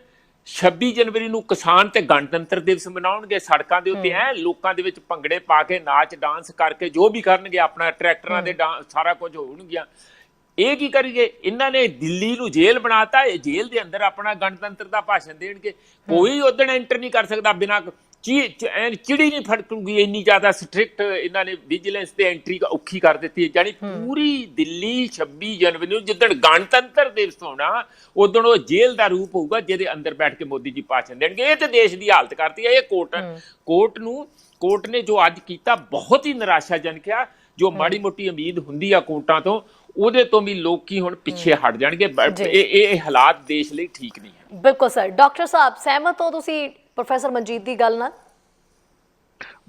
26 ਜਨਵਰੀ ਨੂੰ ਕਿਸਾਨ ਤੇ ਗਣਤੰਤਰ ਦਿਵਸ ਮਨਾਉਣਗੇ, ਸੜਕਾਂ ਦੇ ਉੱਤੇ ਲੋਕਾਂ ਦੇ ਵਿੱਚ ਭੰਗੜੇ ਪਾ ਕੇ ਨਾਚ ਡਾਂਸ ਕਰਕੇ ਜੋ ਵੀ ਕਰਨਗੇ, ਆਪਣਾ ਟਰੈਕਟਰਾਂ ਦੇ ਸਾਰਾ ਕੁਝ ਹੋਣਗੀਆਂ। ਇਹ ਕੀ ਕਰੀਏ? ਇਹਨਾਂ ਨੇ ਦਿੱਲੀ ਨੂੰ ਜੇਲ੍ਹ ਬਣਾਤਾ, ਇਹ ਜੇਲ੍ਹ ਦੇ ਅੰਦਰ ਆਪਣਾ ਗਣਤੰਤਰ ਦਾ ਭਾਸ਼ਣ ਦੇਣਗੇ। ਕੋਈ ਉਦਣ ਐਂਟਰ ਨਹੀਂ ਕਰ ਸਕਦਾ ਬਿਨਾਂ ਐਨ ਚਿੜੀ ਨਹੀਂ ਫੜਕੂਗੀ, ਇੰਨੀ ਜ਼ਿਆਦਾ ਸਟ੍ਰਿਕਟ ਇਹਨਾਂ ਨੇ ਵਿਜੀਲੈਂਸ ਤੇ ਐਂਟਰੀ ਔਖੀ ਕਰ ਦਿੱਤੀ ਹੈ। ਜਾਣੀ ਪੂਰੀ ਦਿੱਲੀ 26 ਜਨਵਰੀ ਨੂੰ ਜਿੱਦਣ ਗਣਤੰਤਰ ਦਿਵਸ ਹੋਣਾ ਉਦੋਂ ਉਹ ਜੇਲ੍ਹ ਦਾ ਰੂਪ ਹੋਊਗਾ ਜਿਹਦੇ ਅੰਦਰ ਬੈਠ ਕੇ ਮੋਦੀ ਜੀ ਭਾਸ਼ਣ ਦੇਣਗੇ। ਇਹ ਤੇ ਦੇਸ਼ ਦੀ ਹਾਲਤ ਕਰਤੀ ਹੈ ਇਹ ਕੋਰਟ ਨੇ ਜੋ ਅੱਜ ਕੀਤਾ ਬਹੁਤ ਹੀ ਨਿਰਾਸ਼ਾਜਨਕ ਆ। ਜੋ ਮਾੜੀ ਮੋਟੀ ਉਮੀਦ ਹੁੰਦੀ ਆ ਕੋਰਟਾਂ ਤੋਂ ਉਹਦੇ ਤੋਂ ਵੀ ਲੋਕੀ ਹੁਣ ਪਿੱਛੇ ਹਟ ਜਾਣਗੇ। ਇਹ ਹਾਲਾਤ ਦੇਸ਼ ਲਈ ਠੀਕ ਨਹੀਂ ਹੈ। ਬਿਲਕੁਲ ਸਰ। ਡਾਕਟਰ ਸਾਹਿਬ ਸਹਿਮਤ ਹੋ ਤੁਸੀਂ ਪ੍ਰੋਫੈਸਰ ਮਨਜੀਤ ਦੀ ਗੱਲ ਨਾਲ?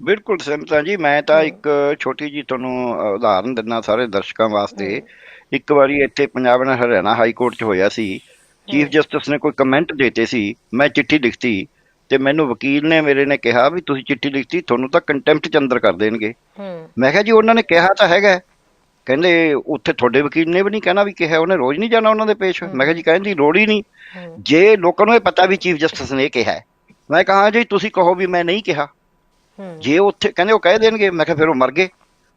ਬਿਲਕੁਲ ਸਹਿਮਤ ਹਾਂ ਜੀ। ਮੈਂ ਤਾਂ ਇੱਕ ਛੋਟੀ ਜੀ ਤੁਹਾਨੂੰ ਉਦਾਹਰਨ ਦਿੰਦਾ ਸਾਰੇ ਦਰਸ਼ਕਾਂ ਵਾਸਤੇ। ਇੱਕ ਵਾਰੀ ਇੱਥੇ ਪੰਜਾਬ ਨਾਲ ਹਰਿਆਣਾ ਹਾਈ ਕੋਰਟ 'ਚ ਹੋਇਆ ਸੀ, ਚੀਫ ਜਸਟਿਸ ਨੇ ਕੋਈ ਕਮੈਂਟ ਦਿੱਤੇ ਸੀ, ਮੈਂ ਚਿੱਠੀ ਲਿਖਤੀ ਤੇ ਮੈਨੂੰ ਵਕੀਲ ਨੇ ਮੇਰੇ ਨੇ ਕਿਹਾ ਵੀ ਤੁਸੀਂ ਚਿੱਠੀ ਲਿਖਤੀ, ਤੁਹਾਨੂੰ ਤਾਂ ਕੰਟੈਂਪਟ 'ਚ ਅੰਦਰ ਕਰ ਦੇਣਗੇ। ਮੈਂ ਕਿਹਾ ਜੀ ਉਹਨਾਂ ਨੇ ਕਿਹਾ ਤਾਂ ਹੈਗਾ। ਕਹਿੰਦੇ ਉੱਥੇ ਤੁਹਾਡੇ ਵਕੀਲ ਨੇ ਵੀ ਨਹੀਂ ਕਹਿਣਾ ਵੀ ਕਿਹਾ, ਉਹਨੇ ਰੋਜ਼ ਨਹੀਂ ਜਾਣਾ ਉਹਨਾਂ ਦੇ ਪੇਸ਼। ਮੈਂ ਕਿਹਾ ਜੀ ਕਹਿਣ ਦੀ ਲੋੜ ਹੀ ਨਹੀਂ, ਜੇ ਲੋਕਾਂ ਨੂੰ ਇਹ ਪਤਾ ਵੀ ਚੀਫ ਜਸਟਿਸ ਨੇ ਇਹ ਕਿਹਾ। ਮੈਂ ਕਹਾ ਜੀ ਤੁਸੀਂ ਕਹੋ ਵੀ ਮੈਂ ਨਹੀਂ ਕਿਹਾ, ਜੇ ਉੱਥੇ ਕਹਿੰਦੇ ਉਹ ਕਹਿ ਦੇਣਗੇ। ਮੈਂ ਕਿਹਾ ਫਿਰ ਉਹ ਮਰ ਗਏ।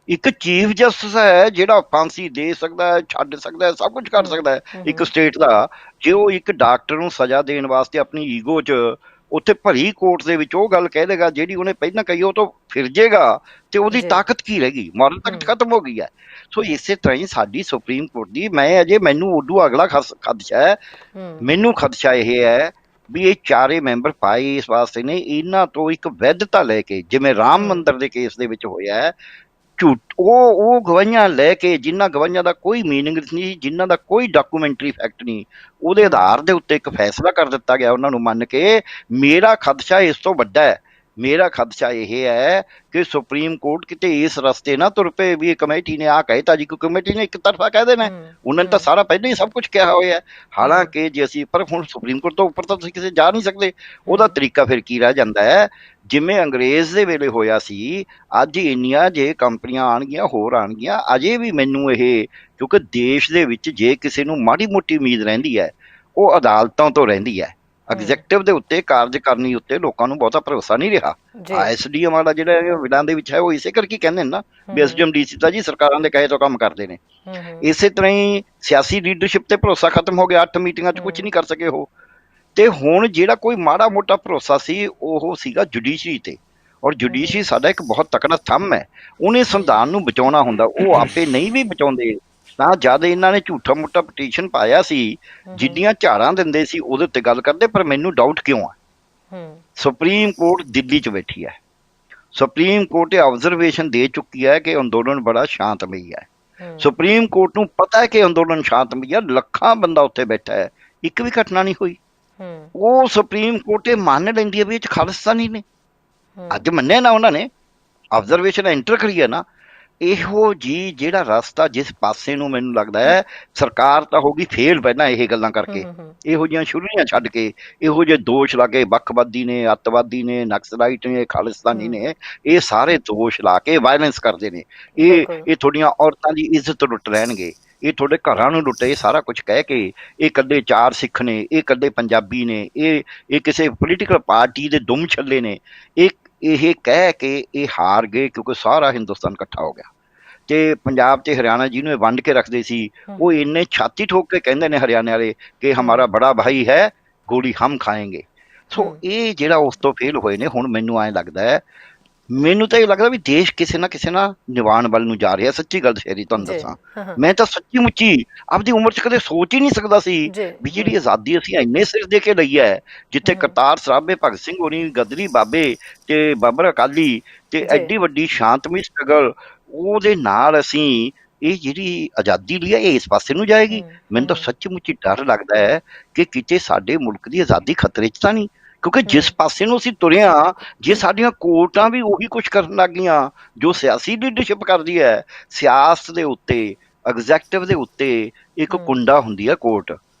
ਇੱਕ ਚੀਫ ਜਸਟਿਸ ਹੈ ਜਿਹੜਾ ਫਾਂਸੀ ਦੇ ਸਕਦਾ ਹੈ, ਛੱਡ ਸਕਦਾ ਹੈ, ਸਭ ਕੁਝ ਕਰ ਸਕਦਾ ਹੈ ਇੱਕ ਸਟੇਟ ਦਾ। ਜੇ ਉਹ ਇੱਕ ਡਾਕਟਰ ਨੂੰ ਸਜ਼ਾ ਦੇਣ ਵਾਸਤੇ ਆਪਣੀ ਈਗੋ 'ਚ ਉੱਥੇ ਭਰੀ ਕੋਰਟ ਦੇ ਵਿੱਚ ਉਹ ਗੱਲ ਕਹਿ ਦੇਗਾ ਜਿਹੜੀ ਉਹਨੇ ਪਹਿਲਾਂ ਕਹੀ, ਉਹ ਤੋਂ ਫਿਰ ਜਾਏਗਾ ਤੇ ਉਹਦੀ ਤਾਕਤ ਕੀ ਰਹੇਗੀ? ਮੋਰਲ ਤਾਕਤ ਖਤਮ ਹੋ ਗਈ ਹੈ। ਸੋ ਇਸੇ ਤਰ੍ਹਾਂ ਹੀ ਸਾਡੀ ਸੁਪਰੀਮ ਕੋਰਟ ਦੀ, ਮੈਨੂੰ ਉਦੋਂ ਅਗਲਾ ਖਦਸ਼ਾ ਹੈ। ਮੈਨੂੰ ਖਦਸ਼ਾ ਇਹ ਹੈ ਵੀ ਇਹ ਚਾਰੇ ਮੈਂਬਰ ਪਾਏ ਇਸ ਵਾਸਤੇ ਨੇ, ਇਹਨਾਂ ਤੋਂ ਇੱਕ ਵੈਧਤਾ ਲੈ ਕੇ, ਜਿਵੇਂ ਰਾਮ ਮੰਦਿਰ ਦੇ ਕੇਸ ਦੇ ਵਿੱਚ ਹੋਇਆ ਹੈ, ਝੂਠ ਉਹ ਗਵਾਹੀਆਂ ਲੈ ਕੇ, ਜਿਨ੍ਹਾਂ ਗਵਾਹੀਆਂ ਦਾ ਕੋਈ ਮੀਨਿੰਗ ਨਹੀਂ, ਜਿਨ੍ਹਾਂ ਦਾ ਕੋਈ ਡਾਕੂਮੈਂਟਰੀ ਫੈਕਟ ਨਹੀਂ, ਉਹਦੇ ਆਧਾਰ ਦੇ ਉੱਤੇ ਇੱਕ ਫੈਸਲਾ ਕਰ ਦਿੱਤਾ ਗਿਆ ਉਹਨਾਂ ਨੂੰ ਮੰਨ ਕੇ। ਮੇਰਾ ਖਦਸ਼ਾ ਇਸ ਤੋਂ ਵੱਡਾ ਹੈ। ਮੇਰਾ ਖਦਸ਼ਾ ਇਹ ਹੈ ਕਿ ਸੁਪਰੀਮ ਕੋਰਟ ਕਿਤੇ ਇਸ ਰਸਤੇ ਨਾ ਤੁਰ ਪਏ ਵੀ ਇਹ ਕਮੇਟੀ ਨੇ ਆਹ ਕਹਿਤਾ ਜੀ। ਕੋਈ ਕਮੇਟੀ ਨੇ ਇੱਕ ਤਰਫਾ ਕਹਿ ਦੇਣਾ, ਉਹਨਾਂ ਨੇ ਤਾਂ ਸਾਰਾ ਪਹਿਲਾਂ ਹੀ ਸਭ ਕੁਝ ਕਿਹਾ ਹੋਇਆ। ਹਾਲਾਂਕਿ ਜੇ ਅਸੀਂ, ਪਰ ਹੁਣ ਸੁਪਰੀਮ ਕੋਰਟ ਤੋਂ ਉੱਪਰ ਤਾਂ ਤੁਸੀਂ ਕਿਸੇ ਜਾ ਨਹੀਂ ਸਕਦੇ। ਉਹਦਾ ਤਰੀਕਾ ਫਿਰ ਕੀ ਰਹਿ ਜਾਂਦਾ ਹੈ? ਜਿਵੇਂ ਅੰਗਰੇਜ਼ ਦੇ ਵੇਲੇ ਹੋਇਆ ਸੀ, ਅੱਜ ਇੰਨੀਆਂ ਜੇ ਕੰਪਨੀਆਂ ਆਉਣਗੀਆਂ, ਹੋਰ ਆਉਣਗੀਆਂ। ਅਜੇ ਵੀ ਮੈਨੂੰ ਇਹ, ਕਿਉਂਕਿ ਦੇਸ਼ ਦੇ ਵਿੱਚ ਜੇ ਕਿਸੇ ਨੂੰ ਮਾੜੀ ਮੋਟੀ ਉਮੀਦ ਰਹਿੰਦੀ ਹੈ, ਉਹ ਅਦਾਲਤਾਂ ਤੋਂ ਰਹਿੰਦੀ ਹੈ। ਐਗਜ਼ੈਕਟਿਵ ਦੇ ਉੱਤੇ, ਕਾਰਜਕਾਰਨੀ ਉੱਤੇ ਲੋਕਾਂ ਨੂੰ ਬਹੁਤਾ ਭਰੋਸਾ ਨਹੀਂ ਰਿਹਾ। ਐਸਡੀਐਮ ਵਾਲਾ ਜਿਹੜਾ ਵਿਲਾਂ ਦੇ ਵਿੱਚ ਹੈ, ਉਹ ਇਸੇ ਕਰਕੇ ਕਹਿੰਦੇ ਨੇ ਨਾ ਵੀ ਐਸਡੀਐਮ ਡੀਸੀ ਤਾਂ ਜੀ ਸਰਕਾਰਾਂ ਦੇ ਕਹੇ ਤੋਂ ਕੰਮ ਕਰਦੇ ਨੇ। ਇਸੇ ਤਰ੍ਹਾਂ ਹੀ ਸਿਆਸੀ ਲੀਡਰਸ਼ਿਪ ਤੇ ਭਰੋਸਾ ਖਤਮ ਹੋ ਗਿਆ। 8 ਮੀਟਿੰਗਾਂ 'ਚ ਕੁਝ ਨਹੀਂ ਕਰ ਸਕੇ ਉਹ। ਤੇ ਹੁਣ ਜਿਹੜਾ ਕੋਈ ਮਾੜਾ ਮੋਟਾ ਭਰੋਸਾ ਸੀ ਉਹ ਸੀਗਾ ਜੁਡੀਸ਼ਰੀ ਤੇ। ਔਰ ਜੁਡੀਸ਼ਰੀ ਸਾਡਾ ਇੱਕ ਬਹੁਤ ਤਕੜਾ ਥੰਮ ਹੈ। ਉਹਨੇ ਸੰਵਿਧਾਨ ਨੂੰ ਬਚਾਉਣਾ ਹੁੰਦਾ, ਉਹ ਆਪੇ ਨਹੀਂ ਵੀ ਬਚਾਉਂਦੇ। ਤਾਂ ਜਦ ਇਹਨਾਂ ਨੇ ਝੂਠਾ ਮੋਟਾ ਪਟੀਸ਼ਨ ਪਾਇਆ ਸੀ, ਜਿੱਡੀਆਂ ਝਾੜਾਂ ਦਿੰਦੇ ਸੀ ਉਹਦੇ ਉੱਤੇ ਗੱਲ ਕਰਦੇ। ਪਰ ਮੈਨੂੰ ਡਾਊਟ ਕਿਉਂ ਆ? ਸੁਪਰੀਮ ਕੋਰਟ ਦਿੱਲੀ 'ਚ ਬੈਠੀ ਹੈ। ਸੁਪਰੀਮ ਕੋਰਟ ਇਹ ਆਬਜ਼ਰਵੇਸ਼ਨ ਦੇ ਚੁੱਕੀ ਹੈ ਕਿ ਅੰਦੋਲਨ ਬੜਾ ਸ਼ਾਂਤਮਈ ਹੈ। ਸੁਪਰੀਮ ਕੋਰਟ ਨੂੰ ਪਤਾ ਹੈ ਕਿ ਅੰਦੋਲਨ ਸ਼ਾਂਤਮਈ ਹੈ, ਲੱਖਾਂ ਬੰਦਾ ਉੱਥੇ ਬੈਠਾ ਹੈ, ਇੱਕ ਵੀ ਘਟਨਾ ਨਹੀਂ ਹੋਈ। ਉਹ ਸੁਪਰੀਮ ਕੋਰਟ ਇਹ ਮੰਨ ਲੈਂਦੀ ਹੈ ਵੀ ਇਹ 'ਚ ਖਾਲਿਸਤਾਨੀ ਨੇ। ਅੱਜ ਮੰਨਿਆ ਨਾ ਉਹਨਾਂ ਨੇ, ਆਬਜ਼ਰਵੇਸ਼ਨ ਐਂਟਰ ਕਰੀ ਹੈ ਨਾ। ਇਹੋ ਜੀ ਜਿਹੜਾ ਰਸਤਾ ਜਿਸ ਪਾਸੇ ਨੂੰ ਮੈਨੂੰ ਲੱਗਦਾ ਹੈ ਸਰਕਾਰ ਤਾਂ ਹੋ ਗਈ ਫੇਲ ਪਹਿਲਾਂ ਇਹ ਗੱਲਾਂ ਕਰਕੇ, ਇਹੋ ਜਿਹੀਆਂ ਸ਼ੁਰੀਆਂ ਛੱਡ ਕੇ, ਇਹੋ ਜਿਹੇ ਦੋਸ਼ ਲਾ ਕੇ, ਵੱਖਵਾਦੀ ਨੇ, ਅੱਤਵਾਦੀ ਨੇ, ਨਕਸਲਾਈਟ ਨੇ, ਖਾਲਿਸਤਾਨੀ ਨੇ, ਇਹ ਸਾਰੇ ਦੋਸ਼ ਲਾ ਕੇ ਵਾਇਲੈਂਸ ਕਰਦੇ ਨੇ। ਇਹ ਤੁਹਾਡੀਆਂ ਔਰਤਾਂ ਦੀ ਇੱਜ਼ਤ ਲੁੱਟ ਲੈਣਗੇ, ਇਹ ਤੁਹਾਡੇ ਘਰਾਂ ਨੂੰ ਲੁੱਟੇ, ਇਹ ਸਾਰਾ ਕੁਝ ਕਹਿ ਕੇ। ਇਹ ਇਕੱਲੇ 4 ਸਿੱਖ ਨੇ, ਇਹ ਇਕੱਲੇ ਪੰਜਾਬੀ ਨੇ, ਇਹ ਕਿਸੇ ਪੋਲੀਟੀਕਲ ਪਾਰਟੀ ਦੇ ਦੁਮ ਛੱਲੇ ਨੇ। ਇਹ ਕਹਿ ਕੇ ਇਹ ਹਾਰ ਗਏ ਕਿਉਂਕਿ ਸਾਰਾ ਹਿੰਦੁਸਤਾਨ ਇਕੱਠਾ ਹੋ ਗਿਆ। ਤੇ ਪੰਜਾਬ ਤੇ ਹਰਿਆਣਾ ਜਿਹਨੂੰ ਇਹ ਵੰਡ ਕੇ ਰੱਖਦੇ ਸੀ, ਉਹ ਇੰਨੇ ਛਾਤੀ ਠੋਕ ਕੇ ਕਹਿੰਦੇ ਨੇ ਹਰਿਆਣੇ ਵਾਲੇ ਕਿ ਹਮਾਰਾ ਬੜਾ ਭਾਈ ਹੈ, ਗੋਲੀ ਹਮ ਖਾਏਂਗੇ। ਸੋ ਇਹ ਜਿਹੜਾ ਉਸ ਤੋਂ ਫੇਲ ਹੋਏ ਨੇ, ਹੁਣ ਮੈਨੂੰ ਐਂ ਲੱਗਦਾ ਹੈ, ਮੈਨੂੰ ਤਾਂ ਇਹ ਲੱਗਦਾ ਵੀ ਦੇਸ਼ ਕਿਸੇ ਨਾ ਕਿਸੇ ਨਾਲ ਨਿਵਾਣ ਵੱਲ ਨੂੰ ਜਾ ਰਿਹਾ। ਸੱਚੀ ਗੱਲ ਸ਼ੇਰੀ ਤੁਹਾਨੂੰ ਦੱਸਾਂ, ਮੈਂ ਤਾਂ ਸੱਚੀ ਮੁੱਚੀ ਆਪਦੀ ਉਮਰ 'ਚ ਕਦੇ ਸੋਚ ਹੀ ਨਹੀਂ ਸਕਦਾ ਸੀ ਵੀ ਜਿਹੜੀ ਆਜ਼ਾਦੀ ਅਸੀਂ ਇੰਨੇ ਸਿਰ ਦੇ ਕੇ ਲਈ ਹੈ, ਜਿੱਥੇ ਕਰਤਾਰ ਸਰਾਭੇ, ਭਗਤ ਸਿੰਘ ਹੋਣੀ, ਗਦਰੀ ਬਾਬੇ ਤੇ ਬਾਬਰ ਅਕਾਲੀ ਤੇ ਐਡੀ ਵੱਡੀ ਸ਼ਾਂਤਮਈ ਸਟਰਗਲ, ਉਹਦੇ ਨਾਲ ਅਸੀਂ ਇਹ ਜਿਹੜੀ ਆਜ਼ਾਦੀ ਲਈ ਹੈ ਇਹ ਇਸ ਪਾਸੇ ਨੂੰ ਜਾਏਗੀ। ਮੈਨੂੰ ਤਾਂ ਸੱਚਮੁੱਚ ਡਰ ਲੱਗਦਾ ਹੈ ਕਿ ਕਿਤੇ ਸਾਡੇ ਮੁਲਕ ਦੀ ਆਜ਼ਾਦੀ ਖਤਰੇ 'ਚ ਤਾਂ ਨਹੀਂ। ਕਿਉਂਕਿ ਜਿਸ ਪਾਸੇ ਨੂੰ ਅਸੀਂ ਤੁਰੇ ਹਾਂ, ਜੇ ਸਾਡੀਆਂ ਕੋਰਟਾਂ ਵੀ ਉਹੀ ਕੁਛ ਕਰਨ ਲੱਗ ਗਈਆਂ ਜੋ ਸਿਆਸੀ ਲੀਡਰਸ਼ਿਪ ਕਰਦੀ ਹੈ, ਸਿਆਸਤ ਦੇ ਉੱਤੇ, ਐਗਜ਼ੈਕਟਿਵ ਦੇ ਉੱਤੇ ਇੱਕ ਕੁੰਡਾ ਹੁੰਦੀ ਹੈ ਕੋਰਟ,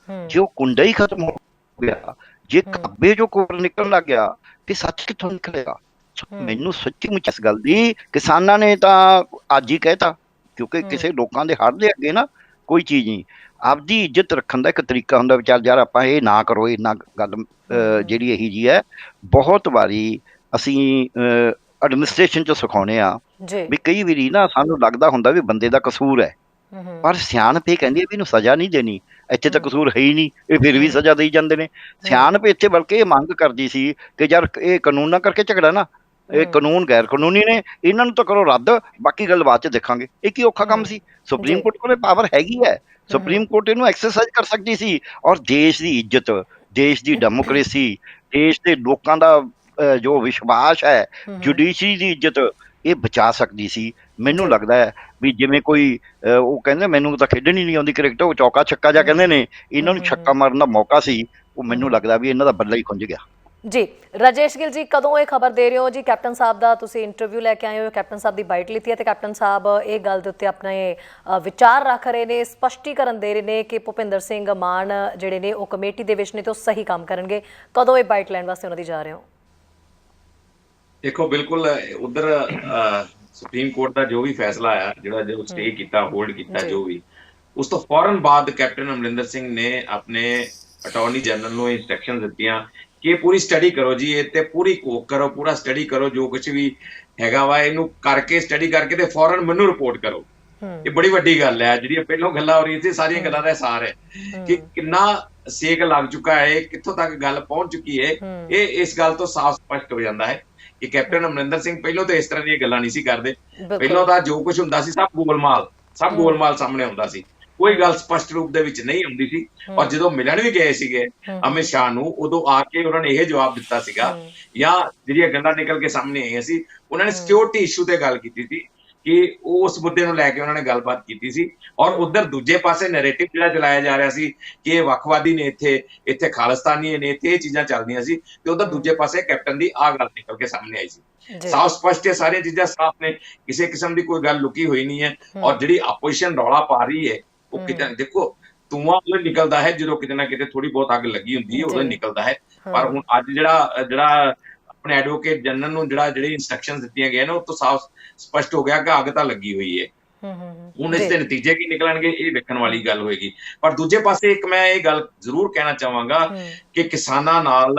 ਜੇ ਉਹ ਕੁੰਡਾ ਹੀ ਖਤਮ ਹੋ ਗਿਆ, ਜੇ ਖੱਬੇ ਜੋ ਕੋਰਟ ਨਿਕਲਣ ਲੱਗ ਗਿਆ, ਤੇ ਸੱਚ ਕਿੱਥੋਂ ਨਿਕਲੇਗਾ? ਮੈਨੂੰ ਸੱਚੀ ਮੁੱਚ ਇਸ ਗੱਲ ਦੀ, ਕਿਸਾਨਾਂ ਨੇ ਤਾਂ ਅੱਜ ਹੀ ਕਹਿਤਾ, ਕਿਉਂਕਿ ਕਿਸੇ ਲੋਕਾਂ ਦੇ ਹੱਥ ਦੇ ਅੱਗੇ ਨਾ ਕੋਈ ਚੀਜ਼ ਨਹੀਂ। ਆਪਦੀ ਇੱਜ਼ਤ ਰੱਖਣ ਦਾ ਇੱਕ ਤਰੀਕਾ ਹੁੰਦਾ ਵੀ ਚੱਲ ਯਾਰ ਆਪਾਂ ਇਹ ਨਾ ਕਰੋ, ਇਹ ਨਾ ਗੱਲ ਜਿਹੜੀ ਇਹੀ ਜੀ ਹੈ। ਬਹੁਤ ਵਾਰੀ ਅਸੀਂ ਐਡਮਿਨਿਸਟ੍ਰੇਸ਼ਨ 'ਚ ਸਿਖਾਉਂਦੇ ਆ ਵੀ ਕਈ ਵਾਰੀ ਨਾ ਸਾਨੂੰ ਲੱਗਦਾ ਹੁੰਦਾ ਵੀ ਬੰਦੇ ਦਾ ਕਸੂਰ ਹੈ, ਪਰ ਸਿਆਣਪ ਇਹ ਕਹਿੰਦੀ ਹੈ ਵੀ ਇਹਨੂੰ ਸਜ਼ਾ ਨਹੀਂ ਦੇਣੀ, ਇੱਥੇ ਤਾਂ ਕਸੂਰ ਹੈ ਹੀ ਨਹੀਂ, ਇਹ ਫਿਰ ਵੀ ਸਜ਼ਾ ਦੇਈ ਜਾਂਦੇ ਨੇ। ਸਿਆਣਪ ਇੱਥੇ ਬਲਕਿ ਇਹ ਮੰਗ ਕਰਦੀ ਸੀ ਕਿ ਯਾਰ ਇਹ ਕਾਨੂੰਨਾਂ ਕਰਕੇ ਝਗੜਾ ਨਾ, ਇਹ ਕਾਨੂੰਨ ਗੈਰ ਕਾਨੂੰਨੀ ਨੇ, ਇਹਨਾਂ ਨੂੰ ਤਾਂ ਕਰੋ ਰੱਦ, ਬਾਕੀ ਗੱਲ ਬਾਅਦ ਚ ਦੇਖਾਂਗੇ। ਇਹ ਕੀ ਔਖਾ ਕੰਮ ਸੀ? ਸੁਪਰੀਮ ਕੋਰਟ ਕੋਲੇ ਪਾਵਰ ਹੈਗੀ ਹੈ, ਸੁਪਰੀਮ ਕੋਰਟ ਇਹਨੂੰ ਐਕਸਰਸਾਈਜ਼ ਕਰ ਸਕਦੀ ਸੀ, ਔਰ ਦੇਸ਼ ਦੀ ਇੱਜ਼ਤ, ਦੇਸ਼ ਦੀ ਡੈਮੋਕ੍ਰੇਸੀ, ਦੇਸ਼ ਦੇ ਲੋਕਾਂ ਦਾ ਜੋ ਵਿਸ਼ਵਾਸ ਹੈ, ਜੁਡੀਸ਼ਰੀ ਦੀ ਇੱਜ਼ਤ, ਇਹ ਬਚਾ ਸਕਦੀ ਸੀ। ਮੈਨੂੰ ਲੱਗਦਾ ਹੈ ਵੀ ਜਿਵੇਂ ਕੋਈ ਉਹ ਕਹਿੰਦੇ ਮੈਨੂੰ ਤਾਂ ਖੇਡਣੀ ਨਹੀਂ ਆਉਂਦੀ ਕ੍ਰਿਕਟ, ਉਹ ਚੌਕਾ ਛੱਕਾ ਜਾਂ ਕਹਿੰਦੇ ਨੇ, ਇਹਨਾਂ ਨੂੰ ਛੱਕਾ ਮਾਰਨ ਦਾ ਮੌਕਾ ਸੀ, ਉਹ ਮੈਨੂੰ ਲੱਗਦਾ ਵੀ ਇਹਨਾਂ ਦਾ ਬੱਲਾ ਹੀ ਖੁੰਝ ਗਿਆ। ਜੀ ਰਾਜੇਸ਼ ਗਿੱਲ ਜੀ, ਕਦੋਂ ਇਹ ਖਬਰ ਦੇ ਰਹੇ ਹੋ ਜੀ? ਕੈਪਟਨ ਸਾਹਿਬ ਦਾ ਤੁਸੀਂ ਇੰਟਰਵਿਊ ਲੈ ਕੇ ਆਏ ਹੋ, ਕੈਪਟਨ ਸਾਹਿਬ ਦੀ ਬਾਈਟ ਲਿੱਤੀ ਹੈ ਤੇ ਕੈਪਟਨ ਸਾਹਿਬ ਇਹ ਗੱਲ ਦੇ ਉੱਤੇ ਆਪਣੇ ਵਿਚਾਰ ਰੱਖ ਰਹੇ ਨੇ, ਸਪਸ਼ਟੀਕਰਨ ਦੇ ਰਹੇ ਨੇ ਕਿ ਭੁਪਿੰਦਰ ਸਿੰਘ ਮਾਨ ਜਿਹੜੇ ਨੇ ਉਹ ਕਮੇਟੀ ਦੇ ਵਿੱਚ ਨੇ ਤੇ ਉਹ ਸਹੀ ਕੰਮ ਕਰਨਗੇ। ਕਦੋਂ ਇਹ ਬਾਈਟ ਲੈਣ ਵਾਸਤੇ ਉਹਨਾਂ ਦੀ ਜਾ ਰਹੇ ਹੋ? ਦੇਖੋ ਬਿਲਕੁਲ ਉਧਰ ਸੁਪਰੀਮ ਕੋਰਟ ਦਾ ਜੋ ਵੀ ਫੈਸਲਾ ਆਇਆ, ਜਿਹੜਾ ਜੋ ਸਟੇ ਕੀਤਾ, ਹੋਲਡ ਕੀਤਾ, ਜੋ ਵੀ, ਉਸ ਤੋਂ ਫੌਰਨ ਬਾਅਦ ਕੈਪਟਨ ਅਮਰਿੰਦਰ ਸਿੰਘ ਨੇ ਆਪਣੇ ਅਟਾਰਨੀ ਜਨਰਲ ਨੂੰ ਇੰਸਟਰਕਸ਼ਨ ਦਿੱਤੀਆਂ ਕਿ ਪੂਰੀ ਸਟੱਡੀ ਕਰੋ ਜੀ, ਇਹ ਤੇ ਪੂਰੀ ਕੋਕ ਕਰੋ, ਪੂਰਾ ਸਟੱਡੀ ਕਰੋ, ਜੋ ਕੁਝ ਵੀ ਹੈਗਾ ਵਾ ਇਹਨੂੰ ਕਰਕੇ ਸਟੱਡੀ ਕਰਕੇ ਤੇ ਫੌਰਨ ਮੈਨੂੰ ਰਿਪੋਰਟ ਕਰੋ। ਇਹ ਬੜੀ ਵੱਡੀ ਗੱਲ ਹੈ, ਜਿਹੜੀਆਂ ਪਹਿਲਾਂ ਗੱਲਾਂ ਹੋ ਰਹੀਆਂ ਸੀ, ਸਾਰੀਆਂ ਗੱਲਾਂ ਦਾ ਸਾਰ ਹੈ ਕਿ ਕਿੰਨਾ ਸੇਕ ਲੱਗ ਚੁੱਕਾ ਹੈ, ਕਿੱਥੋਂ ਤੱਕ ਗੱਲ ਪਹੁੰਚ ਚੁੱਕੀ ਹੈ। ਇਹ ਇਸ ਗੱਲ ਤੋਂ ਸਾਫ਼ ਸਪਸ਼ਟ ਹੋ ਜਾਂਦਾ ਹੈ ਕਿ ਕੈਪਟਨ ਅਮਰਿੰਦਰ ਸਿੰਘ ਪਹਿਲਾਂ ਤਾਂ ਇਸ ਤਰ੍ਹਾਂ ਦੀਆਂ ਗੱਲਾਂ ਨਹੀਂ ਸੀ ਕਰਦੇ। ਪਹਿਲਾਂ ਤਾਂ ਜੋ ਕੁਝ ਹੁੰਦਾ ਸੀ ਸਭ ਗੋਲਮਾਲ ਸਾਹਮਣੇ ਆਉਂਦਾ ਸੀ, ਕੋਈ ਗੱਲ ਸਪਸ਼ਟ ਰੂਪ ਦੇ ਵਿੱਚ ਨਹੀਂ ਹੁੰਦੀ ਸੀ। ਔਰ ਜਦੋਂ ਮਿਲਣ ਵੀ ਗਏ ਸੀਗੇ ਅਮਿਤ ਸ਼ਾਹ ਨੂੰ, ਉਦੋਂ ਆ ਕੇ ਉਹਨਾਂ ਨੇ ਇਹ ਜਵਾਬ ਦਿੱਤਾ ਸੀਗਾ, ਜਾਂ ਜਿਹੜੀਆਂ ਗੱਲਾਂ ਨਿਕਲ ਕੇ ਸਾਹਮਣੇ ਆਈਆਂ ਸੀ, ਉਹਨਾਂ ਨੇ ਸਿਕਿਉਰਿਟੀ ਇਸ਼ੂ ਤੇ ਗੱਲ ਕੀਤੀ ਸੀ ਕਿ ਉਸ ਮੁੱਦੇ ਨੂੰ ਲੈ ਕੇ ਉਹਨਾਂ ਨੇ ਗੱਲਬਾਤ ਕੀਤੀ ਸੀ। ਔਰ ਉਧਰ ਦੂਜੇ ਪਾਸੇ ਨੈਰੇਟਿਵ ਜਿਹੜਾ ਚਲਾਇਆ ਜਾ ਰਿਹਾ ਸੀ ਕਿ ਇਹ ਵੱਖਵਾਦੀ ਨੇ, ਇੱਥੇ ਖਾਲਿਸਤਾਨੀ ਨੇ, ਇੱਥੇ ਇਹ ਚੀਜ਼ਾਂ ਚੱਲਦੀਆਂ ਸੀ, ਤੇ ਉਧਰ ਦੂਜੇ ਪਾਸੇ ਕੈਪਟਨ ਦੀ ਆਹ ਗੱਲ ਨਿਕਲ ਕੇ ਸਾਹਮਣੇ ਆਈ ਸੀ। ਸਾਫ਼ ਸਪਸ਼ਟ ਹੈ, ਸਾਰੀਆਂ ਚੀਜ਼ਾਂ ਸਾਫ਼ ਨੇ, ਕਿਸੇ ਕਿਸਮ ਦੀ ਕੋਈ ਗੱਲ ਲੁਕੀ ਹੋਈ ਨਹੀਂ ਹੈ। ਔਰ ਜਿਹੜੀ ਆਪੋਜੀਸ਼ਨ ਰੌਲਾ ਪਾ ਰਹੀ ਹੈ, ਉਹ ਕਿਤੇ ਦੇਖੋ ਧੂੰਆਂ ਉਹ ਨਿਕਲਦਾ ਹੈ ਜਦੋਂ ਕਿਤੇ ਨਾ ਕਿਤੇ ਥੋੜੀ ਬਹੁਤ ਅੱਗ ਲੱਗੀ ਹੁੰਦੀ ਹੈ, ਉਦੋਂ ਨਿਕਲਦਾ ਹੈ। ਪਰ ਹੁਣ ਅੱਜ ਜਿਹੜਾ ਆਪਣੇ ਐਡਵੋਕੇਟ ਜਨਰਲ ਨੂੰ ਜਿਹੜੀ ਇੰਸਟਰਕਸ਼ਨ ਦਿੱਤੀਆਂ ਗਈਆਂ ਨੇ, ਉਹ ਤੋਂ ਸਾਫ਼ ਸਪਸ਼ਟ ਹੋ ਗਿਆ ਕਿ ਅੱਗ ਤਾਂ ਲੱਗੀ ਹੋਈ ਹੈ। ਹੁਣ ਇਸ ਦੇ ਨਤੀਜੇ ਕੀ ਨਿਕਲਣਗੇ ਇਹ ਵੇਖਣ ਵਾਲੀ ਗੱਲ ਹੋਏਗੀ। ਪਰ ਦੂਜੇ ਪਾਸੇ ਇੱਕ ਮੈਂ ਇਹ ਗੱਲ ਜ਼ਰੂਰ ਕਹਿਣਾ ਚਾਹਾਂਗਾ ਕਿ ਕਿਸਾਨਾਂ ਨਾਲ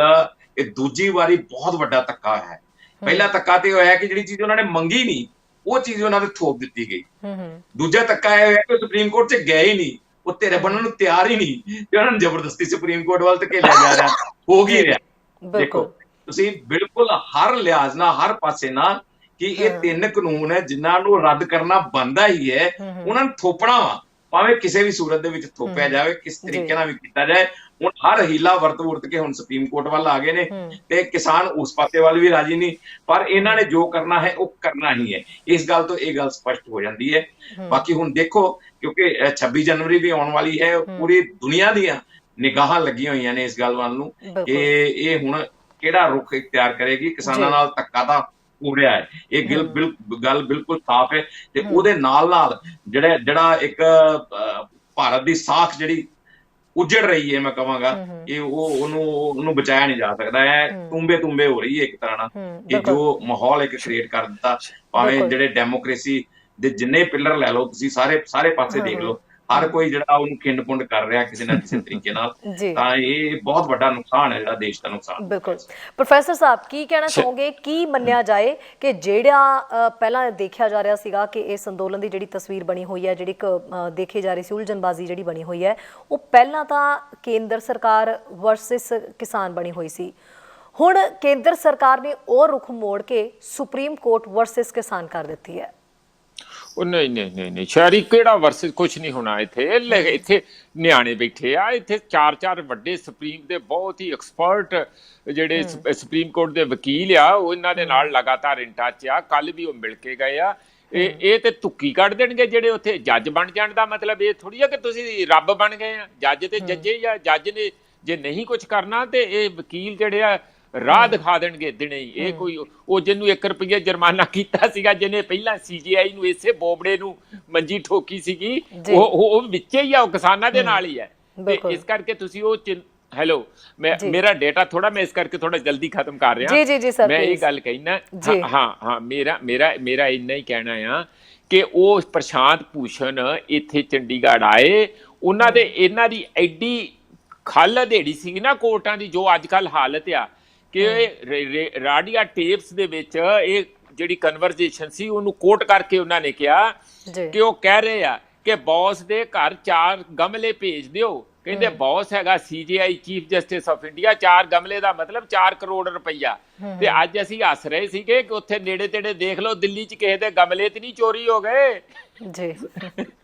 ਇਹ ਦੂਜੀ ਵਾਰੀ ਬਹੁਤ ਵੱਡਾ ਧੱਕਾ ਹੈ। ਪਹਿਲਾ ਧੱਕਾ ਤੇ ਹੋਇਆ ਕਿ ਜਿਹੜੀ ਚੀਜ਼ ਉਹਨਾਂ ਨੇ ਮੰਗੀ ਨਹੀਂ, ਉਹ ਚੀਜ਼ ਉਹਨਾਂ ਦੇ ਥੋਪ ਦਿੱਤੀ ਗਈ। ਦੂਜਾ ਧੱਕਾ ਇਹ ਹੋਇਆ ਕਿ ਸੁਪਰੀਮ ਕੋਰਟ 'ਚ ਗਏ ਹੀ ਨਹੀਂ, ਉਹ ਤੇਰੇ ਬਣਨ ਨੂੰ ਤਿਆਰ ਹੀ ਨਹੀਂ, ਤੇ ਉਹਨਾਂ ਨੂੰ ਜ਼ਬਰਦਸਤੀ ਸੁਪਰੀਮ ਕੋਰਟ ਵੱਲ ਧਕੇਲਿਆ ਜਾ ਰਿਹਾ, ਹੋ ਕੀ ਰਿਹਾ। ਦੇਖੋ ਤੁਸੀਂ ਬਿਲਕੁਲ ਹਰ ਲਿਹਾਜ਼ ਨਾਲ, ਹਰ ਪਾਸੇ ਨਾਲ, ਕਿ ਇਹ ਤਿੰਨ ਕਾਨੂੰਨ ਹੈ ਜਿਨ੍ਹਾਂ ਨੂੰ ਰੱਦ ਕਰਨਾ ਬਣਦਾ ਹੀ ਹੈ, ਉਹਨਾਂ ਨੂੰ ਥੋਪਣਾ ਵਾ, ਭਾਵੇਂ ਕਿਸੇ ਵੀ ਸੂਰਤ ਦੇ ਵਿੱਚ ਥੋਪਿਆ ਜਾਵੇ, ਕਿਸ ਤਰੀਕੇ ਨਾਲ ਵੀ ਕੀਤਾ ਜਾਏ। ਹੁਣ ਹਰ ਹੀਲਾ ਵਰਤ ਕੇ ਹੁਣ ਸੁਪਰੀਮ ਕੋਰਟ ਵੱਲ ਆ ਗਏ ਨੇ, ਤੇ ਕਿਸਾਨ ਉਸ ਪਾਸੇ ਵੱਲ ਵੀ ਰਾਜੀ ਨਹੀਂ, ਪਰ ਇਹਨਾਂ ਨੇ ਜੋ ਕਰਨਾ ਹੈ ਉਹ ਕਰਨਾ ਹੀ ਹੈ। ਇਸ ਗੱਲ ਤੋਂ ਇਹ ਗੱਲ ਸਪਸ਼ਟ ਹੋ ਜਾਂਦੀ ਹੈ। ਬਾਕੀ ਹੁਣ ਦੇਖੋ, ਕਿਉਂਕਿ 26 ਜਨਵਰੀ ਵੀ ਆਉਣ ਵਾਲੀ ਹੈ, ਪੂਰੀ ਦੁਨੀਆ ਦੀਆਂ ਨਿਗਾਹਾਂ ਲੱਗੀਆਂ ਹੋਈਆਂ ਨੇ ਇਸ ਗੱਲ ਵੱਲ ਨੂੰ ਕਿ ਇਹ ਹੁਣ ਕਿਹੜਾ ਰੁਖ ਇਖਤਿਆਰ ਕਰੇਗੀ। ਕਿਸਾਨਾਂ ਨਾਲ ਧੱਕਾ ਤਾਂ ਹੋ ਰਿਹਾ ਹੈ, ਇਹ ਗੱਲ ਬਿਲਕੁਲ ਸਾਫ਼ ਹੈ। ਤੇ ਉਹਦੇ ਨਾਲ ਜਿਹੜਾ ਇੱਕ ਭਾਰਤ ਦੀ ਸਾਖ ਜਿਹੜੀ ਉਜੜ ਰਹੀ ਹੈ, ਮੈਂ ਕਹਾਂਗਾ ਕਿ ਉਹਨੂੰ ਬਚਾਇਆ ਨਹੀਂ ਜਾ ਸਕਦਾ ਹੈ। ਤੁੰਬੇ ਹੋ ਰਹੀ ਹੈ ਇੱਕ ਤਰ੍ਹਾਂ ਨਾਲ, ਕਿ ਜੋ ਮਾਹੌਲ ਇੱਕ ਕ੍ਰੀਏਟ ਕਰ ਦਿੱਤਾ, ਭਾਵੇਂ ਜਿਹੜੇ ਡੈਮੋਕ੍ਰੇਸੀ ਦੇ ਜਿੰਨੇ ਪਿਲਰ ਲੈ ਲਓ ਤੁਸੀਂ, ਸਾਰੇ ਪਾਸੇ ਦੇਖ ਲਓ, ਹਰ ਕੋਈ ਜਿਹੜਾ ਉਹਨੂੰ ਖਿੰਡ-ਪੁੰਡ ਕਰ ਰਿਹਾ ਕਿਸੇ ਨਾ ਕਿਸੇ ਤਰੀਕੇ ਨਾਲ। ਤਾਂ ਇਹ ਬਹੁਤ ਵੱਡਾ ਨੁਕਸਾਨ ਹੈ, ਜਿਹੜਾ ਦੇਸ਼ ਦਾ ਨੁਕਸਾਨ। ਬਿਲਕੁਲ। ਪ੍ਰੋਫੈਸਰ ਸਾਹਿਬ ਕੀ ਕਹਿਣਾ ਚਾਹੋਗੇ, ਕੀ ਮੰਨਿਆ ਜਾਏ ਕਿ ਜਿਹੜਾ ਪਹਿਲਾਂ ਦੇਖਿਆ ਜਾ ਰਿਹਾ ਸੀਗਾ ਕਿ ਇਸ ਅੰਦੋਲਨ ਦੀ ਜਿਹੜੀ ਤਸਵੀਰ ਬਣੀ ਹੋਈ ਹੈ, ਜਿਹੜੀ ਦੇਖੀ ਜਾ ਰਹੀ ਸੀ ਉਲਝਣਬਾਜ਼ੀ ਜਿਹੜੀ ਬਣੀ ਹੋਈ ਹੈ, ਉਹ ਪਹਿਲਾਂ ਤਾਂ ਕੇਂਦਰ ਸਰਕਾਰ ਵਰਸਸ ਕਿਸਾਨ ਬਣੀ ਹੋਈ ਸੀ, ਹੁਣ ਕੇਂਦਰ ਸਰਕਾਰ ਨੇ ਉਹ ਰੁਖ ਮੋੜ ਕੇ ਸੁਪਰੀਮ ਕੋਰਟ ਵਰਸਸ ਕਿਸਾਨ ਕਰ ਦਿੱਤੀ ਹੈ। ਉਹ ਨਹੀਂ ਸ਼ਹਿਰੀ ਕਿਹੜਾ ਵਰਸਸ, ਕੁਛ ਨਹੀਂ ਹੋਣਾ ਇੱਥੇ ਨਿਆਣੇ ਬੈਠੇ ਆ, ਇੱਥੇ ਚਾਰ ਵੱਡੇ ਸੁਪਰੀਮ ਦੇ ਬਹੁਤ ਹੀ ਐਕਸਪਰਟ ਜਿਹੜੇ ਸੁਪਰੀਮ ਕੋਰਟ ਦੇ ਵਕੀਲ ਆ, ਉਹ ਇਹਨਾਂ ਦੇ ਨਾਲ ਲਗਾਤਾਰ ਇਨ ਟੱਚ ਆ। ਕੱਲ ਵੀ ਉਹ ਮਿਲ ਕੇ ਗਏ ਆ। ਇਹ ਤੇ ਤੁੱਕੀ ਕੱਢ ਦੇਣਗੇ ਜਿਹੜੇ ਉੱਥੇ ਜੱਜ ਬਣ ਜਾਣ ਦਾ ਮਤਲਬ ਇਹ ਥੋੜੀ ਆ ਕਿ ਤੁਸੀਂ ਰੱਬ ਬਣ ਗਏ ਆ। ਜੱਜ ਤੇ ਜੱਜੇ ਜਾਂ ਜੱਜ ਨੇ ਜੇ ਨਹੀਂ ਕੁਝ ਕਰਨਾ ਤੇ ਇਹ ਵਕੀਲ ਜਿਹੜੇ ਆ ਰਾਹ ਦਿਖਾ ਦੇਣਗੇ ਦਿਨੇ ਹੀ। ਇਹ ਕੋਈ ਉਹ ਜਿਹਨੂੰ 1 ਰੁਪਈਆ ਜੁਰਮਾਨਾ ਕੀਤਾ ਸੀਗਾ, ਜਿਹਨੇ ਪਹਿਲਾਂ CJI ਨੂੰ ਇਸੇ ਬੋਬੜੇ ਨੂੰ ਮੰਜੀ ਠੋਕੀ ਸੀਗੀ, ਉਹ ਵਿੱਚੇ ਹੀ ਆ, ਉਹ ਕਿਸਾਨਾਂ ਦੇ ਨਾਲ ਹੀ ਹੈ। ਤੇ ਇਸ ਕਰਕੇ ਤੁਸੀਂ ਉਹ ਹੈਲੋ ਮੇਰਾ ਡੇਟਾ ਥੋੜਾ, ਮੈਂ ਇਸ ਕਰਕੇ ਥੋੜਾ ਜਲਦੀ ਖਤਮ ਕਰ ਰਿਹਾ। ਜੀ ਸਰ, ਮੈਂ ਇਹ ਗੱਲ ਕਹਿਣਾ, ਹਾਂ ਮੇਰਾ ਇੰਨਾ ਹੀ ਕਹਿਣਾ ਆ ਕਿ ਉਹ ਪ੍ਰਸ਼ਾਂਤ ਭੂਸ਼ਣ ਇੱਥੇ ਚੰਡੀਗੜ੍ਹ ਆਏ, ਉਹਨਾਂ ਦੇ ਇਹਨਾਂ ਦੀ ਐਡੀ ਖੱਲ ਅਧੇੜੀ ਸੀ ਨਾ ਕੋਰਟਾਂ ਦੀ, ਜੋ ਅੱਜ ਕੱਲ੍ਹ ਹਾਲਤ ਆ ਕਿ ਰਾਡੀਆ ਟੇਪਸ ਦੇ ਵਿੱਚ ਇਹ ਜਿਹੜੀ ਕਨਵਰਜੇਸ਼ਨ ਸੀ ਉਹਨੂੰ ਕੋਟ ਕਰਕੇ ਉਹਨਾਂ ਨੇ ਕਿਹਾ ਕਿ ਉਹ ਕਹਿ ਰਹੇ ਆ ਕਿ ਬੌਸ ਦੇ ਘਰ 4 ਗਮਲੇ ਭੇਜ ਦਿਓ ਕਹਿੰਦੇ ਬੌਸ ਹੈਗਾ CJI chief justice of India, 4 ਗਮਲੇ ਦਾ ਮਤਲਬ 4 ਕਰੋੜ ਰੁਪਈਆ। ਤੇ ਅੱਜ ਅਸੀਂ ਹੱਸ ਰਹੇ ਸੀਗੇ ਕਿ ਉੱਥੇ ਨੇੜੇ ਤੇੜੇ ਦੇਖ ਲਓ, ਦਿੱਲੀ 'ਚ ਕਿਸੇ ਦੇ ਗਮਲੇ ਤੇ ਨਹੀਂ ਚੋਰੀ ਹੋ ਗਏ ਜੀ।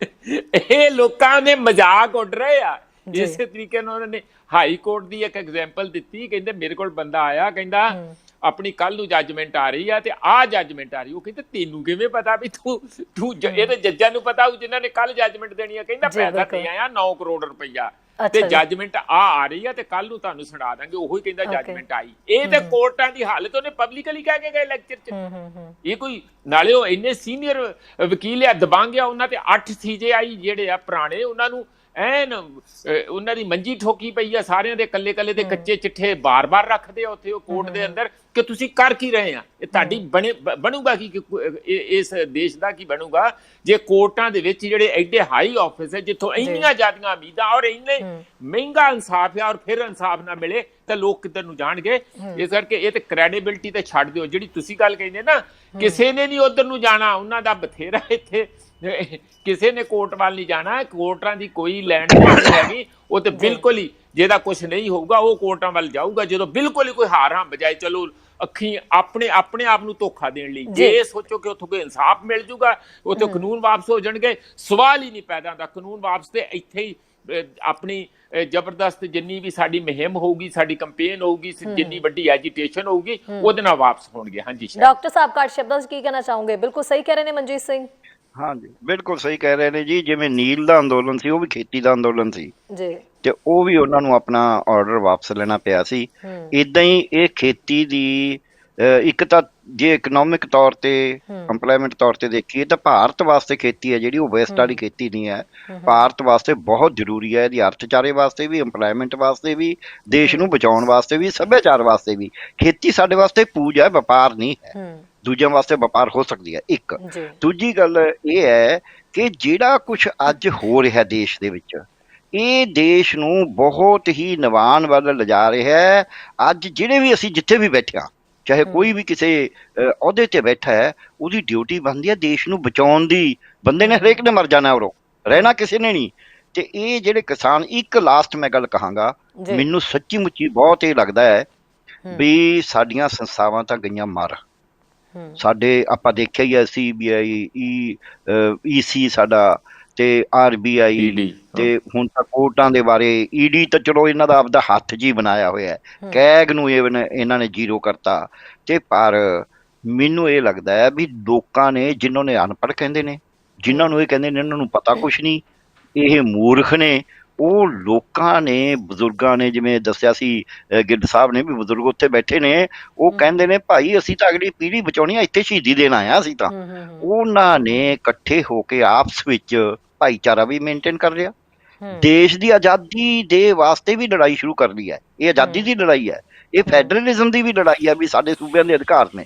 ਇਹ ਲੋਕਾਂ ਦੇ ਮਜ਼ਾਕ ਉੱਡ ਰਹੇ ਆ। ਇਸੇ ਤਰੀਕੇ ਨਾਲ ਉਹਨਾਂ ਨੇ ਹਾਈ ਕੋਰਟ ਦੀ ਇੱਕ ਐਗਜ਼ਾਮਪਲ ਦਿੱਤੀ, ਕਹਿੰਦੇ ਮੇਰੇ ਕੋਲ ਬੰਦਾ ਆਇਆ, ਕਹਿੰਦਾ ਆਪਣੀ ਕੱਲ ਨੂੰ ਜੱਜਮੈਂਟ ਆ ਰਹੀ ਆ ਤੇ ਆਹ ਜੱਜਮੈਂਟ ਆ ਰਹੀ। ਉਹ ਕਹਿੰਦੇ ਤੈਨੂੰ ਕਿਵੇਂ ਪਤਾ ਵੀ ਤੂੰ ਇਹਦੇ ਜੱਜਾਂ ਨੂੰ ਪਤਾ ਹੋਊ ਜਿਨ੍ਹਾਂ ਨੇ ਕੱਲ ਜੱਜਮੈਂਟ ਦੇਣੀ ਆ। ਕਹਿੰਦਾ ਪੈਸਾ ਦੇ ਆਇਆ 9 ਕਰੋੜ ਰੁਪਈਆ ਤੇ ਜੱਜਮੈਂਟ ਆ ਰਹੀ ਆ ਤੇ ਕੱਲ ਨੂੰ ਤੁਹਾਨੂੰ ਸੁਣਾ ਦਾਂਗੇ। ਉਹੀ ਕਹਿੰਦਾ ਜੱਜਮੈਂਟ ਆਈ। ਇਹ ਤੇ ਕੋਰਟਾਂ ਦੀ ਹਾਲਤ ਉਹਨੇ ਪਬਲਿਕਲੀ ਕਹਿ ਕੇ ਗਏ ਲੈਕਚਰ 'ਚ। ਇਹ ਕੋਈ ਨਾਲੇ ਉਹ ਇੰਨੇ ਸੀਨੀਅਰ ਵਕੀਲ ਆ, ਦਬੰਗ ਆ, ਉਹਨਾਂ ਤੇ 8 CJI ਜਿਹੜੇ ਆ ਪੁਰਾਣੇ, ਉਹਨਾਂ ਨੂੰ ਐਨ ਉਹਨਾਂ ਦੀ ਮੰਜੀ ਠੋਕੀ ਪਈ ਆ। ਸਾਰਿਆਂ ਦੇ ਕੱਲੇ ਕੱਲੇ ਦੇ ਕੱਚੇ ਚਿੱਠੇ ਬਾਰ-ਬਾਰ ਰੱਖਦੇ ਆ ਉੱਥੇ ਉਹ ਕੋਰਟ ਦੇ ਅੰਦਰ ਕਿ ਤੁਸੀਂ ਕਰ ਕੀ ਰਹੇ ਆ। ਇਹ ਤੁਹਾਡੀ ਬਣੂਗਾ ਕੀ, ਇਸ ਦੇਸ਼ ਦਾ ਕੀ ਬਣੂਗਾ ਜੇ ਕੋਰਟਾਂ ਦੇ ਵਿੱਚ ਜਿਹੜੇ ਐਡੇ ਹਾਈ ਆਫਿਸ ਹੈ ਜਿੱਥੋਂ ਇੰਨੀਆਂ ਜ਼ਿਆਦੀਆਂ ਉਮੀਦਾਂ ਔਰ ਇੰਨੇ ਮਹਿੰਗਾ ਇਨਸਾਫ ਆ ਔਰ ਫਿਰ ਇਨਸਾਫ ਨਾ ਮਿਲੇ ਤਾਂ ਲੋਕ ਕਿੱਧਰ ਨੂੰ ਜਾਣਗੇ। ਇਸ ਕਰਕੇ ਇਹ ਤੇ ਕ੍ਰੈਡੀਬਿਲਿਟੀ ਤੇ ਛੱਡ ਦਿਓ। ਜਿਹੜੀ ਤੁਸੀਂ ਗੱਲ ਕਹਿੰਦੇ ਨਾ ਕਿਸੇ ਨੇ ਨਹੀਂ ਉਧਰ ਨੂੰ ਜਾਣਾ, ਉਹਨਾਂ ਦਾ ਬਥੇਰਾ ਇੱਥੇ, ਕਿਸੇ ਨੇ ਕੋਰਟ ਵੱਲ ਨਹੀਂ ਜਾਣਾ। ਕੋਰਟਾਂ ਦੀ ਕੋਈ ਲੈਣ ਨਹੀਂ ਹੈਗੀ। ਉਹ ਤੇ ਬਿਲਕੁਲ ਹੀ ਜਿਹਦਾ ਕੁਝ ਨਹੀਂ ਹੋਊਗਾ ਉਹ ਕੋਰਟਾਂ ਵੱਲ ਜਾਊਗਾ ਜਦੋਂ ਬਿਲਕੁਲ ਹੀ ਕੋਈ ਹਾਰ ਹੰਬ ਜਾਏ। ਚਲੋ ਅੱਖੀਂ ਆਪਣੇ ਆਪ ਨੂੰ ਧੋਖਾ ਦੇਣ ਲਈ ਜੇ ਸੋਚੋ ਕਿ ਉੱਥੋਂ ਕੋਈ ਇਨਸਾਫ ਮਿਲ ਜੂਗਾ, ਉੱਥੇ ਕਾਨੂੰਨ ਵਾਪਸ ਹੋ ਜਾਣਗੇ, ਸਵਾਲ ਹੀ ਨਹੀਂ ਪੈਦਾ ਹੁੰਦਾ। ਕਾਨੂੰਨ ਵਾਪਸ ਤੇ ਇੱਥੇ ਹੀ ਆਪਣੀ ਜ਼ਬਰਦਸਤ ਜਿੰਨੀ ਵੀ ਸਾਡੀ ਮੁਹਿੰਮ ਹੋਊਗੀ, ਸਾਡੀ ਕੰਪੇਨ ਹੋਊਗੀ, ਜਿੰਨੀ ਵੱਡੀ ਐਜੀਟੇਸ਼ਨ ਹੋਊਗੀ, ਉਹਦੇ ਨਾਲ ਵਾਪਸ ਹੋਣਗੇ। ਹਾਂਜੀ ਡਾਕਟਰ ਸਾਹਿਬ ਘੱਟ ਸ਼ਬਦਾਂ 'ਚ ਕੀ ਕਹਿਣਾ ਚਾਹੋਗੇ? ਬਿਲਕੁਲ ਸਹੀ ਕਹਿ ਰਹੇ ਨੇ ਮਨਜੀਤ ਸਿੰਘ। ਹਾਂਜੀ, ਬਿਲਕੁਲ ਸਹੀ ਕਹਿ ਰਹੇ ਨੇ ਜੀ। ਜਿਵੇਂ ਨੀਲ ਦਾ ਅੰਦੋਲਨ ਸੀ, ਉਹ ਵੀ ਖੇਤੀ ਦਾ ਅੰਦੋਲਨ ਸੀ ਜੀ, ਤੇ ਉਹ ਵੀ ਉਹਨਾਂ ਨੂੰ ਆਪਣਾ ਆਰਡਰ ਵਾਪਸ ਲੈਣਾ ਪਿਆ ਸੀ। ਇਦਾਂ ਹੀ ਇਹ ਖੇਤੀ ਦੀ ਇੱਕ ਤਾਂ ਜੇ ਇਕਨੋਮਿਕ ਤੌਰ ਤੇ ਇੰਪਲੋਇਮੈਂਟ ਤੌਰ ਤੇ ਦੇਖੀਏ ਤਾਂ ਭਾਰਤ ਵਾਸਤੇ ਖੇਤੀ ਹੈ ਜਿਹੜੀ ਉਹ ਵੈਸਟ ਵਾਲੀ ਖੇਤੀ ਨਹੀਂ ਹੈ। ਭਾਰਤ ਵਾਸਤੇ ਬਹੁਤ ਜ਼ਰੂਰੀ ਹੈ, ਇਹਦੀ ਅਰਥਚਾਰੇ ਵਾਸਤੇ ਵੀ, ਇੰਪਲੋਇਮੈਂਟ ਵਾਸਤੇ ਵੀ, ਦੇਸ਼ ਨੂੰ ਬਚਾਉਣ ਵਾਸਤੇ ਵੀ, ਸੱਭਿਆਚਾਰ ਵਾਸਤੇ ਵੀ। ਖੇਤੀ ਸਾਡੇ ਵਾਸਤੇ ਪੂਜਾ ਹੈ, ਵਪਾਰ ਨਹੀਂ ਹੈ। ਦੂਜਿਆਂ ਵਾਸਤੇ ਵਪਾਰ ਹੋ ਸਕਦੀ ਹੈ। ਇੱਕ ਦੂਜੀ ਗੱਲ ਇਹ ਹੈ ਕਿ ਜਿਹੜਾ ਕੁਝ ਅੱਜ ਹੋ ਰਿਹਾ ਦੇਸ਼ ਦੇ ਵਿੱਚ, ਇਹ ਦੇਸ਼ ਨੂੰ ਬਹੁਤ ਹੀ ਨਿਵਾਨ ਵੱਲ ਲਿਜਾ ਰਿਹਾ ਹੈ। ਅੱਜ ਜਿਹੜੇ ਵੀ ਅਸੀਂ ਜਿੱਥੇ ਵੀ ਬੈਠੇ ਹਾਂ, ਚਾਹੇ ਕੋਈ ਵੀ ਕਿਸੇ ਅਹੁਦੇ ਤੇ ਬੈਠਾ ਹੈ, ਉਹਦੀ ਡਿਊਟੀ ਬਣਦੀ ਹੈ ਦੇਸ਼ ਨੂੰ ਬਚਾਉਣ ਦੀ। ਬੰਦੇ ਨੇ ਹਰੇਕ ਨੇ ਮਰ ਜਾਣਾ, ਉਰੋਂ ਰਹਿਣਾ ਕਿਸੇ ਨੇ ਨਹੀਂ। ਤੇ ਇਹ ਜਿਹੜੇ ਕਿਸਾਨ, ਇੱਕ ਲਾਸਟ ਮੈਂ ਗੱਲ ਕਹਾਂਗਾ, ਮੈਨੂੰ ਸੱਚੀ ਮੁੱਚੀ ਬਹੁਤ ਇਹ ਲੱਗਦਾ ਹੈ ਵੀ ਸਾਡੀਆਂ ਸੰਸਥਾਵਾਂ ਤਾਂ ਗਈਆਂ ਮਰ। ਸਾਡੇ ਆਪਾਂ ਦੇਖਿਆ ਹੀ ਹੈ CBI, EC ਸਾਡਾ ਤੇ RBI ਤੇ ਹੁਣ ਤਾਂ ਕੋਰਟਾਂ ਦੇ ਬਾਰੇ ED ਤਾਂ ਚਲੋ ਇਹਨਾਂ ਦਾ ਆਪਦਾ ਹੱਥ ਜੀ ਬਣਾਇਆ ਹੋਇਆ ਹੈ। ਕੈਗ ਨੂੰ ਇਹਨਾਂ ਨੇ ਜ਼ੀਰੋ ਕਰਤਾ। ਤੇ ਪਰ ਮੈਨੂੰ ਇਹ ਲੱਗਦਾ ਹੈ ਵੀ ਲੋਕਾਂ ਨੇ, ਜਿਨ੍ਹਾਂ ਨੇ ਅਨਪੜ੍ਹ ਕਹਿੰਦੇ ਨੇ, ਜਿਨ੍ਹਾਂ ਨੂੰ ਇਹ ਕਹਿੰਦੇ ਨੇ ਇਹਨਾਂ ਨੂੰ ਪਤਾ ਕੁਛ ਨਹੀਂ, ਇਹ ਮੂਰਖ ਨੇ, ਉਹ ਲੋਕਾਂ ਨੇ, ਬਜ਼ੁਰਗਾਂ ਨੇ, ਜਿਵੇਂ ਦੱਸਿਆ ਸੀ ਗਿੱਲ ਸਾਹਿਬ ਨੇ ਵੀ ਬਜ਼ੁਰਗ ਉੱਥੇ ਬੈਠੇ ਨੇ, ਉਹ ਕਹਿੰਦੇ ਨੇ ਭਾਈ ਅਸੀਂ ਤਾਂ ਅਗਲੀ ਪੀੜ੍ਹੀ ਬਚਾਉਣੀ ਆ, ਇੱਥੇ ਸ਼ਹੀਦੀ ਦੇਣ ਆਇਆ ਅਸੀਂ ਤਾਂ। ਉਹਨਾਂ ਨੇ ਇਕੱਠੇ ਹੋ ਕੇ ਆਪਸ ਵਿੱਚ ਭਾਈਚਾਰਾ ਵੀ ਮੇਨਟੇਨ ਕਰ ਰਿਹਾ। ਦੇਸ਼ ਦੀ ਆਜ਼ਾਦੀ ਦੇ ਵਾਸਤੇ ਵੀ ਲੜਾਈ ਸ਼ੁਰੂ ਕਰ ਲਈ ਹੈ। ਇਹ ਆਜ਼ਾਦੀ ਦੀ ਲੜਾਈ ਹੈ, ਇਹ ਫੈਡਰਲਿਜ਼ਮ ਦੀ ਵੀ ਲੜਾਈ ਹੈ ਵੀ ਸਾਡੇ ਸੂਬਿਆਂ ਦੇ ਅਧਿਕਾਰ ਨੇ।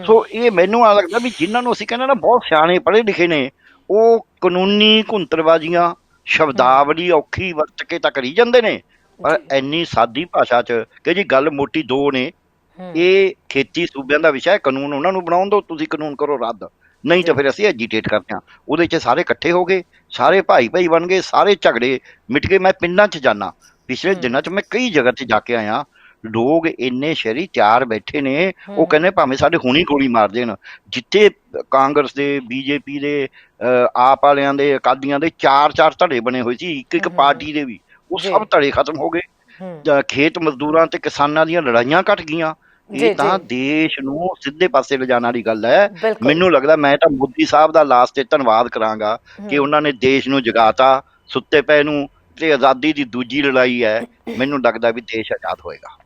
ਸੋ ਇਹ ਮੈਨੂੰ ਆ ਲੱਗਦਾ ਵੀ ਜਿਨ੍ਹਾਂ ਨੂੰ ਅਸੀਂ ਕਹਿੰਦੇ ਨਾ ਬਹੁਤ ਸਿਆਣੇ ਪੜ੍ਹੇ ਲਿਖੇ ਨੇ, ਉਹ ਕਾਨੂੰਨੀ ਘੁੰਤਰਬਾਜ਼ੀਆਂ, ਸ਼ਬਦਾਵਲੀ ਔਖੀ ਵਰਤ ਕੇ ਤਾਂ ਕਰੀ ਜਾਂਦੇ ਨੇ, ਪਰ ਇੰਨੀ ਸਾਦੀ ਭਾਸ਼ਾ 'ਚ ਕਿ ਜੀ ਗੱਲ ਮੋਟੀ ਦੋ ਨੇ। ਇਹ ਖੇਤੀ ਸੂਬਿਆਂ ਦਾ ਵਿਸ਼ਾ ਹੈ, ਕਾਨੂੰਨ ਉਹਨਾਂ ਨੂੰ ਬਣਾਉਣ ਦਿਓ, ਤੁਸੀਂ ਕਾਨੂੰਨ ਕਰੋ ਰੱਦ, ਨਹੀਂ ਤਾਂ ਫਿਰ ਅਸੀਂ ਐਜੀਟੇਟ ਕਰਦੇ ਹਾਂ। ਉਹਦੇ 'ਚ ਸਾਰੇ ਇਕੱਠੇ ਹੋ ਗਏ, ਸਾਰੇ ਭਾਈ ਬਣ ਗਏ, ਸਾਰੇ ਝਗੜੇ ਮਿਟ ਗਏ। ਮੈਂ ਪਿੰਡਾਂ 'ਚ ਜਾਂਦਾ, ਪਿਛਲੇ ਦਿਨਾਂ 'ਚ ਮੈਂ ਕਈ ਜਗ੍ਹਾ 'ਤੇ ਜਾ ਕੇ ਆਇਆ, ਲੋਕ ਇੰਨੇ ਸ਼ਹਿਰੀ ਤਿਆਰ ਬੈਠੇ ਨੇ, ਉਹ ਕਹਿੰਦੇ ਭਾਵੇਂ ਸਾਡੇ ਹੁਣੀ ਗੋਲੀ ਮਾਰ ਦੇਣ। ਜਿੱਥੇ ਕਾਂਗਰਸ ਦੇ, BJP ਦੇ, ਆਪ ਵਾਲਿਆਂ ਦੇ, ਅਕਾਲੀਆਂ ਦੇ 4 ਧੜੇ ਬਣੇ ਹੋਏ ਸੀ ਇੱਕ ਪਾਰਟੀ ਦੇ ਵੀ, ਉਹ ਸਭ ਧੜੇ ਖਤਮ ਹੋ ਗਏ। ਖੇਤ ਮਜ਼ਦੂਰਾਂ ਤੇ ਕਿਸਾਨਾਂ ਦੀਆਂ ਲੜਾਈਆਂ ਘਟ ਗਈਆਂ। ਇਹ ਤਾਂ ਦੇਸ਼ ਨੂੰ ਸਿੱਧੇ ਪਾਸੇ ਲਿਜਾਣ ਵਾਲੀ ਗੱਲ ਹੈ। ਮੈਨੂੰ ਲੱਗਦਾ, ਮੈਂ ਤਾਂ ਮੋਦੀ ਸਾਹਿਬ ਦਾ ਲਾਸਟ ਤੇ ਧੰਨਵਾਦ ਕਰਾਂਗਾ ਕਿ ਉਹਨਾਂ ਨੇ ਦੇਸ਼ ਨੂੰ ਜਗਾਤਾ ਸੁੱਤੇ ਪਏ ਨੂੰ, ਤੇ ਆਜ਼ਾਦੀ ਦੀ ਦੂਜੀ ਲੜਾਈ ਹੈ। ਮੈਨੂੰ ਲੱਗਦਾ ਵੀ ਦੇਸ਼ ਆਜ਼ਾਦ ਹੋਏਗਾ।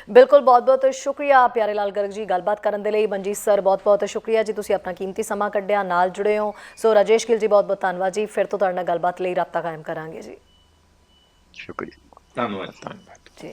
ਬਿਲਕੁਲ, ਬਹੁਤ-ਬਹੁਤ ਸ਼ੁਕਰੀਆ ਪਿਆਰੇ ਲਾਲ ਗਰਗ ਜੀ ਗੱਲਬਾਤ ਕਰਨ ਦੇ ਲਈ। ਮਨਜੀਤ ਸਰ ਬਹੁਤ-ਬਹੁਤ ਸ਼ੁਕਰੀਆ ਜੀ, ਤੁਸੀਂ ਆਪਣਾ ਕੀਮਤੀ ਸਮਾਂ ਕੱਢਿਆ, ਨਾਲ ਜੁੜੇ ਹੋ। ਸੋ ਰਾਜੇਸ਼ ਗਿੱਲ ਜੀ ਬਹੁਤ-ਬਹੁਤ ਧੰਨਵਾਦ ਜੀ। ਫਿਰ ਤੋਂ ਤੁਹਾਡੇ ਨਾਲ ਗੱਲਬਾਤ ਲਈ ਰਾਬਤਾ ਕਾਇਮ ਕਰਾਂਗੇ ਜੀ। ਸ਼ੁਕਰੀਆ, ਧੰਨਵਾਦ ਜੀ।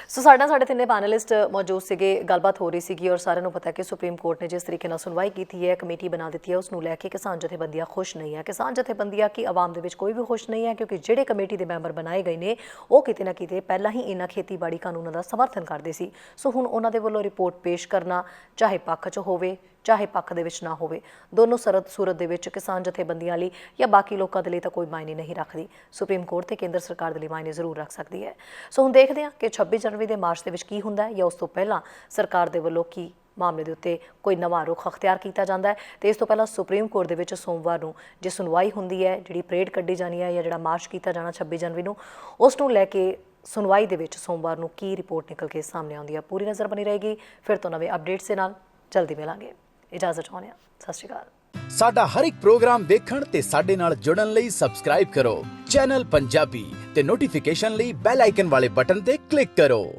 ਸੋ ਸਾਡੇ ਤਿੰਨੇ ਪੈਨਲਿਸਟ ਮੌਜੂਦ ਸੀਗੇ, ਗੱਲਬਾਤ ਹੋ ਰਹੀ ਸੀਗੀ ਔਰ ਸਾਰਿਆਂ ਨੂੰ ਪਤਾ ਕਿ ਸੁਪਰੀਮ ਕੋਰਟ ਨੇ ਜਿਸ ਤਰੀਕੇ ਨਾਲ ਸੁਣਵਾਈ ਕੀਤੀ ਹੈ, ਕਮੇਟੀ ਬਣਾ ਦਿੱਤੀ ਹੈ, ਉਸ ਨੂੰ ਲੈ ਕੇ ਕਿਸਾਨ ਜਥੇਬੰਦੀਆਂ ਖੁਸ਼ ਨਹੀਂ ਹੈ। ਕਿਸਾਨ ਜਥੇਬੰਦੀਆਂ ਕੀ ਆਵਾਮ ਦੇ ਵਿੱਚ ਕੋਈ ਵੀ ਖੁਸ਼ ਨਹੀਂ ਹੈ, ਕਿਉਂਕਿ ਜਿਹੜੇ ਕਮੇਟੀ ਦੇ ਮੈਂਬਰ ਬਣਾਏ ਗਏ ਨੇ ਉਹ ਕਿਤੇ ਨਾ ਕਿਤੇ ਪਹਿਲਾਂ ਹੀ ਇਹਨਾਂ ਖੇਤੀਬਾੜੀ ਕਾਨੂੰਨਾਂ ਦਾ ਸਮਰਥਨ ਕਰਦੇ ਸੀ। ਸੋ ਹੁਣ ਉਹਨਾਂ ਦੇ ਵੱਲੋਂ ਰਿਪੋਰਟ ਪੇਸ਼ ਕਰਨਾ, ਚਾਹੇ ਪੱਖ 'ਚ ਹੋਵੇ ਚਾਹੇ ਪੱਖ ਦੇ ਵਿੱਚ ਨਾ ਹੋਵੇ। ਦੋਨੋਂ ਸੂਰਤ ਦੇ ਵਿੱਚ ਕਿਸਾਨ ਜਥੇਬੰਦੀਆਂ ਲਈ ਜਾਂ ਬਾਕੀ ਲੋਕਾਂ ਦੇ ਲਈ ਤਾਂ ਕੋਈ ਮਾਇਨੇ ਨਹੀਂ ਰੱਖਦੀ। ਸੁਪਰੀਮ ਕੋਰਟ ਤੇ ਕੇਂਦਰ ਸਰਕਾਰ ਦੇ ਲਈ ਮਾਇਨੇ ਜ਼ਰੂਰ ਰੱਖ ਸਕਦੀ ਹੈ। ਸੋ ਹੁਣ ਦੇਖਦੇ ਹਾਂ ਕਿ 26 ਜਨਵਰੀ ਦੇ ਮਾਰਚ ਦੇ ਵਿੱਚ ਕੀ ਹੁੰਦਾ ਹੈ ਜਾਂ ਉਸ ਤੋਂ ਪਹਿਲਾਂ ਸਰਕਾਰ ਦੇ ਵੱਲੋਂ ਕੀ ਮਾਮਲੇ ਦੇ ਉੱਤੇ ਕੋਈ ਨਵਾਂ ਰੁਖ ਅਖਤਿਆਰ ਕੀਤਾ ਜਾਂਦਾ ਹੈ। ਤੇ ਇਸ ਤੋਂ ਪਹਿਲਾਂ ਸੁਪਰੀਮ ਕੋਰਟ ਦੇ ਵਿੱਚ ਸੋਮਵਾਰ ਨੂੰ ਜੇ ਸੁਣਵਾਈ ਹੁੰਦੀ ਹੈ, ਜਿਹੜੀ ਪਰੇਡ ਕੱਢੀ ਜਾਣੀ ਹੈ ਜਾਂ ਜਿਹੜਾ ਮਾਰਚ ਕੀਤਾ ਜਾਣਾ 26 ਜਨਵਰੀ ਨੂੰ, ਉਸ ਨੂੰ ਲੈ ਕੇ ਸੁਣਵਾਈ ਦੇ ਵਿੱਚ ਸੋਮਵਾਰ ਨੂੰ ਕੀ ਰਿਪੋਰਟ ਨਿਕਲ ਕੇ ਸਾਹਮਣੇ ਆਉਂਦੀ ਹੈ, ਪੂਰੀ ਨਜ਼ਰ ਬਣੀ ਰਹੇਗੀ। ਫਿਰ ਤੋਂ ਨਵੇਂ ਅਪਡੇਟਸ ਦੇ ਨਾਲ ਜਲਦੀ ਮਿਲਾਂਗੇ। ਇਜਾਜ਼ਤ ਚਾਹੁੰਦੇ ਹਾਂ। ਸਤਿ ਸ਼੍ਰੀ ਅਕਾਲ। ਸਾਡਾ ਹਰ ਇੱਕ ਪ੍ਰੋਗਰਾਮ ਵੇਖਣ ਤੇ ਸਾਡੇ ਨਾਲ ਜੁੜਨ ਲਈ ਸਬਸਕ੍ਰਾਈਬ ਕਰੋ ਚੈਨਲ ਪੰਜਾਬੀ ਤੇ ਨੋਟੀਫਿਕੇਸ਼ਨ ਲਈ ਬੈਲ ਆਈਕਨ ਵਾਲੇ ਬਟਨ ਤੇ ਕਲਿੱਕ ਕਰੋ।